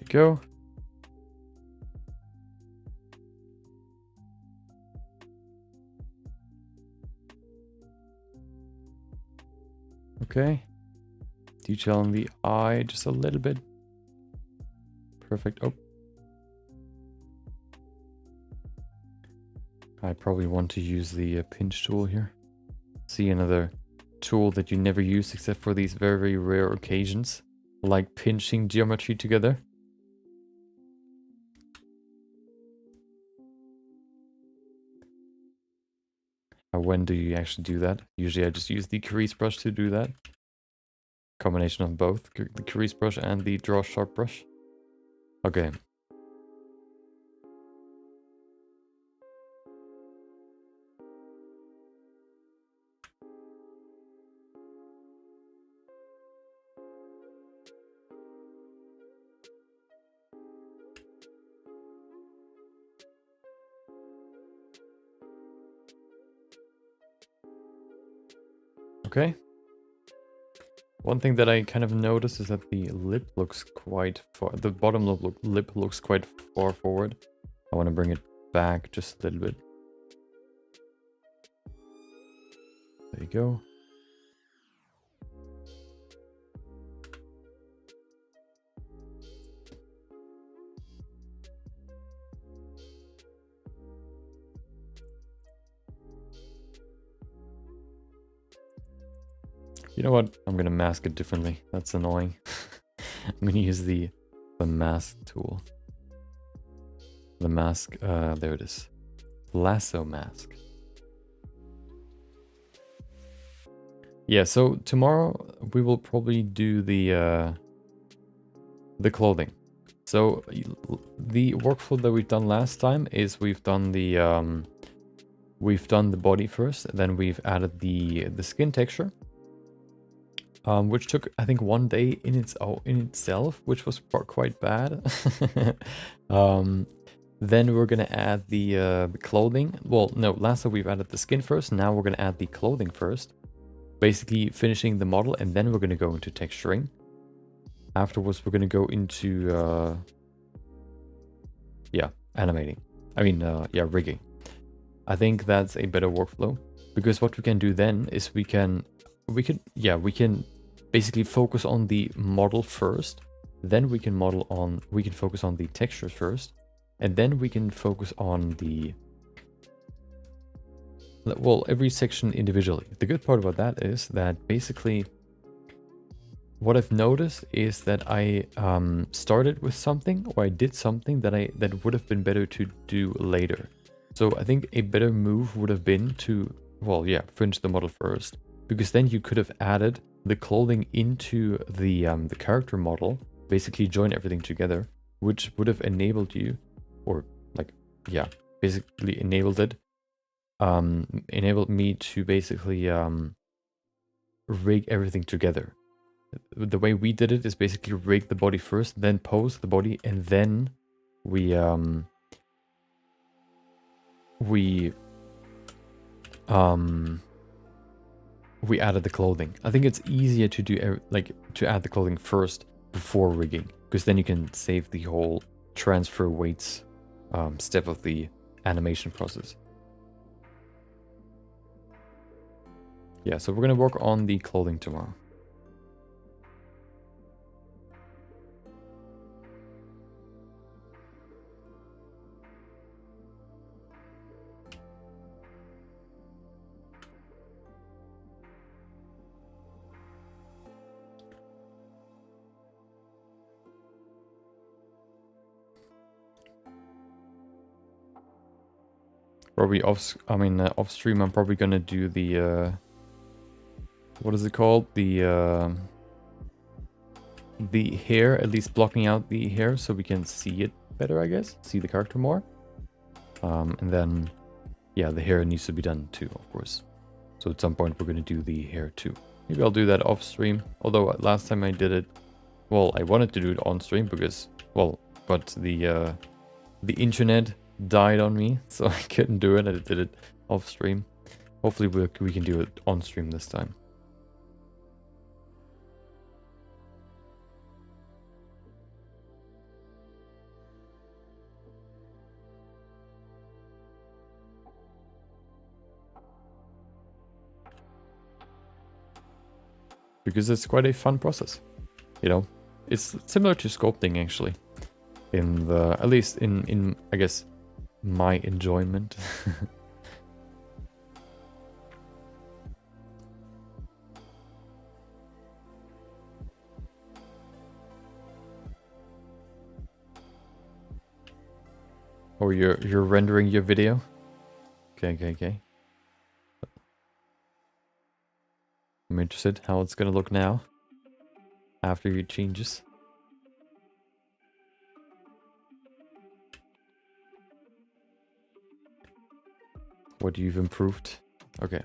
A: Go. Okay. Detail on the eye just a little bit. Perfect. Oh. I probably want to use the pinch tool here. See, another tool that you never use except for these very, very rare occasions, like pinching geometry together. When do you actually do that? Usually I just use the crease brush to do that. Combination of both, the crease brush and the draw sharp brush. Okay. Okay. One thing that I kind of noticed is that the lip looks quite far, the bottom lip looks quite far forward. I want to bring it back just a little bit. There you go. You know what? I'm gonna mask it differently. That's annoying. I'm gonna use the mask tool. The mask, there it is. Lasso mask. Yeah, so tomorrow we will probably do the clothing. So the workflow that we've done last time is we've done the body first, then we've added the skin texture, which took I think 1 day in itself, which was quite bad. Then we're gonna add the clothing. Well, no, last time we've added the skin first. Now we're gonna add the clothing first. Basically finishing the model, and then we're going to go into texturing. Afterwards, we're going to go into animating. I mean, rigging. I think that's a better workflow, because what we can do then is we can basically focus on the model first, then we can focus on the textures first, and then we can focus on the every section individually. The good part about that is that basically what I've noticed is that I started with something, or I did something that would have been better to do later. So I think a better move would have been to, finish the model first, because then you could have added the clothing into the character model, basically join everything together, which would have enabled you, basically enabled me to basically rig everything together. The way we did it is basically rig the body first, then pose the body, and then we added the clothing. I think it's easier to do to add the clothing first before rigging, because then you can save the whole transfer weights step of the animation process. Yeah, so we're going to work on the clothing tomorrow. Probably off stream, I'm probably going to do the what is it called? The hair, at least blocking out the hair so we can see it better, I guess. See the character more. And then, the hair needs to be done too, of course. So at some point we're going to do the hair too. Maybe I'll do that off stream. Although last time I did it, I wanted to do it on stream because, but the internet died on me, so I couldn't do it. I did it off stream. Hopefully we can do it on stream this time. Because it's quite a fun process, it's similar to sculpting actually, at least in I guess my enjoyment. Oh, you're rendering your video? Okay. I'm interested how it's gonna look now after your changes. What you've improved. Okay.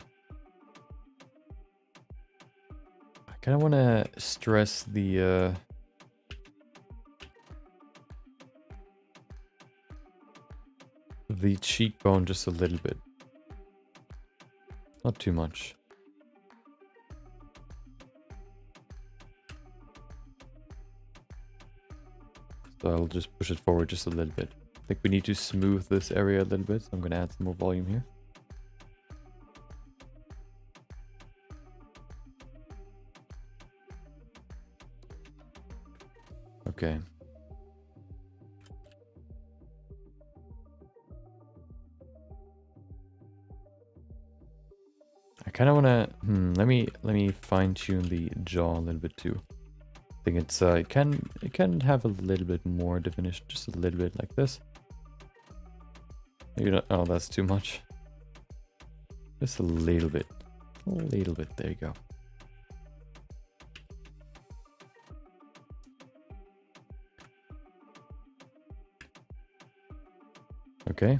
A: I kind of want to stress the cheekbone just a little bit. Not too much. So I'll just push it forward just a little bit. I think we need to smooth this area a little bit, so I'm going to add some more volume here. Okay. I kind of want to let me fine tune the jaw a little bit too. I think it's it can have a little bit more definition, just a little bit like this. You know, oh, that's too much. Just a little bit. A little bit. There you go. Okay.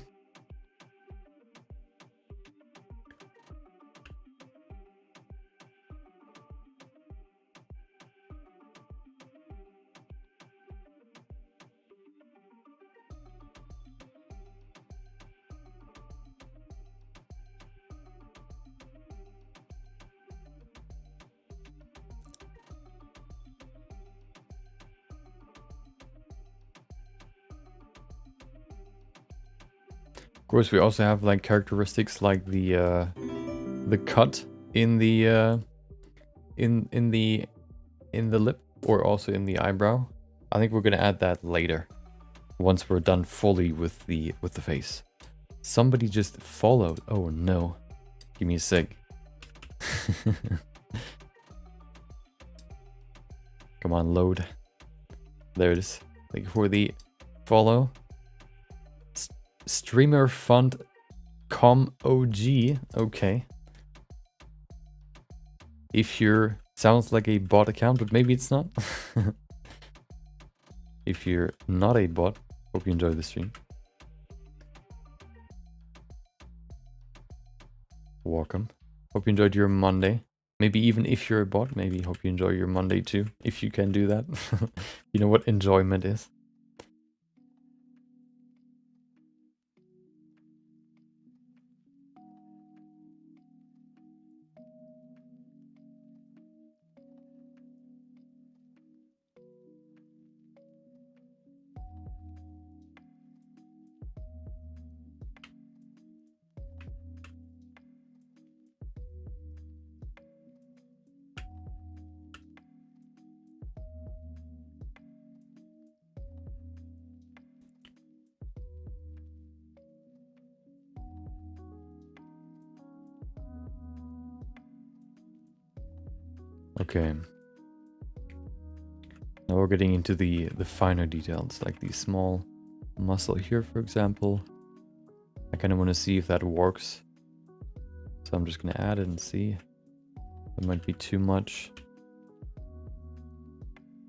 A: Of course, we also have like characteristics like the cut in the in the lip, or also in the eyebrow. I think we're gonna add that later, once we're done fully with the face. Somebody just followed. Oh no! Give me a sec. Come on, load. There it is. Thank you for the follow. Streamer fund com OG. Okay. If you're sounds like a bot account, but maybe it's not. If you're not a bot, hope you enjoy the stream. Welcome. Hope you enjoyed your Monday. Maybe even if you're a bot, maybe hope you enjoy your Monday too, if you can do that. You know what enjoyment is. Okay. Now we're getting into the finer details, like the small muscle here, for example. I kind of want to see if that works. So I'm just going to add it and see. It might be too much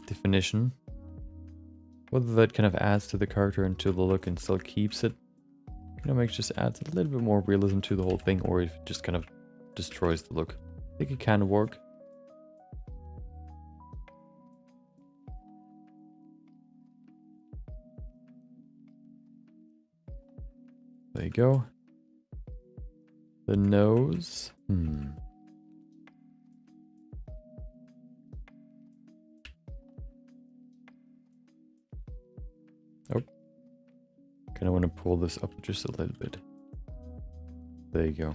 A: definition. Whether that kind of adds to the character and to the look and still keeps it, you know, makes just adds a little bit more realism to the whole thing, or if it just kind of destroys the look. I think it can work. There you go. The nose. Oh. Kind of want to pull this up just a little bit. There you go.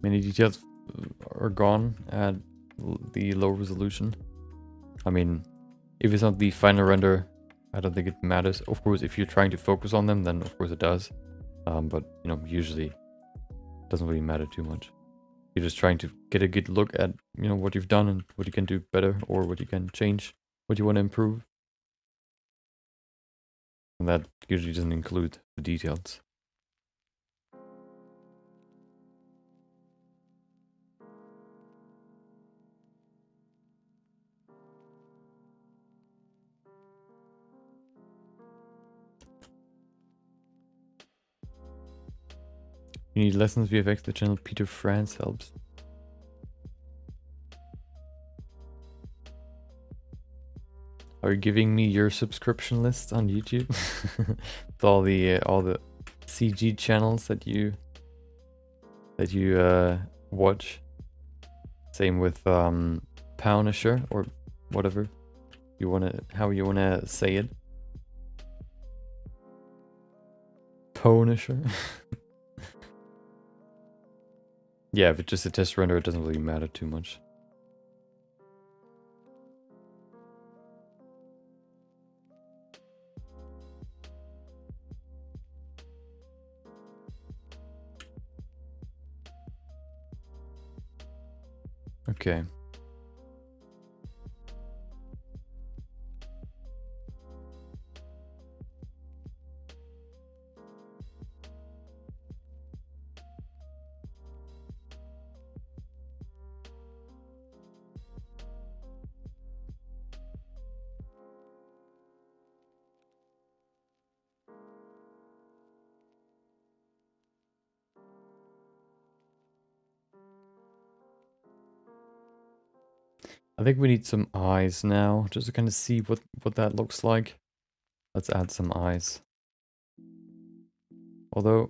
A: Many details are gone at the low resolution. I mean, if it's not the final render, I don't think it matters. Of course, if you're trying to focus on them, then of course it does. But, you know, usually it doesn't really matter too much. You're just trying to get a good look at, you know, what you've done and what you can do better, or what you can change, what you want to improve. And that usually doesn't include the details. You need lessons VFX, the channel Peter France helps. Are you giving me your subscription list on YouTube? With all the CG channels that you watch. Same with Punisher, or whatever how you wanna say it. Punisher. Yeah, if it's just a test render, it doesn't really matter too much. Okay. I think we need some eyes now, just to kind of see what that looks like. Let's add some eyes. Although,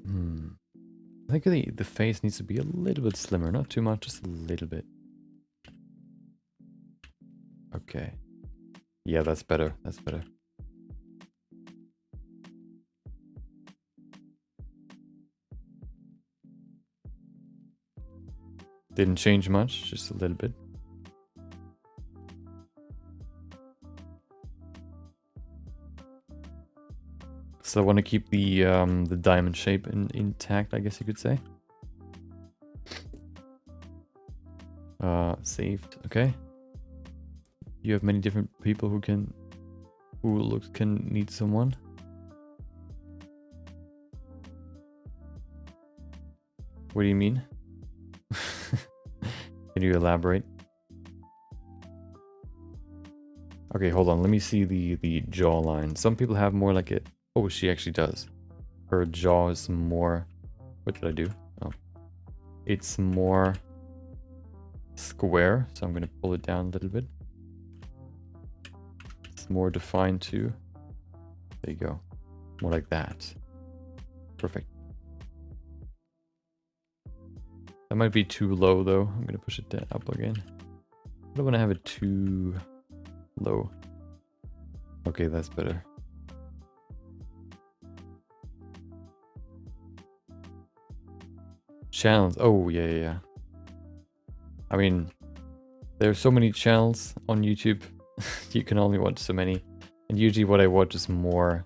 A: I think the face needs to be a little bit slimmer, not too much, just a little bit. Okay. Yeah, that's better. That's better. Didn't change much, just a little bit. So I want to keep the diamond shape intact, I guess you could say. Saved. Okay. You have many different people who can need someone. What do you mean? Can you elaborate? Okay, hold on. Let me see the jawline. Some people have more like it. Oh, she actually does. Her jaw is more... What did I do? Oh. It's more square, so I'm going to pull it down a little bit. It's more defined too. There you go. More like that. Perfect. That might be too low though. I'm going to push it up again. I don't want to have it too low. Okay, that's better. Channels. Oh, yeah. I mean, there's so many channels on YouTube. You can only watch so many. And usually what I watch is more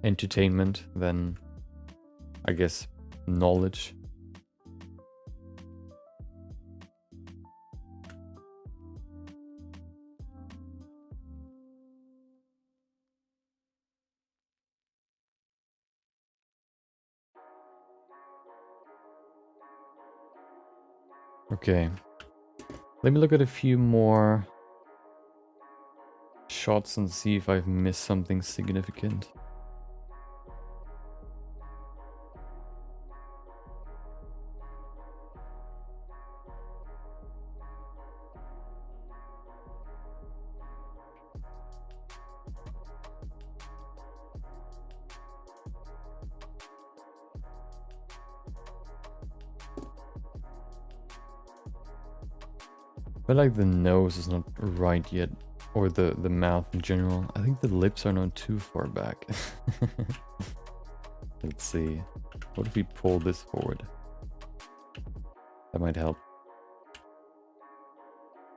A: entertainment than, I guess, knowledge. Okay. Let me look at a few more shots and see if I've missed something significant. But like the nose is not right yet, or the mouth in general. I think the lips are not too far back. Let's see. What if we pull this forward? That might help.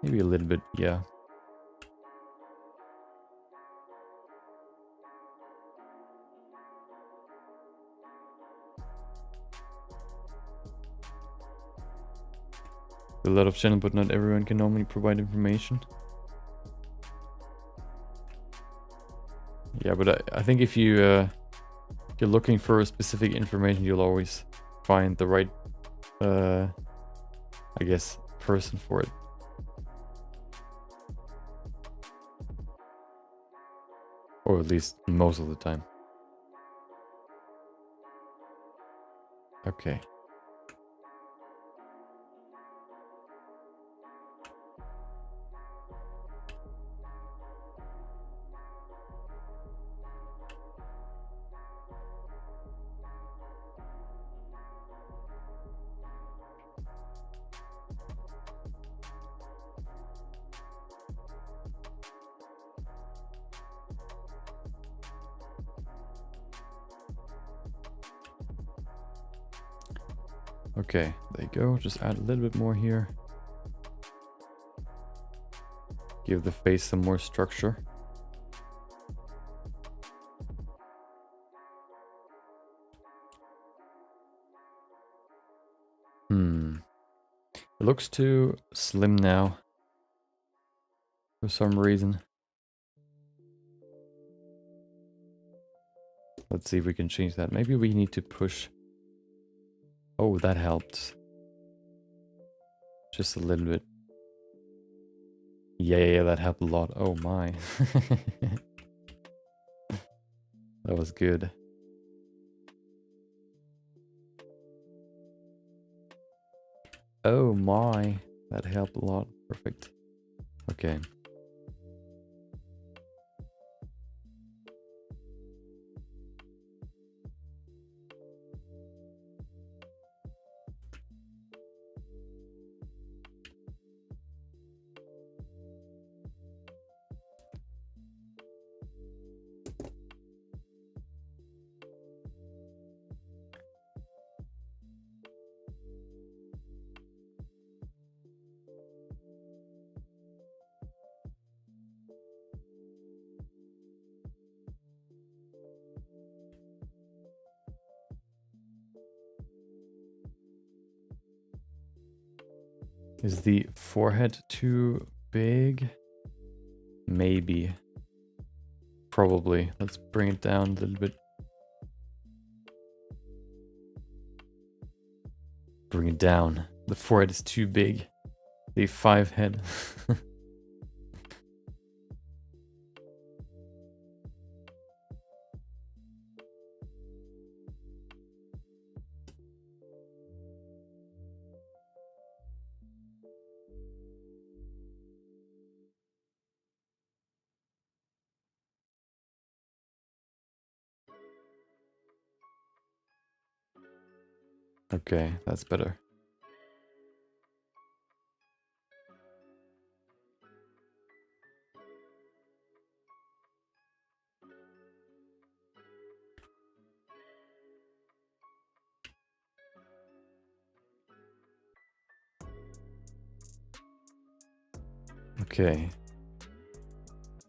A: Maybe a little bit, yeah. A lot of channel, but not everyone can normally provide information. Yeah, but I think if you're looking for specific information, you'll always find the right, I guess, person for it. Or at least most of the time. Okay. Okay, there you go. Just add a little bit more here. Give the face some more structure. It looks too slim now. For some reason. Let's see if we can change that. Maybe we need to push. Oh, that helped. Just a little bit. Yeah, that helped a lot. Oh my. That was good. Oh my. That helped a lot. Perfect. Okay. Is the forehead too big? Maybe. Probably. Let's bring it down a little bit. Bring it down. The forehead is too big. The 5 head. Okay, that's better. Okay.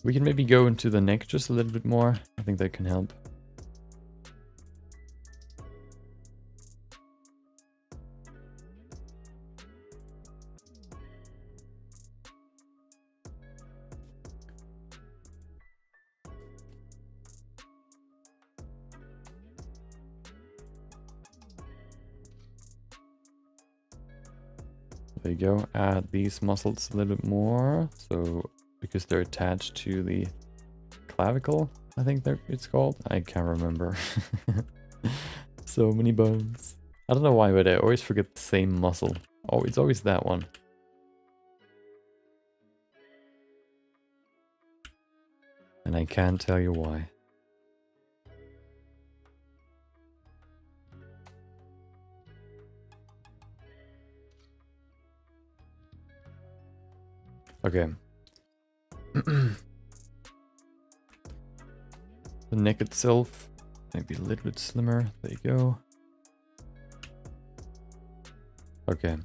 A: We can maybe go into the neck just a little bit more. I think that can help. There you go. Add these muscles a little bit more. So, because they're attached to the clavicle, I think it's called. I can't remember. So many bones. I don't know why, but I always forget the same muscle. Oh, it's always that one. And I can't tell you why. Okay. The neck itself, maybe a little bit slimmer. There you go. Okay.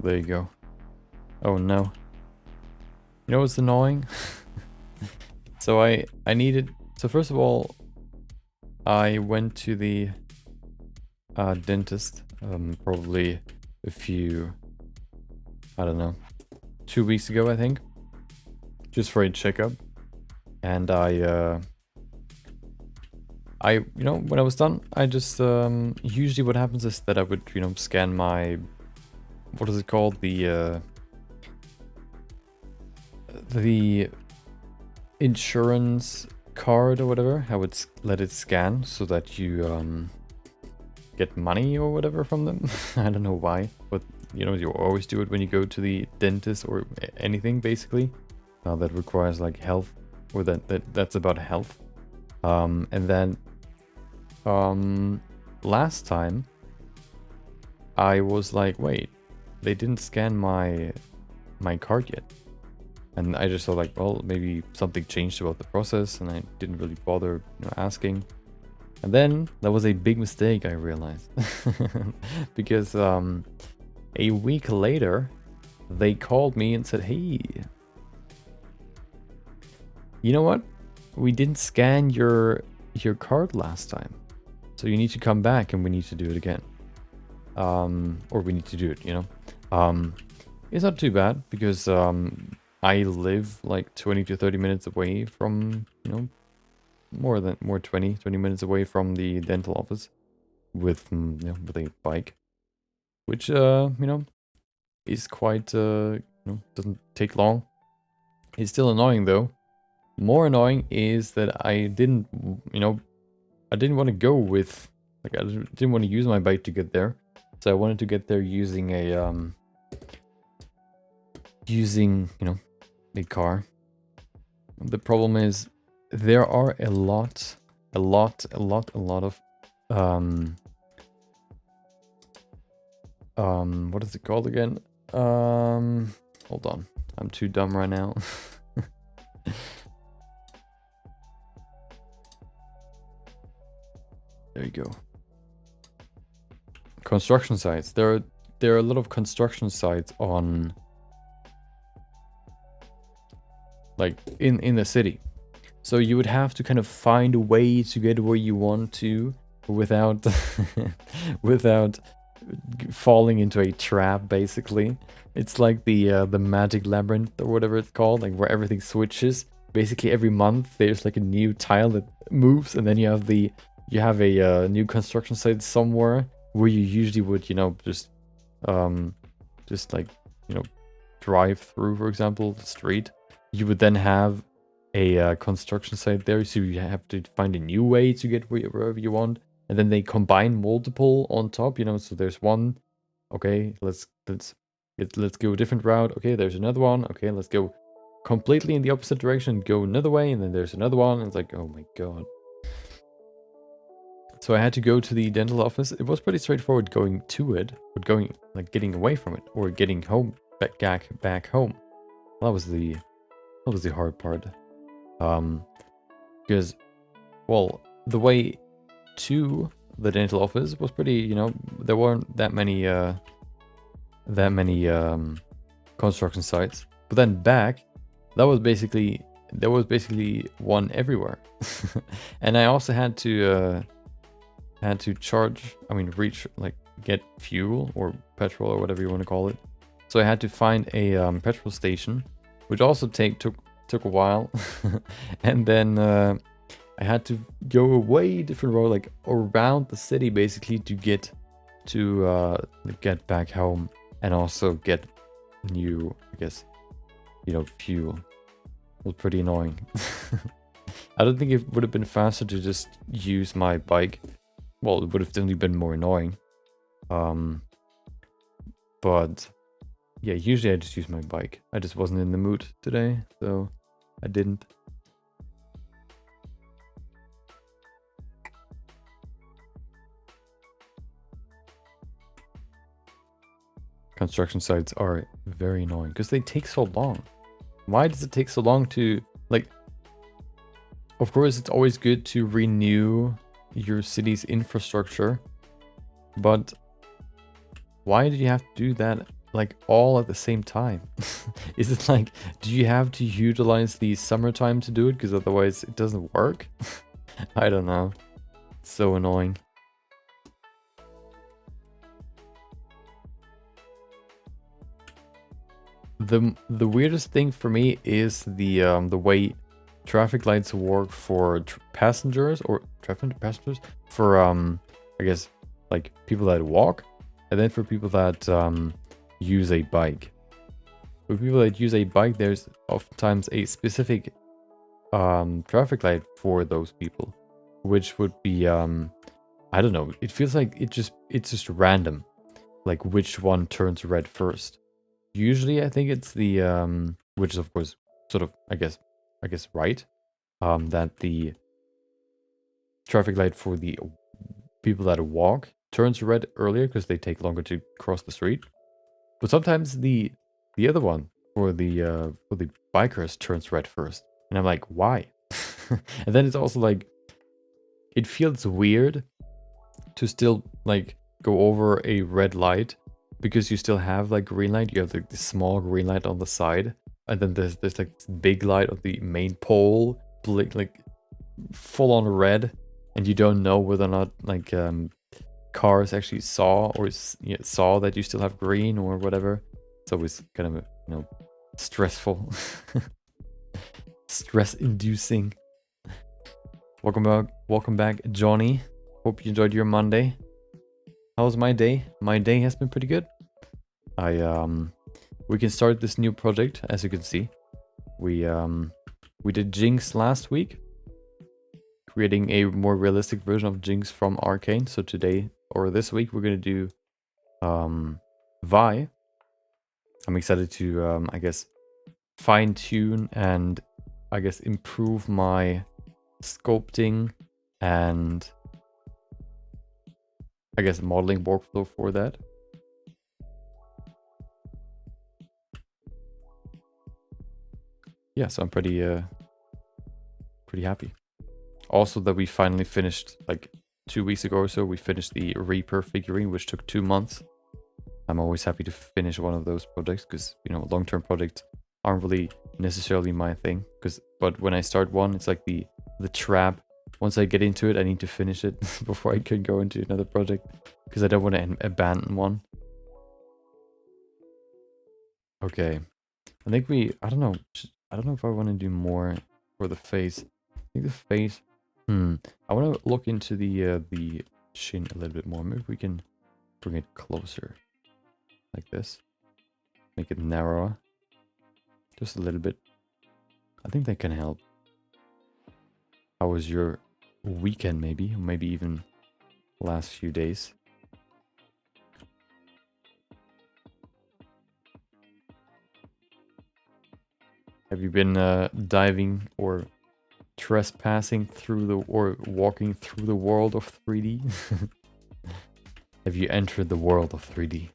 A: There you go. Oh no. You know what's annoying? So I needed... So first of all, I went to the dentist probably a few... I don't know. 2 weeks ago, I think. Just for a checkup. And you know, when I was done, I just... usually what happens is that I would, you know, scan my... What is it called? The insurance card or whatever. I would let it scan so that you get money or whatever from them. I don't know why, but you know, you always do it when you go to the dentist or anything basically. that requires like health, or that's about health. And then last time I was like, wait, they didn't scan my card yet. And I just thought like, well, maybe something changed about the process, and I didn't really bother, asking. And then that was a big mistake, I realized. Because a week later, they called me and said, hey, you know what? We didn't scan your card last time. So you need to come back and we need to do it again. Or we need to do it, It's not too bad because I live like 20 to 30 minutes away from, more 20 minutes away from the dental office with, with a bike, which, is quite, doesn't take long. It's still annoying though. More annoying is that I didn't, I didn't want to go with, like, I didn't want to use my bike to get there. So I wanted to get there using a, a car. The problem is there are a lot of, what is it called again? Hold on. I'm too dumb right now. There you go. Construction sites. There are a lot of construction sites on, like, in the city. So you would have to kind of find a way to get where you want to without without falling into a trap, basically. It's like the magic labyrinth or whatever it's called, like where everything switches. Basically every month there's like a new tile that moves, and then you have a new construction site somewhere where you usually would, just like, drive through, for example, the street. You would then have a construction site there, so you have to find a new way to get wherever you want, and then they combine multiple on top, so there's one, okay, let's go a different route, okay, there's another one, okay, let's go completely in the opposite direction, go another way, and then there's another one, and it's like, oh my god. So I had to go to the dental office. It was pretty straightforward going to it, but getting away from it, or getting home, back home. That was the hard part. Because, well, the way to the dental office was pretty, there weren't that many construction sites. But then back, there was basically one everywhere. And I also had to get fuel or petrol or whatever you want to call it. So I had to find a petrol station, which also took a while. And then I had to go a way different road, like around the city, basically, to get back home and also get new, I guess, fuel. It was pretty annoying. I don't think it would have been faster to just use my bike. Well, it would have definitely been more annoying. But yeah, usually I just use my bike. I just wasn't in the mood today, so I didn't. Construction sites are very annoying because they take so long. Why does it take so long to, like, of course it's always good to renew your city's infrastructure, but why do you have to do that, like, all at the same time? Is it like, do you have to utilize the summertime to do it because otherwise it doesn't work? I don't know. It's so annoying. The weirdest thing for me is the way traffic lights work for passengers, or passengers for I guess, like, people that walk, and then for people that use a bike. For people that use a bike, there's oftentimes a specific traffic light for those people, which would be I don't know, it feels like it's just random, like which one turns red first. Usually I think it's the which is of course sort of, I guess right, that the traffic light for the people that walk turns red earlier because they take longer to cross the street. But sometimes the other one for the bikers turns red first, and I'm like, why? And then it's also like, it feels weird to still like go over a red light because you still have like green light. You have like the small green light on the side, and then there's like this big light on the main pole, like full on red, and you don't know whether or not like cars actually saw saw that you still have green or whatever. It's always kind of stressful, stress inducing. Welcome back, Johnny. Hope you enjoyed your Monday. How's my day? My day has been pretty good. We can start this new project. As you can see, we did Jinx last week, creating a more realistic version of Jinx from Arcane. So today or this week we're gonna do Vi. I'm excited to I guess fine tune and I guess improve my sculpting and I guess modeling workflow for that. Yeah, so I'm pretty happy. Also that we finally finished, like 2 weeks ago or so, we finished the Reaper figurine, which took 2 months. I'm always happy to finish one of those projects because, long-term projects aren't really necessarily my thing. But when I start one, it's like the trap. Once I get into it, I need to finish it before I can go into another project because I don't want to abandon one. Okay, I think I don't know if I want to do more for the face. I think the face, I want to look into the chin a little bit more. Maybe we can bring it closer, like this. Make it narrower, just a little bit. I think that can help. How was your weekend? Maybe even last few days. Have you been diving or trespassing through or walking through the world of 3D? Have you entered the world of 3D?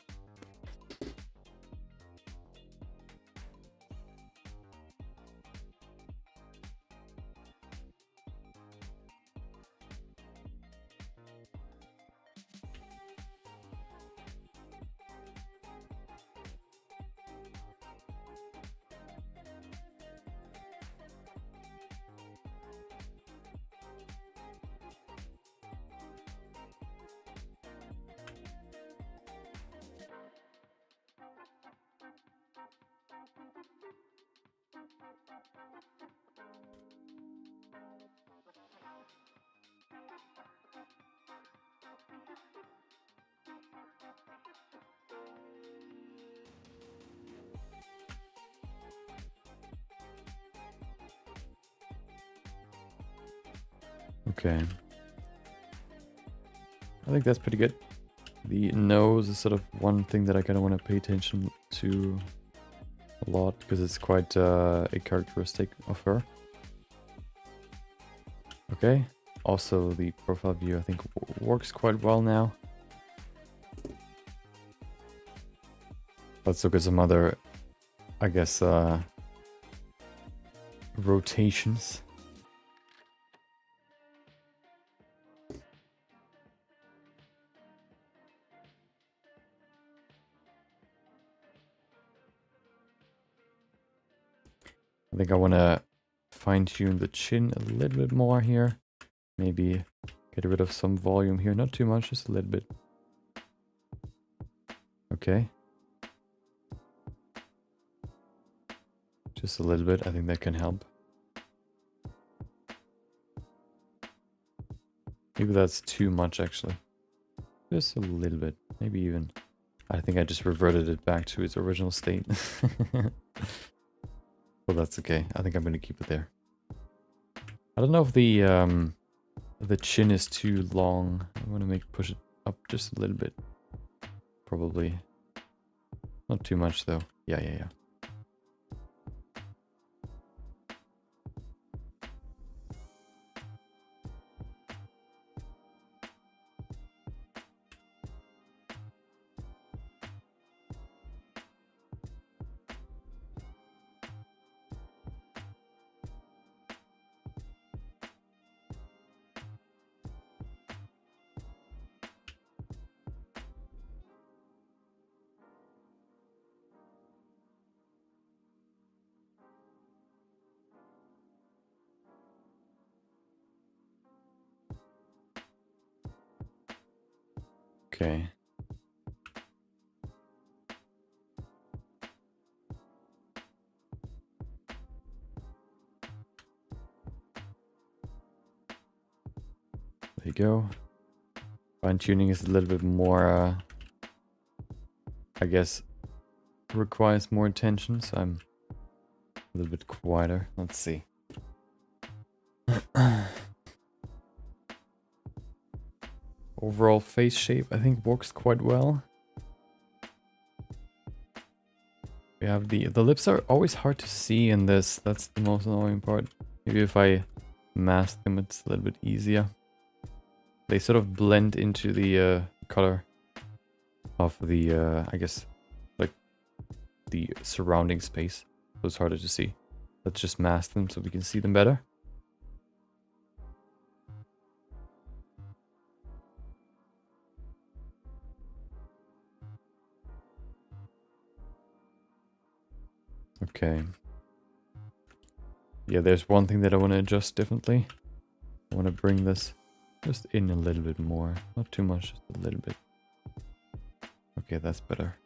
A: Okay. I think that's pretty good. The nose is sort of one thing that I kind of want to pay attention to a lot because it's quite a characteristic of her. Okay. Also, the profile view I think works quite well now. Let's look at some other, I guess, rotations. I think I want to fine-tune the chin a little bit more here. Maybe get rid of some volume here. Not too much, just a little bit. Okay. Just a little bit. I think that can help. Maybe that's too much, actually. Just a little bit. Maybe even... I think I just reverted it back to its original state. Well, that's okay. I think I'm going to keep it there. I don't know if the chin is too long. I want to push it up just a little bit. Probably. Not too much, though. Yeah. Okay. There you go. Fine tuning is a little bit more, I guess, requires more attention, so I'm a little bit quieter. Let's see. Overall face shape, I think, works quite well. We have the lips are always hard to see in this. That's the most annoying part. Maybe if I mask them, it's a little bit easier. They sort of blend into the color of the, I guess, like the surrounding space. So it's harder to see. Let's just mask them so we can see them better. Okay. Yeah, there's one thing that I want to adjust differently. I want to bring this just in a little bit more. Not too much, just a little bit. Okay, that's better.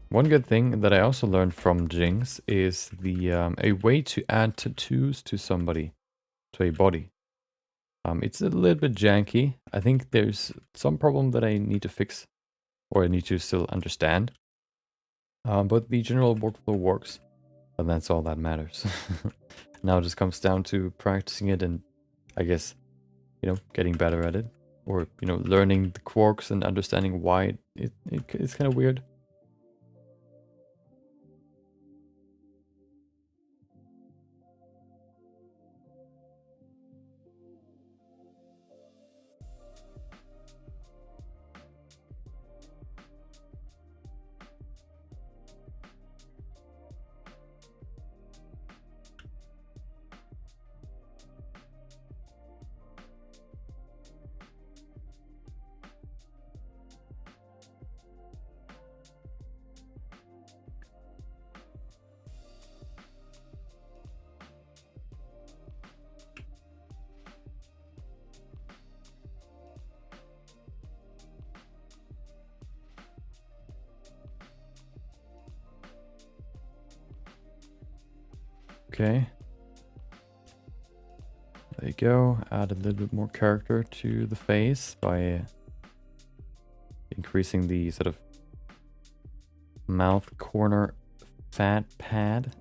A: One good thing that I also learned from Jinx is the a way to add tattoos to somebody, to a body. It's a little bit janky. I think there's some problem that I need to fix, or I need to still understand. But the general workflow works, and that's all that matters. Now it just comes down to practicing it and, I guess, you know, getting better at it. Or, you know, learning the quirks and understanding why it's kind of weird. Okay. There you go. Add a little bit more character to the face by increasing the sort of mouth corner fat pad.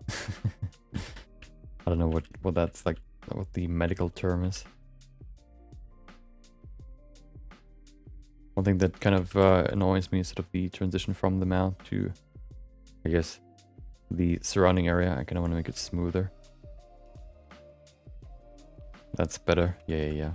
A: I don't know what that's like, what the medical term is. One thing that kind of annoys me is sort of the transition from the mouth to, I guess, the surrounding area. I kind of want to make it smoother. That's better. Yeah.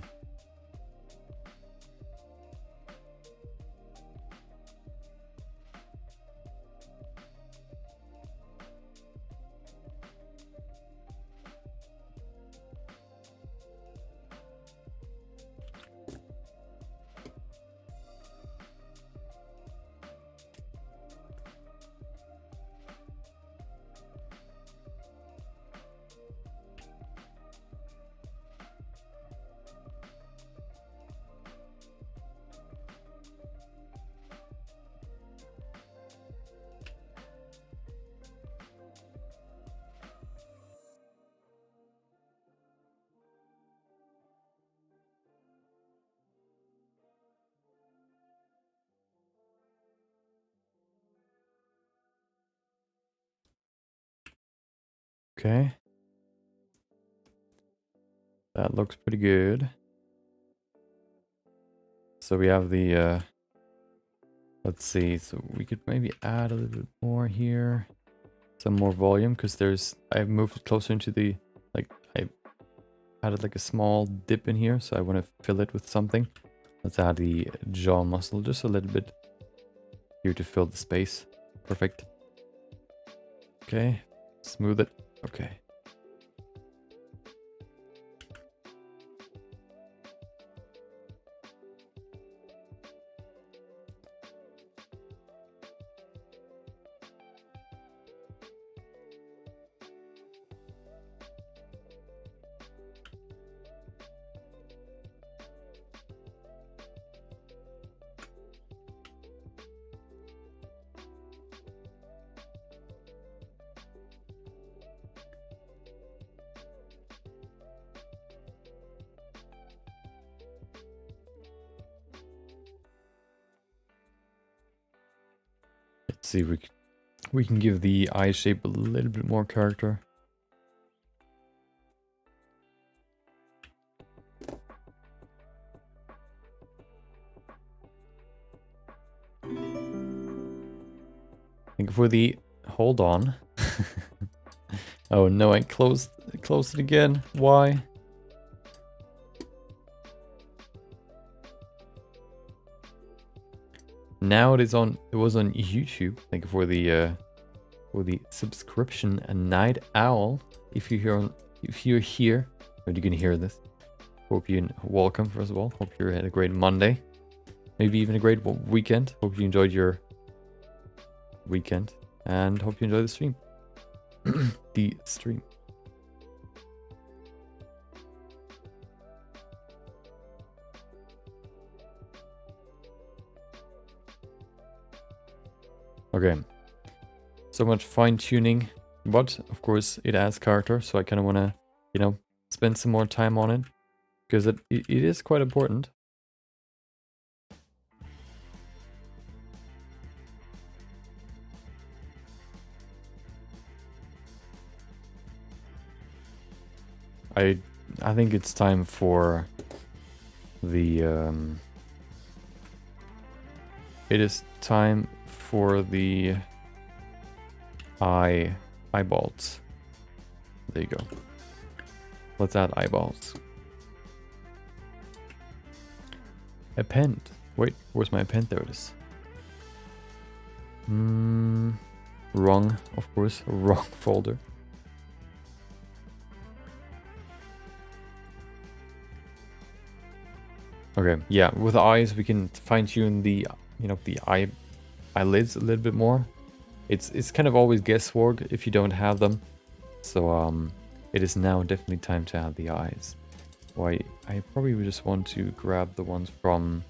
A: Okay. That looks pretty good. So we have the, let's see, so we could maybe add a little bit more here. Some more volume, because I've moved it closer into the, like, I added like a small dip in here, so I want to fill it with something. Let's add the jaw muscle just a little bit here to fill the space. Perfect. Okay, smooth it. Okay. see, we can give the eye shape a little bit more character. I think for the hold on. Oh no, I closed it again. Why? Now it was on YouTube. Thank you for the subscription. A Night Owl. If you're here, but you can hear this. Hope you welcome first of all. Hope you had a great Monday, maybe even a great weekend. Hope you enjoyed your weekend, and hope you enjoy the stream. The stream. Okay, so much fine tuning, but of course it adds character, so I kind of want to, you know, spend some more time on it, because it is quite important. I think it's time for the it is time for the eyeballs. There you go. Let's add eyeballs. Append. Wait, where's my append? There it is. Wrong, of course. Wrong folder. Okay, yeah, with the eyes we can fine-tune the, you know, the eyelids a little bit more. It's kind of always guesswork if you don't have them. So it is now definitely time to add the eyes. Why, I probably would just want to grab the ones from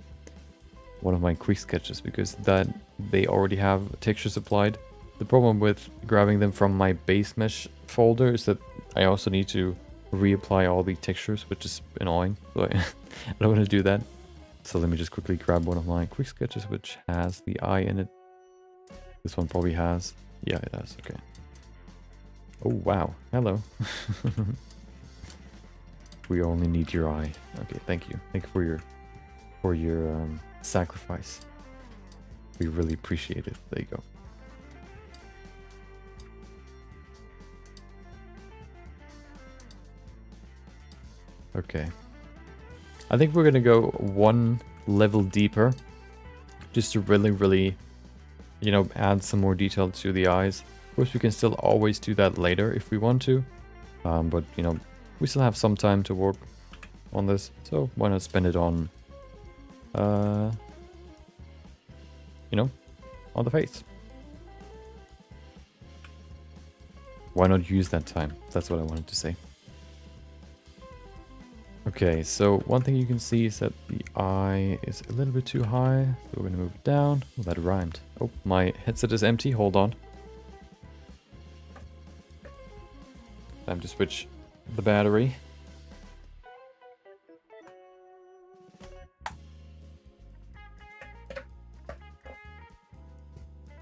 A: one of my quick sketches, because that they already have textures applied. The problem with grabbing them from my base mesh folder is that I also need to reapply all the textures, which is annoying. So I don't want to do that. So let me just quickly grab one of my quick sketches which has the eye in it. This one probably has. Yeah, it has. Okay. Oh wow. Hello. We only need your eye. Okay, thank you. Thank you for your sacrifice. We really appreciate it. There you go. Okay. I think we're gonna go one level deeper, just to really, you know, add some more detail to the eyes. Of course, we can still always do that later if we want to, but you know, we still have some time to work on this, so why not spend it on, you know, on the face? Why not use that time? That's what I wanted to say. Okay, so one thing you can see is that the eye is a little bit too high. So we're going to move it down. Oh, that rhymed. Oh, my headset is empty. Hold on. Time to switch the battery.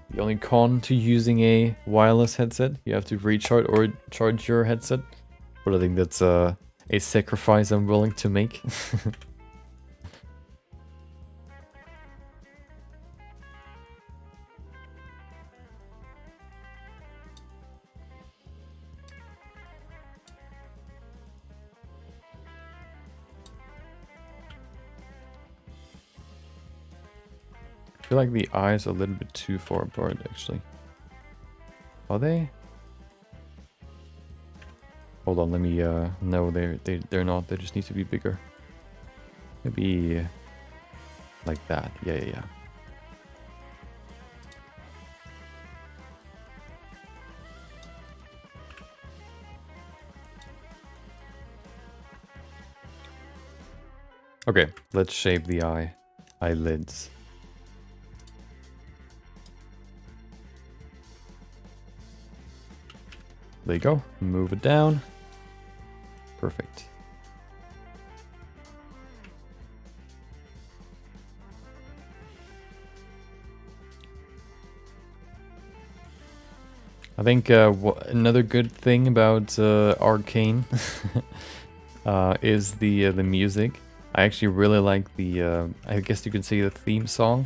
A: The only con to using a wireless headset, you have to recharge or charge your headset. But I think that's a sacrifice I'm willing to make. I feel like the eyes are a little bit too far apart, actually. Are they? Hold on, let me, no, they're not. They just need to be bigger. Maybe like that. Yeah. Okay, let's shape the eyelids. There you go. Move it down. Perfect. I think another good thing about Arcane is the music. I actually really like the, I guess you can say the theme song,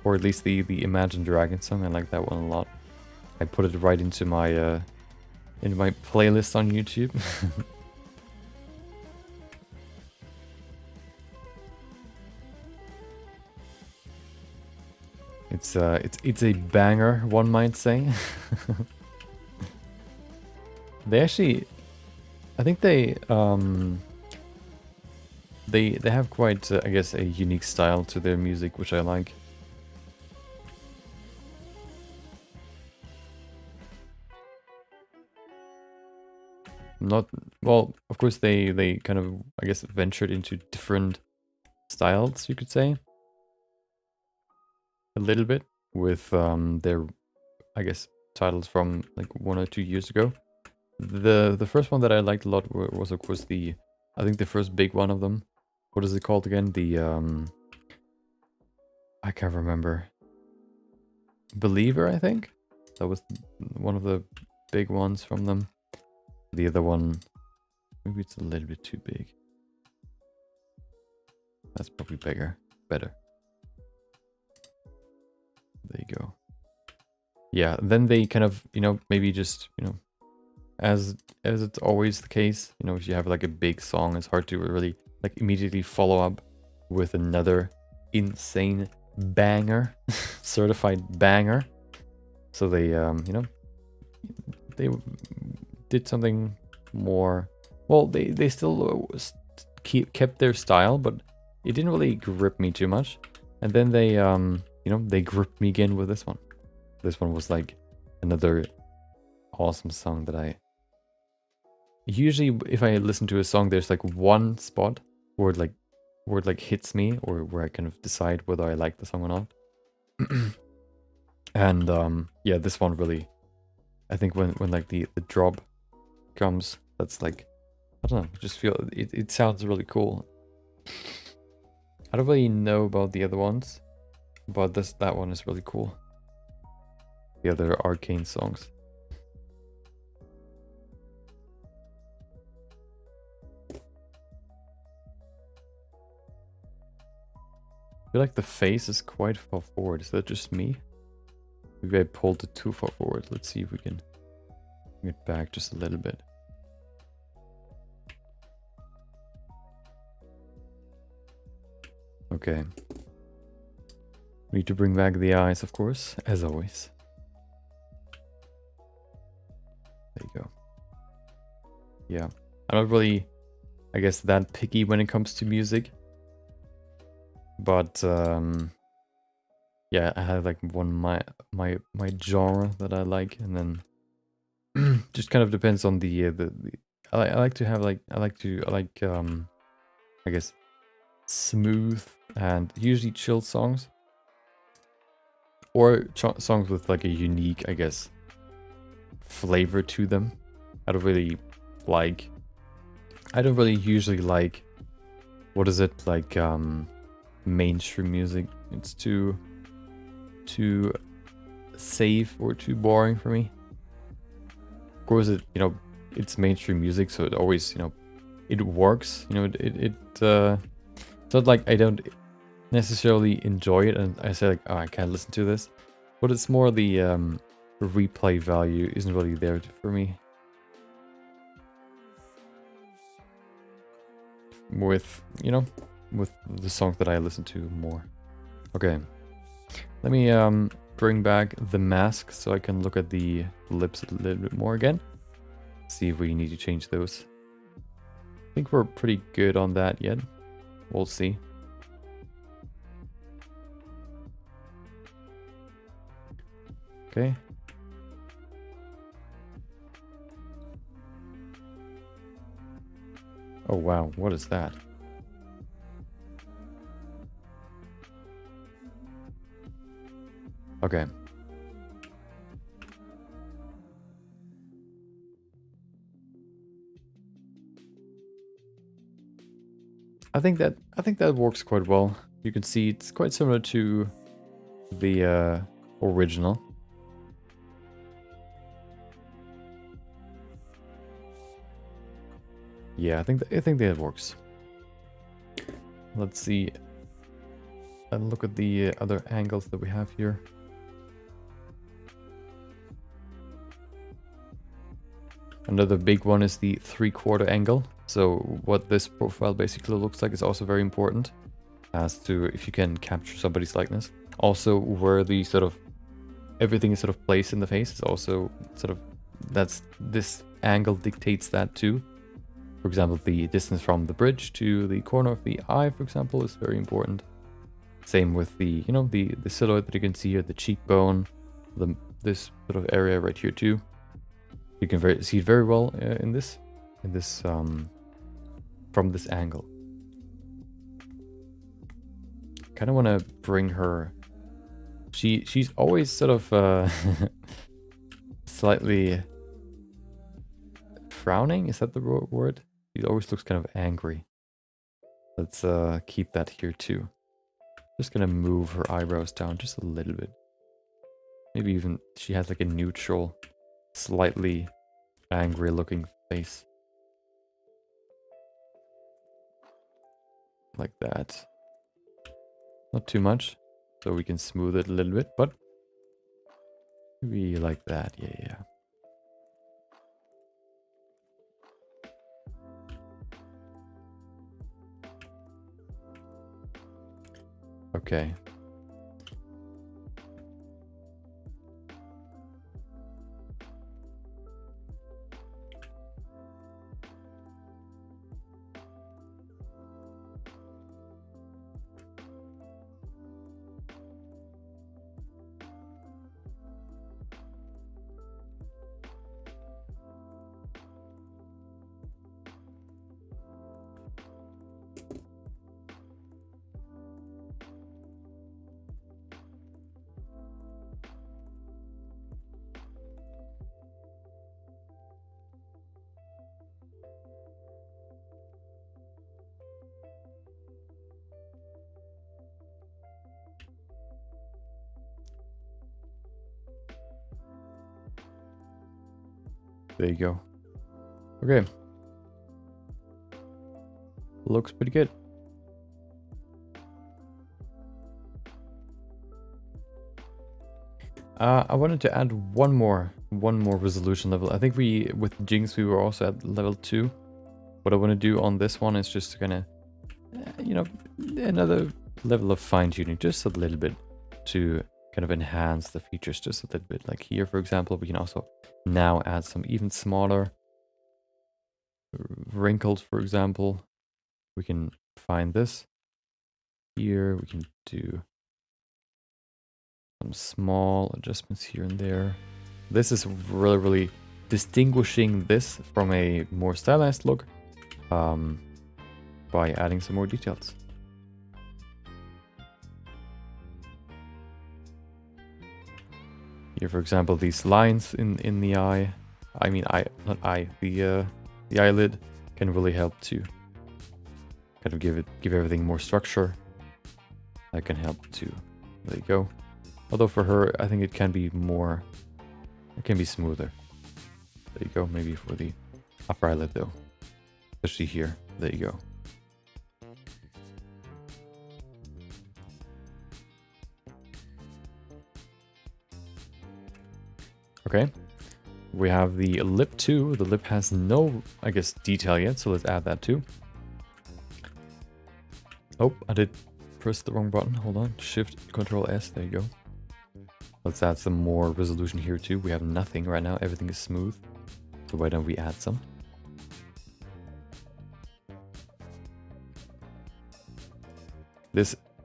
A: or at least the Imagine Dragon song. I like that one a lot. I put it right into my playlist on YouTube. It's a banger, one might say. They actually, I think they have quite, I guess, a unique style to their music, which I like. Not well, of course they kind of, I guess, ventured into different styles, you could say. A little bit with their, I guess, titles from like 1 or 2 years ago. The first one that I liked a lot was of course I think the first big one of them. What is it called again? The I can't remember. Believer, I think. That was one of the big ones from them. The other one, maybe it's a little bit too big. That's probably better. There you go. Yeah, then they kind of, maybe just, as it's always the case, if you have like a big song, it's hard to really like immediately follow up with another insane banger, certified banger. So they, they did something more. Well, they still kept their style, but it didn't really grip me too much. And then they, they gripped me again with this one. This one was like another awesome song that I usually, if I listen to a song, there's like one spot where it like hits me, or where I kind of decide whether I like the song or not. And yeah, this one really, I think when like the drop comes, that's like, I don't know, I just feel it sounds really cool. I don't really know about the other ones, but that one is really cool. The other Arcane songs. I feel like the face is quite far forward. Is that just me? Maybe I pulled it too far forward. Let's see if we can bring it back just a little bit. Okay. We need to bring back the eyes, of course, as always. There you go. Yeah. I'm not really, I guess, that picky when it comes to music. But yeah, I have like my genre that I like, and then just kind of depends on the I like to have like I like I guess smooth and usually chill songs, or songs with like a unique, I guess, flavor to them. I don't really usually like, what is it, like mainstream music. It's too safe or too boring for me. Of course, it's mainstream music, so it always, it works. It's not like I don't necessarily enjoy it and I say like, oh, I can't listen to this, but it's more the replay value isn't really there for me with with the songs that I listen to more. Okay, let me bring back the mask so I can look at the lips a little bit more again. See if we need to change those. I think we're pretty good on that yet. We'll see. Okay. Oh wow, what is that? Okay. I think that works quite well. You can see it's quite similar to the original. Yeah, I think that works. Let's see and look at the other angles that we have here. Another big one is the 3/4 angle. So what this profile basically looks like is also very important as to if you can capture somebody's likeness. Also, where the sort of everything is sort of placed in the face is also sort of, that's, this angle dictates that too. For example, the distance from the bridge to the corner of the eye, for example, is very important. Same with the, you know, the silhouette that you can see here, the cheekbone, this sort of area right here too. You can see it very well in this from this angle. Kind of want to bring her. She's always sort of slightly frowning. Is that the word? She always looks kind of angry. Let's keep that here too. Just gonna move her eyebrows down just a little bit. Maybe even she has like a neutral, slightly angry looking face. Like that. Not too much, so we can smooth it a little bit, but maybe like that. Yeah. Okay. There you go. Okay. Looks pretty good. I wanted to add one more resolution level. I think with Jinx we were also at level 2. What I want to do on this one is just kind of, you know, another level of fine tuning, just a little bit, to kind of enhance the features just a little bit. Like here, for example, we can also now add some even smaller wrinkles, for example. We can find this here. We can do some small adjustments here and there. This is really distinguishing this from a more stylized look by adding some more details. Here, for example, these lines in the eye, the eyelid can really help to kind of give everything more structure. That can help too. There you go. Although for her, I think it can be smoother. There you go. Maybe for the upper eyelid though, especially here. There you go. Okay, we have the lip too. The lip has no, I guess, detail yet, so let's add that too. Oh, I did press the wrong button. Hold on. Shift Control S. There you go. Let's add some more resolution here too. We have nothing right now. Everything is smooth. So why don't we add some?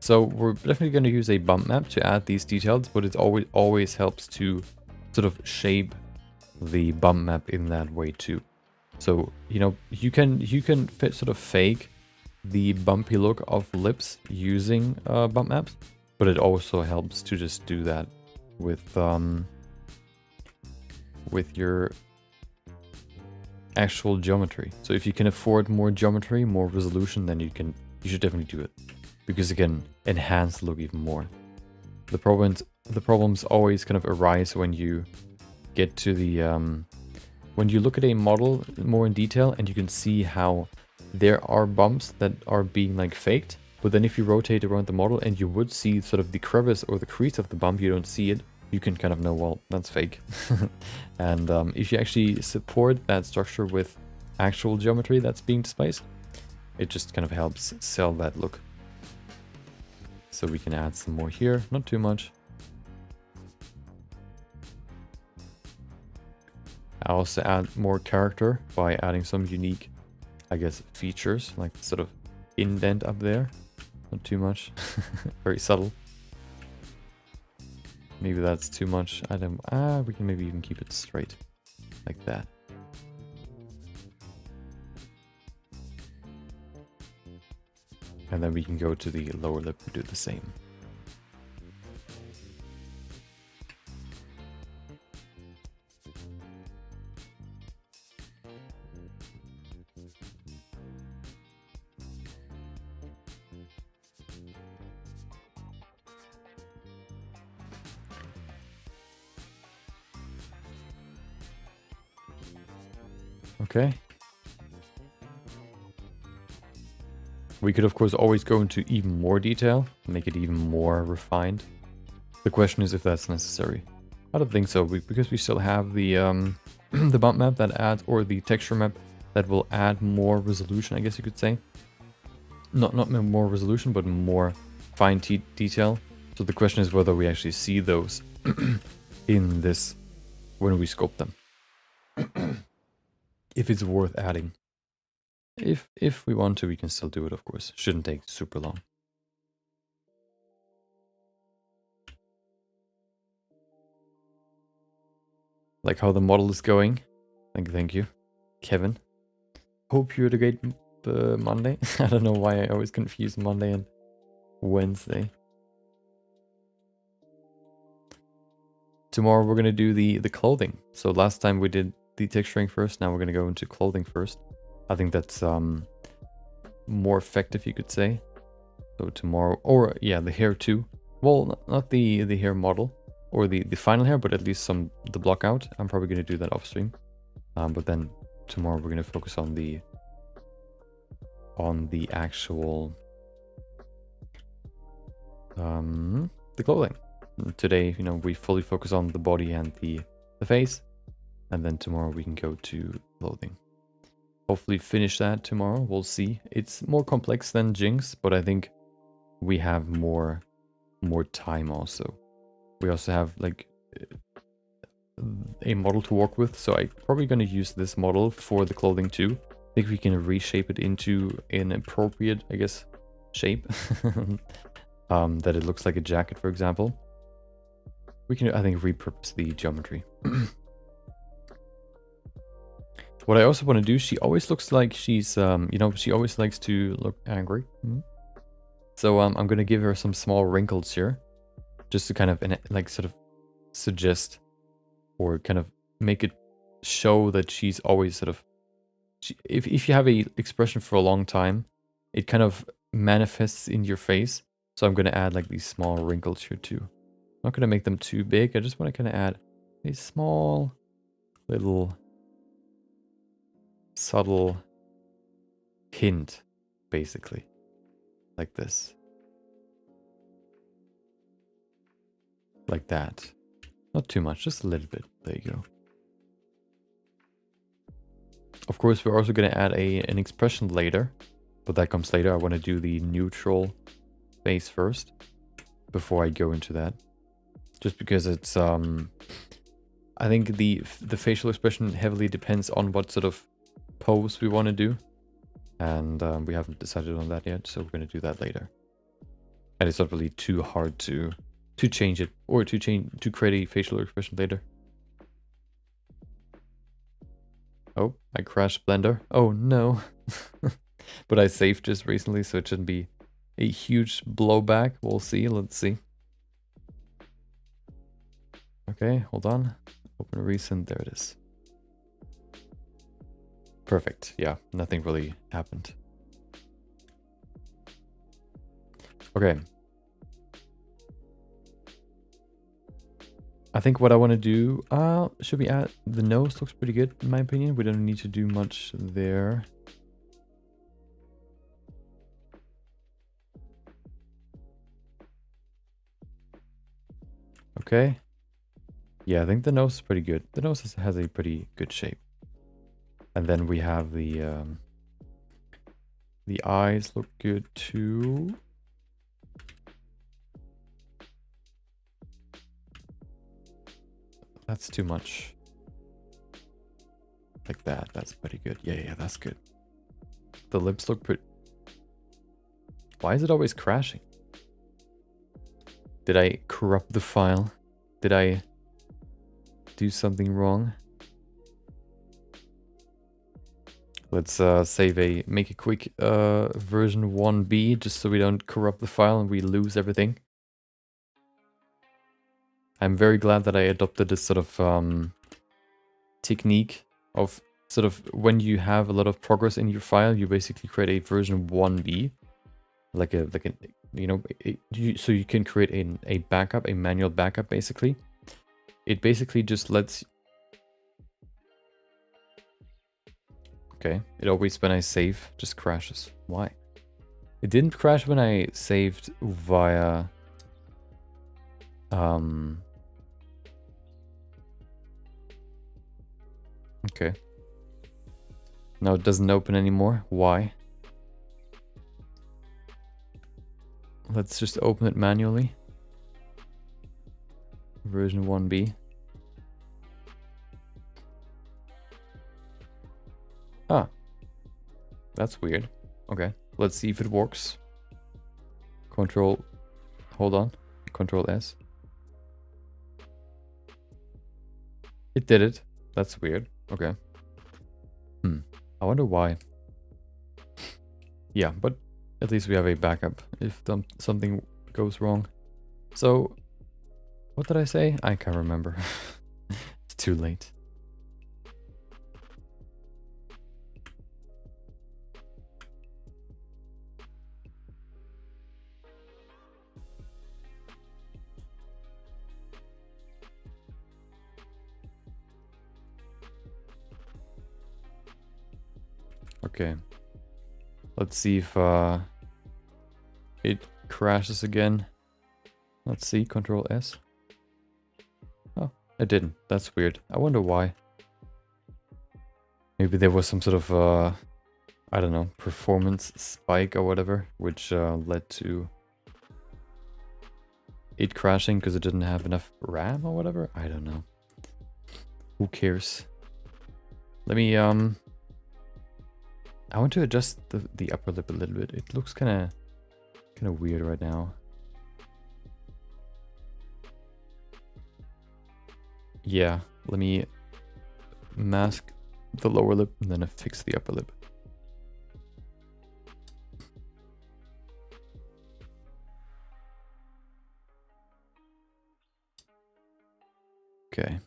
A: So we're definitely going to use a bump map to add these details, but it always helps to sort of shape the bump map in that way too. So, you know, you can sort of fake the bumpy look of lips using bump maps, but it also helps to just do that with your actual geometry. So if you can afford more geometry, more resolution, then you should definitely do it, because it can enhance the look even more. The problems always kind of arise when you get to the when you look at a model more in detail and you can see how there are bumps that are being like faked, but then if you rotate around the model and you would see sort of the crevice or the crease of the bump, you don't see it, you can kind of know, well, that's fake. And if you actually support that structure with actual geometry that's being displaced, it just kind of helps sell that look. So we can add some more here, not too much. I also add more character by adding some unique, I guess, features, like sort of indent up there. Not too much. Very subtle. Maybe that's too much. I don't... we can maybe even keep it straight. Like that. And then we can go to the lower lip and do the same. Okay. We could, of course, always go into even more detail, make it even more refined. The question is if that's necessary. I don't think so, because we still have the the bump map that adds, or the texture map that will add more resolution, I guess you could say. Not more resolution, but more fine detail. So the question is whether we actually see those in this when we sculpt them. If it's worth adding. If we want to, we can still do it, of course. Shouldn't take super long. Like how the model is going. Thank you, Kevin. Hope you had a great Monday. I don't know why I always confuse Monday and Wednesday. Tomorrow we're gonna do the clothing. So last time we did the texturing first. Now we're gonna go into clothing first. I think that's more effective, you could say. So tomorrow, or yeah, the hair too. Well, not the hair model or the final hair, but at least the block out. I'm probably gonna do that off stream. But then tomorrow we're gonna focus on the actual the clothing. Today, you know, we fully focus on the body and the face, and then tomorrow we can go to clothing. Hopefully finish that tomorrow. We'll see. It's more complex than Jinx, but I think we have more time also. We also have like a model to work with, so I'm probably going to use this model for the clothing too. I think we can reshape it into an appropriate, I guess, shape. That it looks like a jacket, for example. We can, I think, repurpose the geometry. What I also want to do, she always looks like she's, you know, she always likes to look angry. So I'm going to give her some small wrinkles here. Just to kind of, like, sort of suggest or kind of make it show that she's always sort of... If you have a expression for a long time, it kind of manifests in your face. So I'm going to add, like, these small wrinkles here too. I'm not going to make them too big. I just want to kind of add a small little... subtle hint, basically, like this, like that. Not too much, just a little bit. There you go. Of course, we're also going to add an expression later, but that comes later. I want to do the neutral face first before I go into that, just because it's I think the facial expression heavily depends on what sort of pose we want to do, and we haven't decided on that yet, so we're going to do that later. And it's not really too hard to change it, or to create a facial expression later. Oh, I crashed Blender. Oh no. But I saved just recently, so it shouldn't be a huge blowback. We'll see. Let's see. Okay, hold on. Open recent. There it is. Perfect. Yeah, nothing really happened. Okay. I think what I want to do, should we add, the nose looks pretty good in my opinion. We don't need to do much there. Okay. Yeah, I think the nose is pretty good. The nose has a pretty good shape. And then we have the eyes look good too. That's too much. Like that. That's pretty good. Yeah, that's good. The lips look pretty... Why is it always crashing? Did I corrupt the file? Did I do something wrong? Let's make a quick version 1B just so we don't corrupt the file and we lose everything. I'm very glad that I adopted this sort of technique of sort of when you have a lot of progress in your file, you basically create a version 1B, like a you know, so you can create a backup, a manual backup basically. It basically just lets... Okay, it always when I save just crashes. Why? It didn't crash when I saved via okay. Now it doesn't open anymore. Why? Let's just open it manually. Version 1B. Ah. That's weird. Okay, let's see if it works. Hold on. Control S. It did it. That's weird. Okay. I wonder why. Yeah, but at least we have a backup if something goes wrong. So, what did I say? I can't remember. It's too late. Okay. Let's see if it crashes again. Let's see, Control S. Oh, it didn't. That's weird. I wonder why. Maybe there was some sort of, I don't know, performance spike or whatever, which led to it crashing because it didn't have enough RAM or whatever. I don't know. Who cares? Let me, I want to adjust the upper lip a little bit. It looks kind of weird right now. Yeah, let me mask the lower lip and then I fix the upper lip. Okay.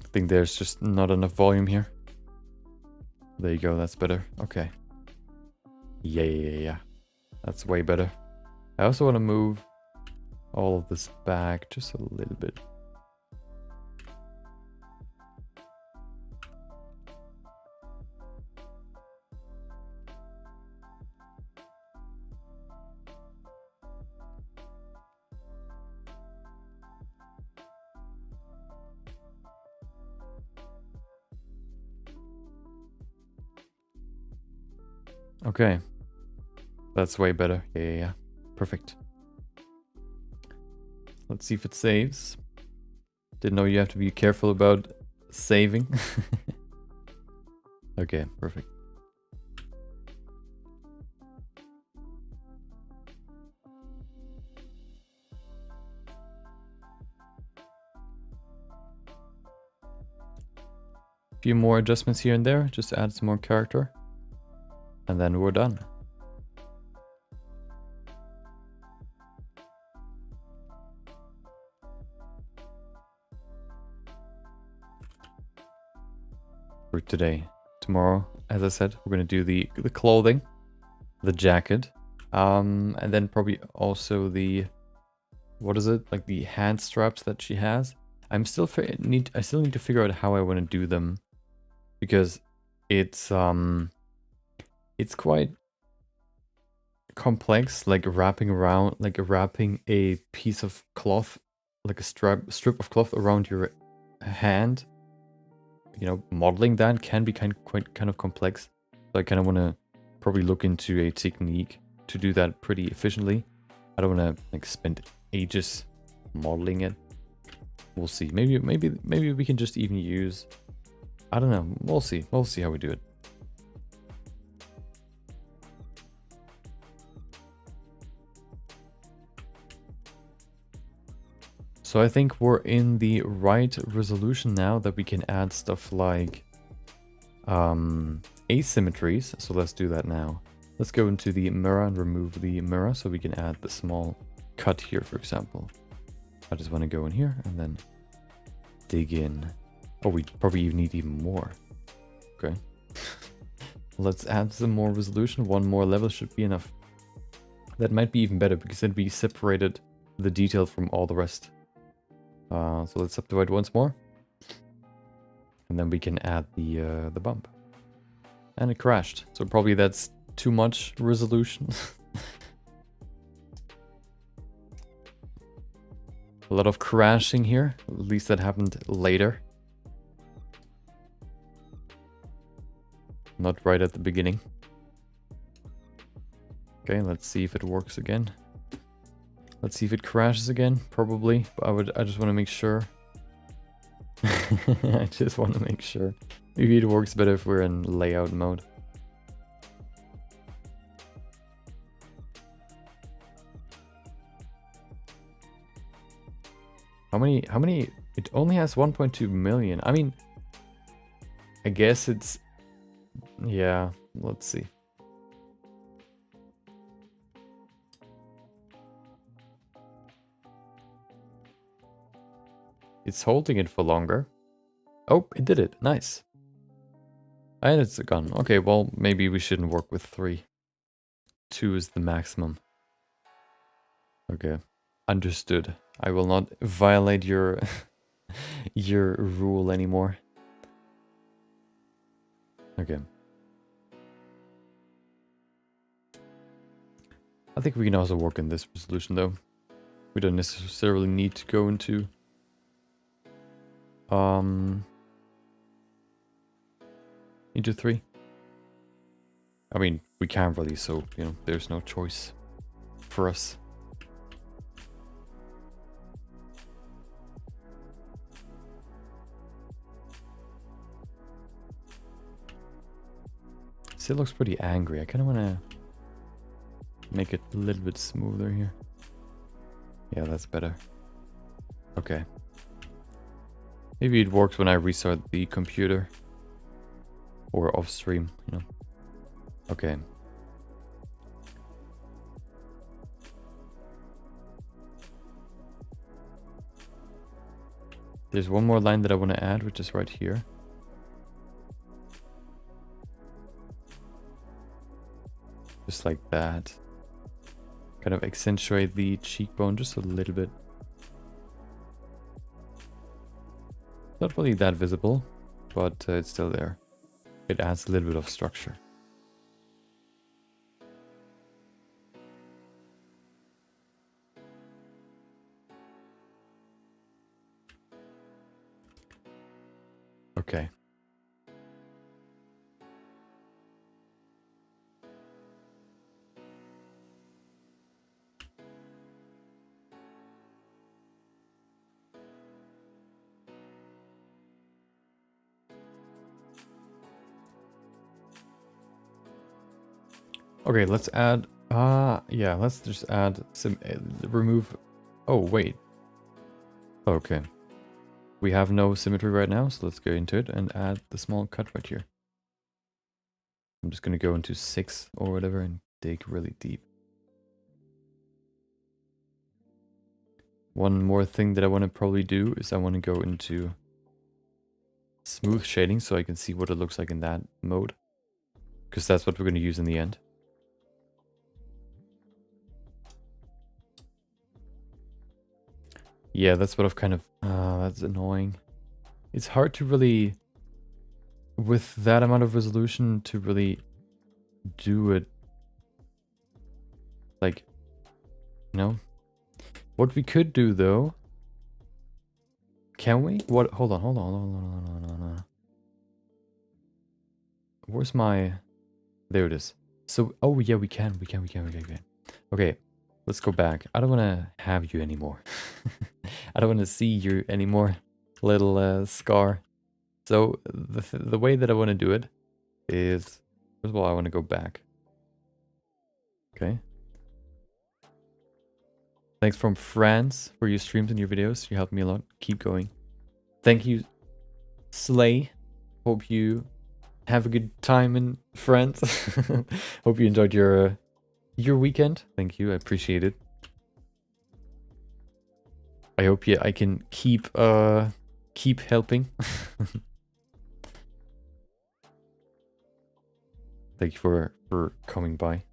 A: I think there's just not enough volume here. There you go, that's better. Okay. Yeah. That's way better. I also want to move all of this back just a little bit. Okay. That's way better. Yeah. Perfect. Let's see if it saves. Didn't know you have to be careful about saving. Okay, perfect. few more adjustments here and there, just add some more character. And then we're done. For today. Tomorrow, as I said, we're gonna do the clothing, the jacket, and then probably also the, what is it, like the hand straps that she has. I still need to figure out how I want to do them, because it's quite complex, like wrapping a piece of cloth, like a strip of cloth around your hand. You know, modeling that can be kind of complex. So I kind of want to probably look into a technique to do that pretty efficiently. I don't want to like spend ages modeling it. We'll see. Maybe we can just even use, I don't know. We'll see. We'll see how we do it. So I think we're in the right resolution now that we can add stuff like asymmetries. So let's do that now. Let's go into the mirror and remove the mirror so we can add the small cut here, for example. I just want to go in here and then dig in. Oh, we probably even need even more. Okay. Let's add some more resolution. One more level should be enough. That might be even better because then we separated the detail from all the rest. So let's subdivide once more. And then we can add the bump. And it crashed. So probably that's too much resolution. A lot of crashing here. At least that happened later. Not right at the beginning. Okay, let's see if it works again. Let's see if it crashes again. Probably, but I just want to make sure. I just want to make sure. Maybe it works better if we're in layout mode. How many? It only has 1.2 million. I mean, I guess it's, yeah, let's see. It's holding it for longer. Oh, it did it. Nice. And it's gone. Okay, well, maybe we shouldn't work with 3. 2 is the maximum. Okay. Understood. I will not violate your your rule anymore. Okay. I think we can also work in this resolution though. We don't necessarily need to go into into 3. I mean, we can't really, so you know, there's no choice for us. Still looks pretty angry. I kind of want to make it a little bit smoother here. Yeah, that's better. Okay. Maybe it works when I restart the computer. Or off stream, you know. Okay. There's one more line that I want to add, which is right here. Just like that. Kind of accentuate the cheekbone just a little bit. Not really that visible, but it's still there. It adds a little bit of structure. Okay. Okay, let's add, yeah, let's just add some, remove, oh, wait. Okay. We have no symmetry right now, so let's go into it and add the small cut right here. I'm just going to go into 6 or whatever and dig really deep. One more thing that I want to probably do is I want to go into smooth shading so I can see what it looks like in that mode. Because that's what we're going to use in the end. Yeah, that's what I've kind of... that's annoying. It's hard to really... with that amount of resolution to really do it. Like, you know? What we could do though... Can we? What? Hold on. Where's my... There it is. So, oh yeah, we can. Okay, let's go back. I don't want to have you anymore. I don't want to see you anymore, little scar. So the way that I want to do it is, first of all, I want to go back. Okay. Thanks from France for your streams and your videos. You helped me a lot. Keep going. Thank you, Slay. Hope you have a good time in France. Hope you enjoyed your weekend. Thank you. I appreciate it. I hope I can keep helping. Thank you for coming by.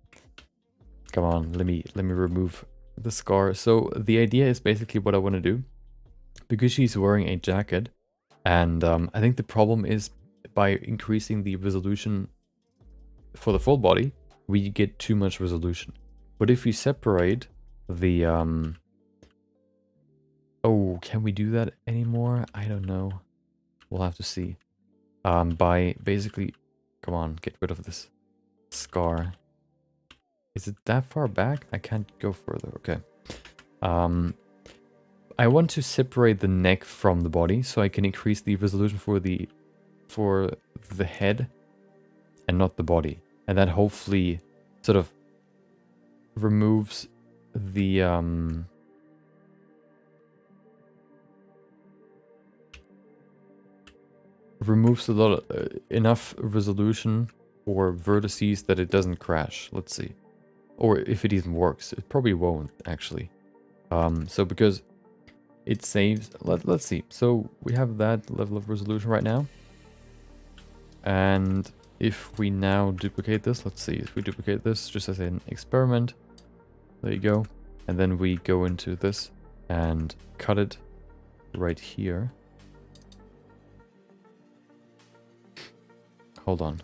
A: Come on, let me remove the scar. So the idea is basically what I want to do, because she's wearing a jacket, and I think the problem is by increasing the resolution for the full body, we get too much resolution. But if we separate the oh, can we do that anymore? I don't know. We'll have to see. By basically, come on, get rid of this scar. Is it that far back? I can't go further. Okay. I want to separate the neck from the body so I can increase the resolution for the head and not the body. And that hopefully sort of removes the removes a lot of, enough resolution or vertices that it doesn't crash. Let's see. Or if it even works. It probably won't, actually. So because it saves... Let's see. So we have that level of resolution right now. And if we now duplicate this, let's see. If we duplicate this just as an experiment. There you go. And then we go into this and cut it right here. Hold on.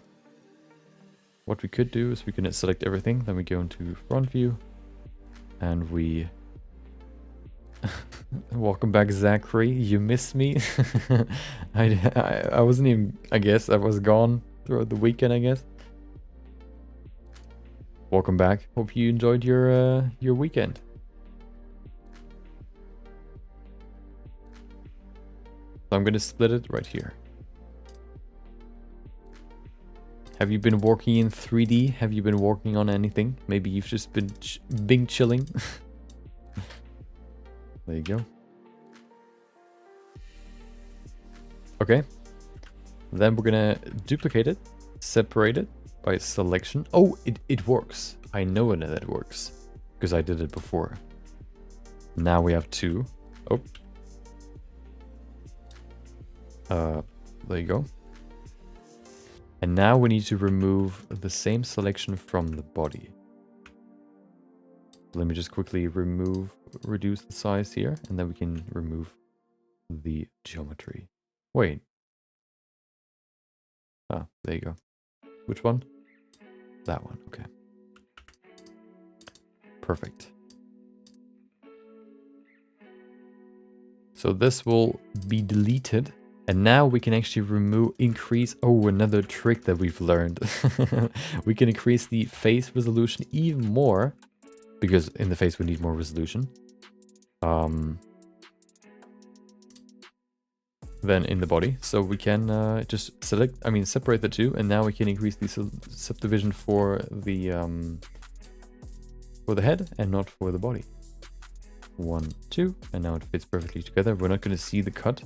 A: What we could do is we can select everything, then we go into front view, and we... Welcome back, Zachary. You missed me. I wasn't even... I guess I was gone throughout the weekend, I guess. Welcome back. Hope you enjoyed your weekend. So I'm gonna split it right here. Have you been working in 3D? Have you been working on anything? Maybe you've just been chilling. There you go. Okay. Then we're gonna duplicate it, separate it by selection. Oh, it works. I know that it works because I did it before. Now we have 2. Oh. There you go. And now we need to remove the same selection from the body. Let me just quickly reduce the size here, and then we can remove the geometry. Wait. Ah, there you go. Which one? That one, okay. Perfect. So this will be deleted. And now we can actually increase, oh, another trick that we've learned. We can increase the face resolution even more, because in the face we need more resolution. Than in the body. So we can just separate the two, and now we can increase the subdivision for the head and not for the body. 1, 2, and now it fits perfectly together. We're not going to see the cut.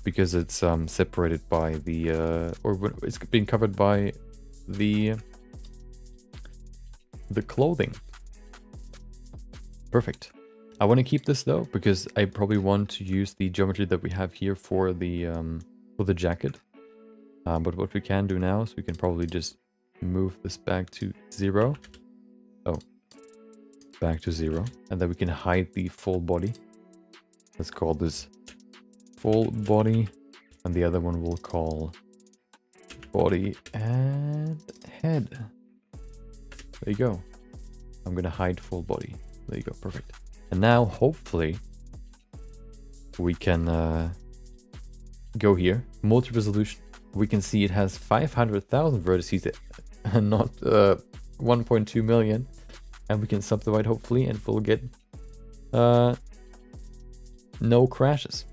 A: because it's separated by the it's being covered by the clothing. Perfect. I want to keep this though because I probably want to use the geometry that we have here for the jacket. But what we can do now is we can probably just move this back to 0. Oh, back to 0, and then we can hide the full body. Let's call this full body, and the other one we'll call body and head. There you go. I'm gonna hide full body. There you go, perfect. And now hopefully we can go here, multi-resolution. We can see it has 500,000 vertices and not 1.2 million. And we can subdivide hopefully, and we'll get no crashes.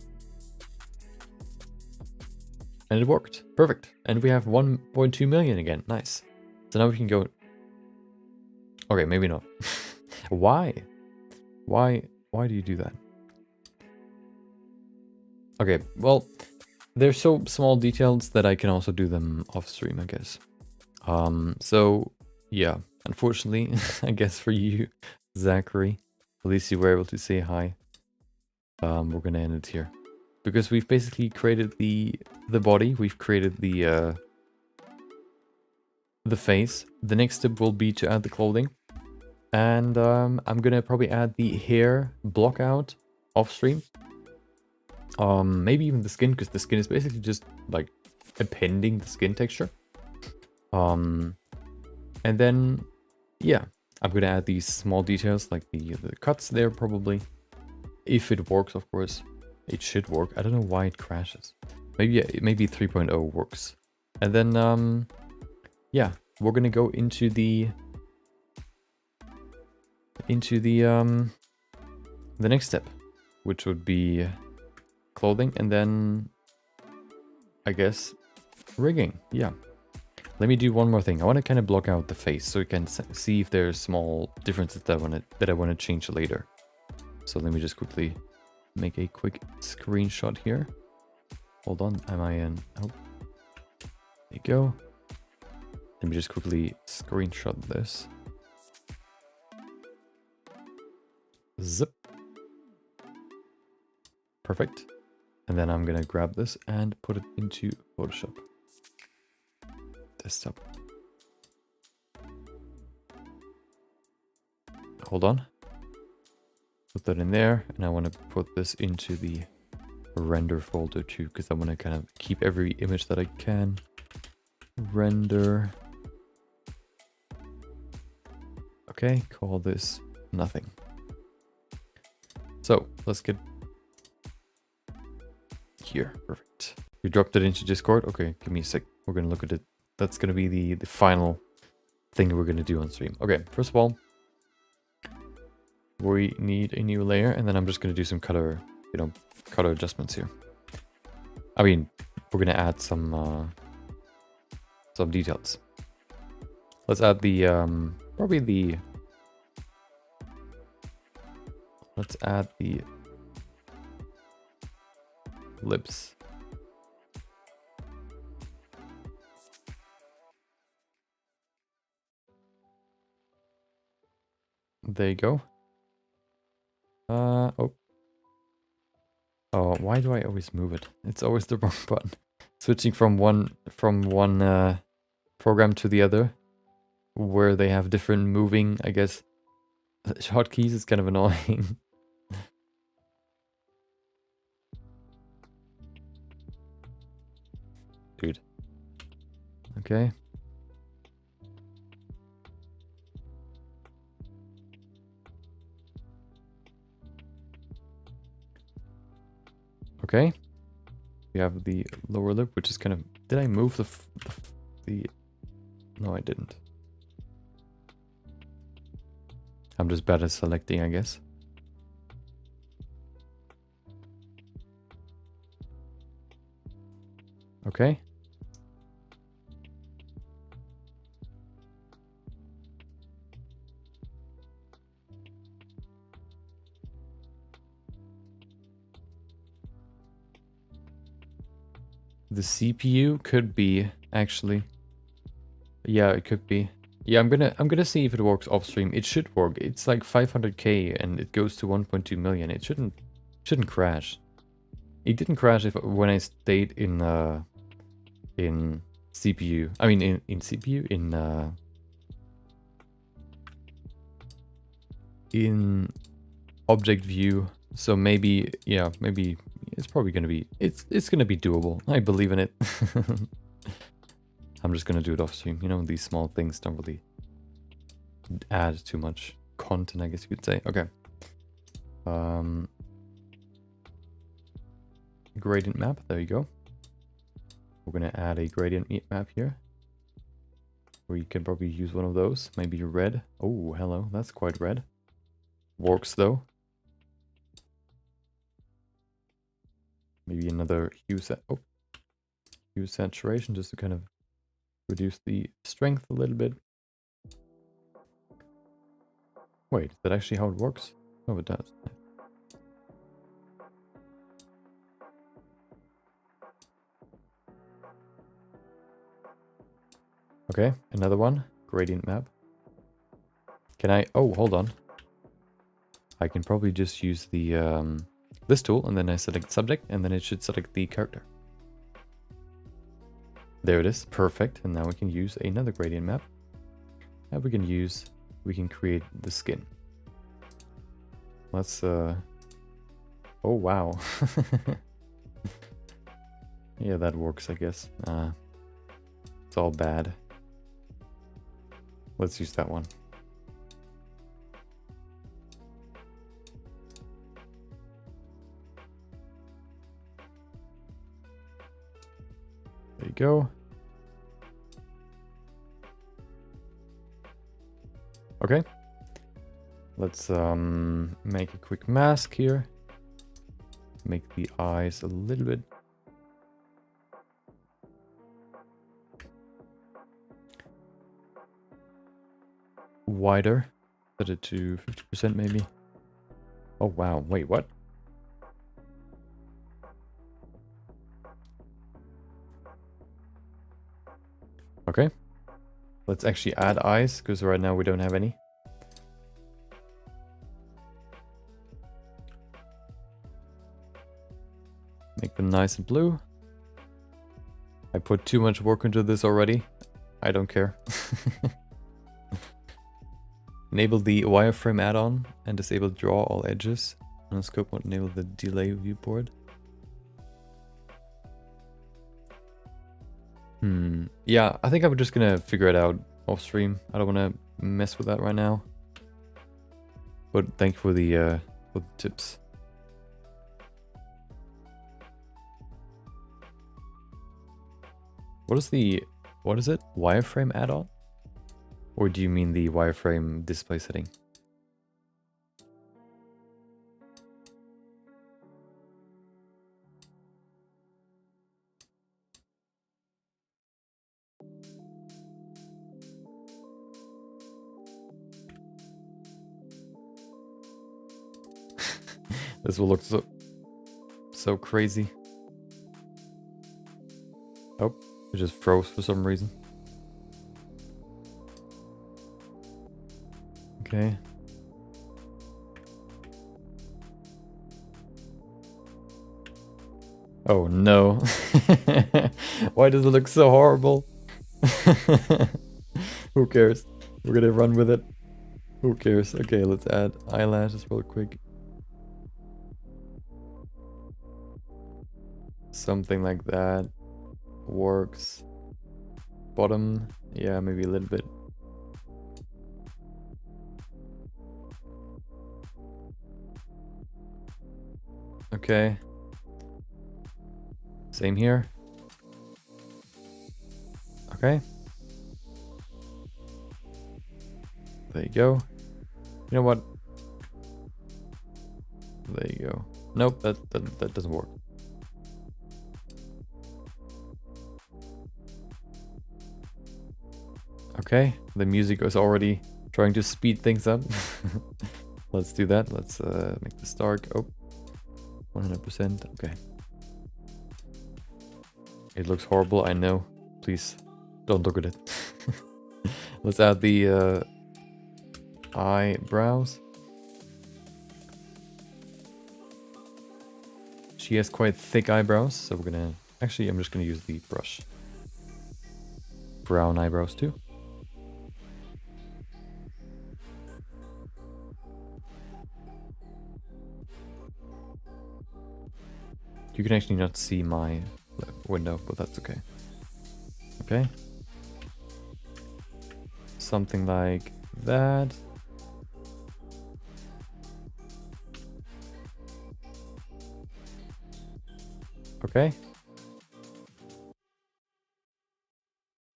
A: And it worked. Perfect. And we have 1.2 million again. Nice. So now we can go... Okay, maybe not. Why? Why do you do that? Okay, well, they're so small details that I can also do them off stream, I guess. So, yeah. Unfortunately, I guess for you, Zachary, at least you were able to say hi. We're gonna end it here. Because we've basically created the body, we've created the face. The next step will be to add the clothing. And I'm gonna probably add the hair block out off stream. Maybe even the skin, because the skin is basically just like appending the skin texture. And then, yeah, I'm gonna add these small details like the cuts there probably. If it works, of course. It should work. I don't know why it crashes. Maybe 3.0 works. And then, yeah, we're gonna go into the next step, which would be clothing, and then I guess rigging. Yeah. Let me do one more thing. I want to kind of block out the face so you can see if there's small differences that I want to change later. So let me just quickly make a quick screenshot here. Hold on, am I in? Oh, there you go. Let me just quickly screenshot this. Zip. Perfect. And then I'm gonna grab this and put it into Photoshop. Desktop. Hold on. Put that in there, and I want to put this into the render folder too, because I want to kind of keep every image that I can. Render. Okay, call this nothing. So let's get here. Perfect. You dropped it into Discord. Okay, give me a sec. We're gonna look at it. That's gonna be the final thing we're gonna do on stream. Okay, first of all, we need a new layer, and then I'm just gonna do some color, color adjustments here. I mean, we're gonna add some details. Let's add the let's add the lips. There you go. Oh, why do I always move it? It's always the wrong button. Switching from one program to the other, where they have different moving, I guess, hotkeys is kind of annoying. Dude. Okay. Okay. We have the lower lip, which is kind of... Did I move the... No, I didn't. I'm just bad at selecting, I guess. Okay. The CPU could be, actually. Yeah, it could be. Yeah, I'm gonna see if it works off stream. It should work. It's like 500k and it goes to 1.2 million. It shouldn't crash. It didn't crash when I stayed in CPU. I mean in CPU in object view. So maybe, yeah, maybe it's probably gonna be it's gonna be doable. I believe in it. I'm just gonna do it off stream. You know, these small things don't really add too much content, I guess you could say. Okay. Gradient map, there you go. We're gonna add a gradient map here. Or you can probably use one of those. Maybe red. Oh, hello, that's quite red. Works though. Maybe another hue hue saturation just to kind of reduce the strength a little bit. Wait, is that actually how it works? Oh, it does. Okay, another one. Gradient map. Can I... Oh, hold on. I can probably just use the this tool, and then I select subject, and then it should select the character. There it is. Perfect. And now we can use another gradient map. And we can create the skin. Let's oh wow. Yeah, that works, I guess. It's all bad. Let's use that one. There you go. Okay. Let's make a quick mask here. Make the eyes a little bit wider. Set it to 50% maybe. Oh wow, wait, what? Okay. Let's actually add eyes, because right now we don't have any. Make them nice and blue. I put too much work into this already. I don't care. Enable the wireframe add-on and disable draw all edges. On scope mode, enable the delay viewport. Yeah, I think I'm just gonna figure it out off stream. I don't wanna mess with that right now. But thank you for the tips. What is it? Wireframe add-on? Or do you mean the wireframe display setting? This will look so crazy. Oh, it just froze for some reason. Okay. Oh no. Why does it look so horrible? Who cares? We're gonna run with it. Who cares? Okay, let's add eyelashes real quick. Something like that works. Bottom, yeah, maybe a little bit. Okay. Same here. Okay. There you go. You know what? There you go. Nope, that doesn't work. Okay, the music is already trying to speed things up. Let's do that. Let's make this dark. Oh, 100%. Okay. It looks horrible, I know. Please don't look at it. Let's add the eyebrows. She has quite thick eyebrows, so we're gonna... Actually, I'm just gonna use the brush. Brown eyebrows too. You can actually not see my window, but that's okay. Okay. Something like that. Okay.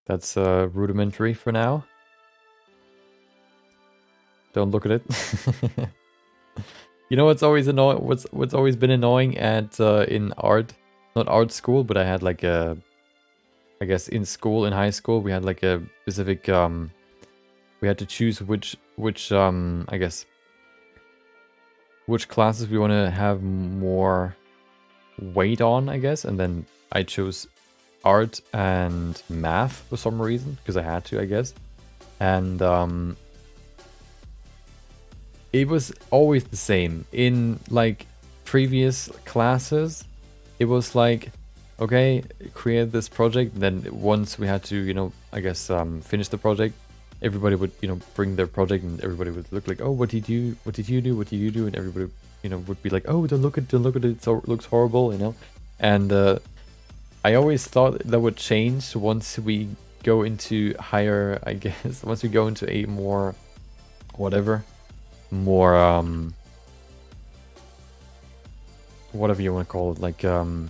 A: That's rudimentary for now. Don't look at it. You know what's always annoying? What's always been annoying at in art, not art school, but I had like a, I guess in school, in high school, we had like a specific we had to choose which I guess which classes we want to have more weight on, I guess, and then I chose art and math for some reason because I had to, I guess, and it was always the same. In like previous classes, it was like, okay, create this project. Then once we had to, you know, I guess finish the project, everybody would, you know, bring their project and everybody would look like, oh, what did you do? What did you do? And everybody, you know, would be like, oh, don't look at it. It looks horrible, you know. And I always thought that would change once we go into higher, I guess, once we go into a more, whatever, more whatever you want to call it, like a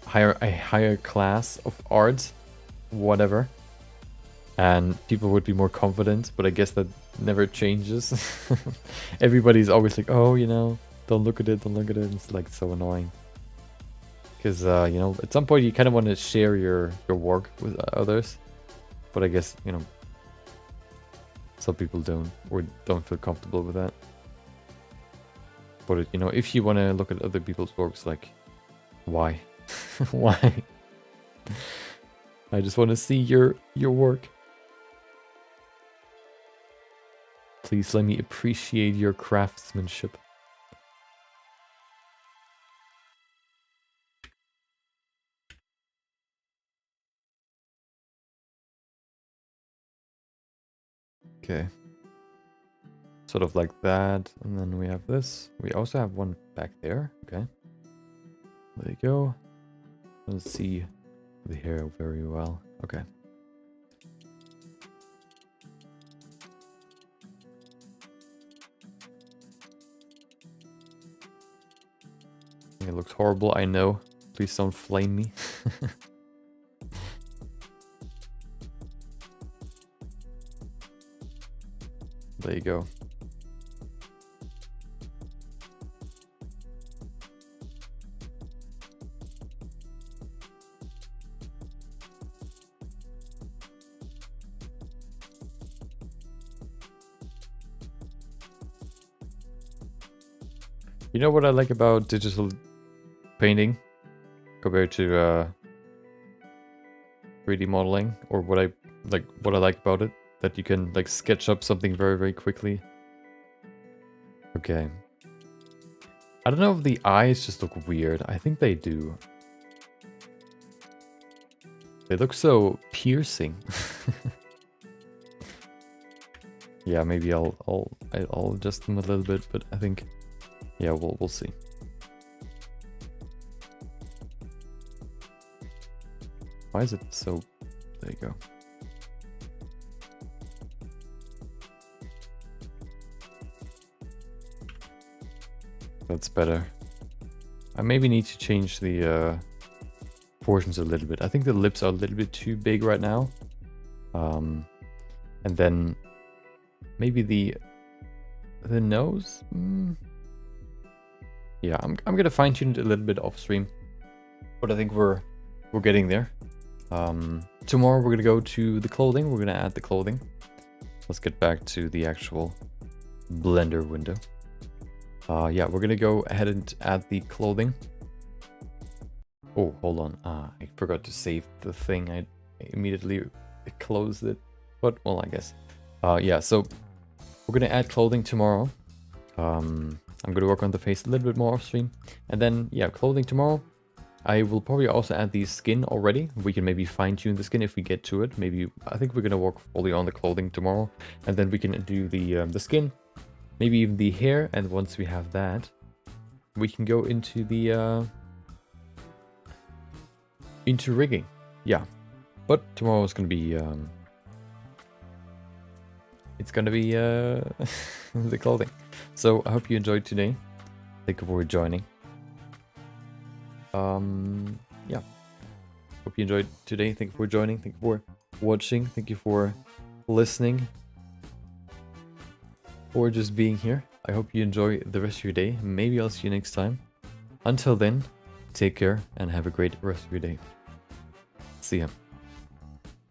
A: higher class of art, whatever, and people would be more confident. But I guess that never changes. Everybody's always like, oh, you know, don't look at it. It's like so annoying because you know, at some point you kind of want to share your work with others, but I guess, you know, some people don't, or don't feel comfortable with that. But you know, if you want to look at other people's works, like, why? Why? I just want to see your work. Please let me appreciate your craftsmanship. Okay. Sort of like that, and then we have this. We also have one back there. Okay. There you go. Let's see the hair very well. Okay. It looks horrible, I know. Please don't flame me. There you go. You know what I like about digital painting compared to 3D modeling, or what I like about it, that you can like sketch up something very, very quickly. Okay. I don't know if the eyes just look weird. I think they do. They look so piercing. Yeah, maybe I'll adjust them a little bit, but I think, yeah, we'll see. Why is it so... There you go. That's better. I maybe need to change the proportions a little bit. I think the lips are a little bit too big right now. And then maybe the nose? Yeah, I'm gonna fine tune it a little bit off stream, but I think we're getting there. Tomorrow we're gonna go to the clothing. We're gonna add the clothing. Let's get back to the actual Blender window. Yeah, we're gonna go ahead and add the clothing. Oh, hold on. I forgot to save the thing. I immediately closed it. But, well, I guess. Yeah, so we're gonna add clothing tomorrow. I'm gonna work on the face a little bit more off stream. And then, yeah, clothing tomorrow. I will probably also add the skin already. We can maybe fine-tune the skin if we get to it. Maybe, I think we're gonna work fully on the clothing tomorrow. And then we can do the skin. Maybe even the hair. And once we have that, we can go into the... into rigging. Yeah. But tomorrow is gonna be... it's gonna be the clothing. So I hope you enjoyed today. Thank you for joining. Yeah. Hope you enjoyed today. Thank you for joining. Thank you for watching. Thank you for listening. For just being here. I hope you enjoy the rest of your day. Maybe I'll see you next time. Until then, take care and have a great rest of your day. See ya.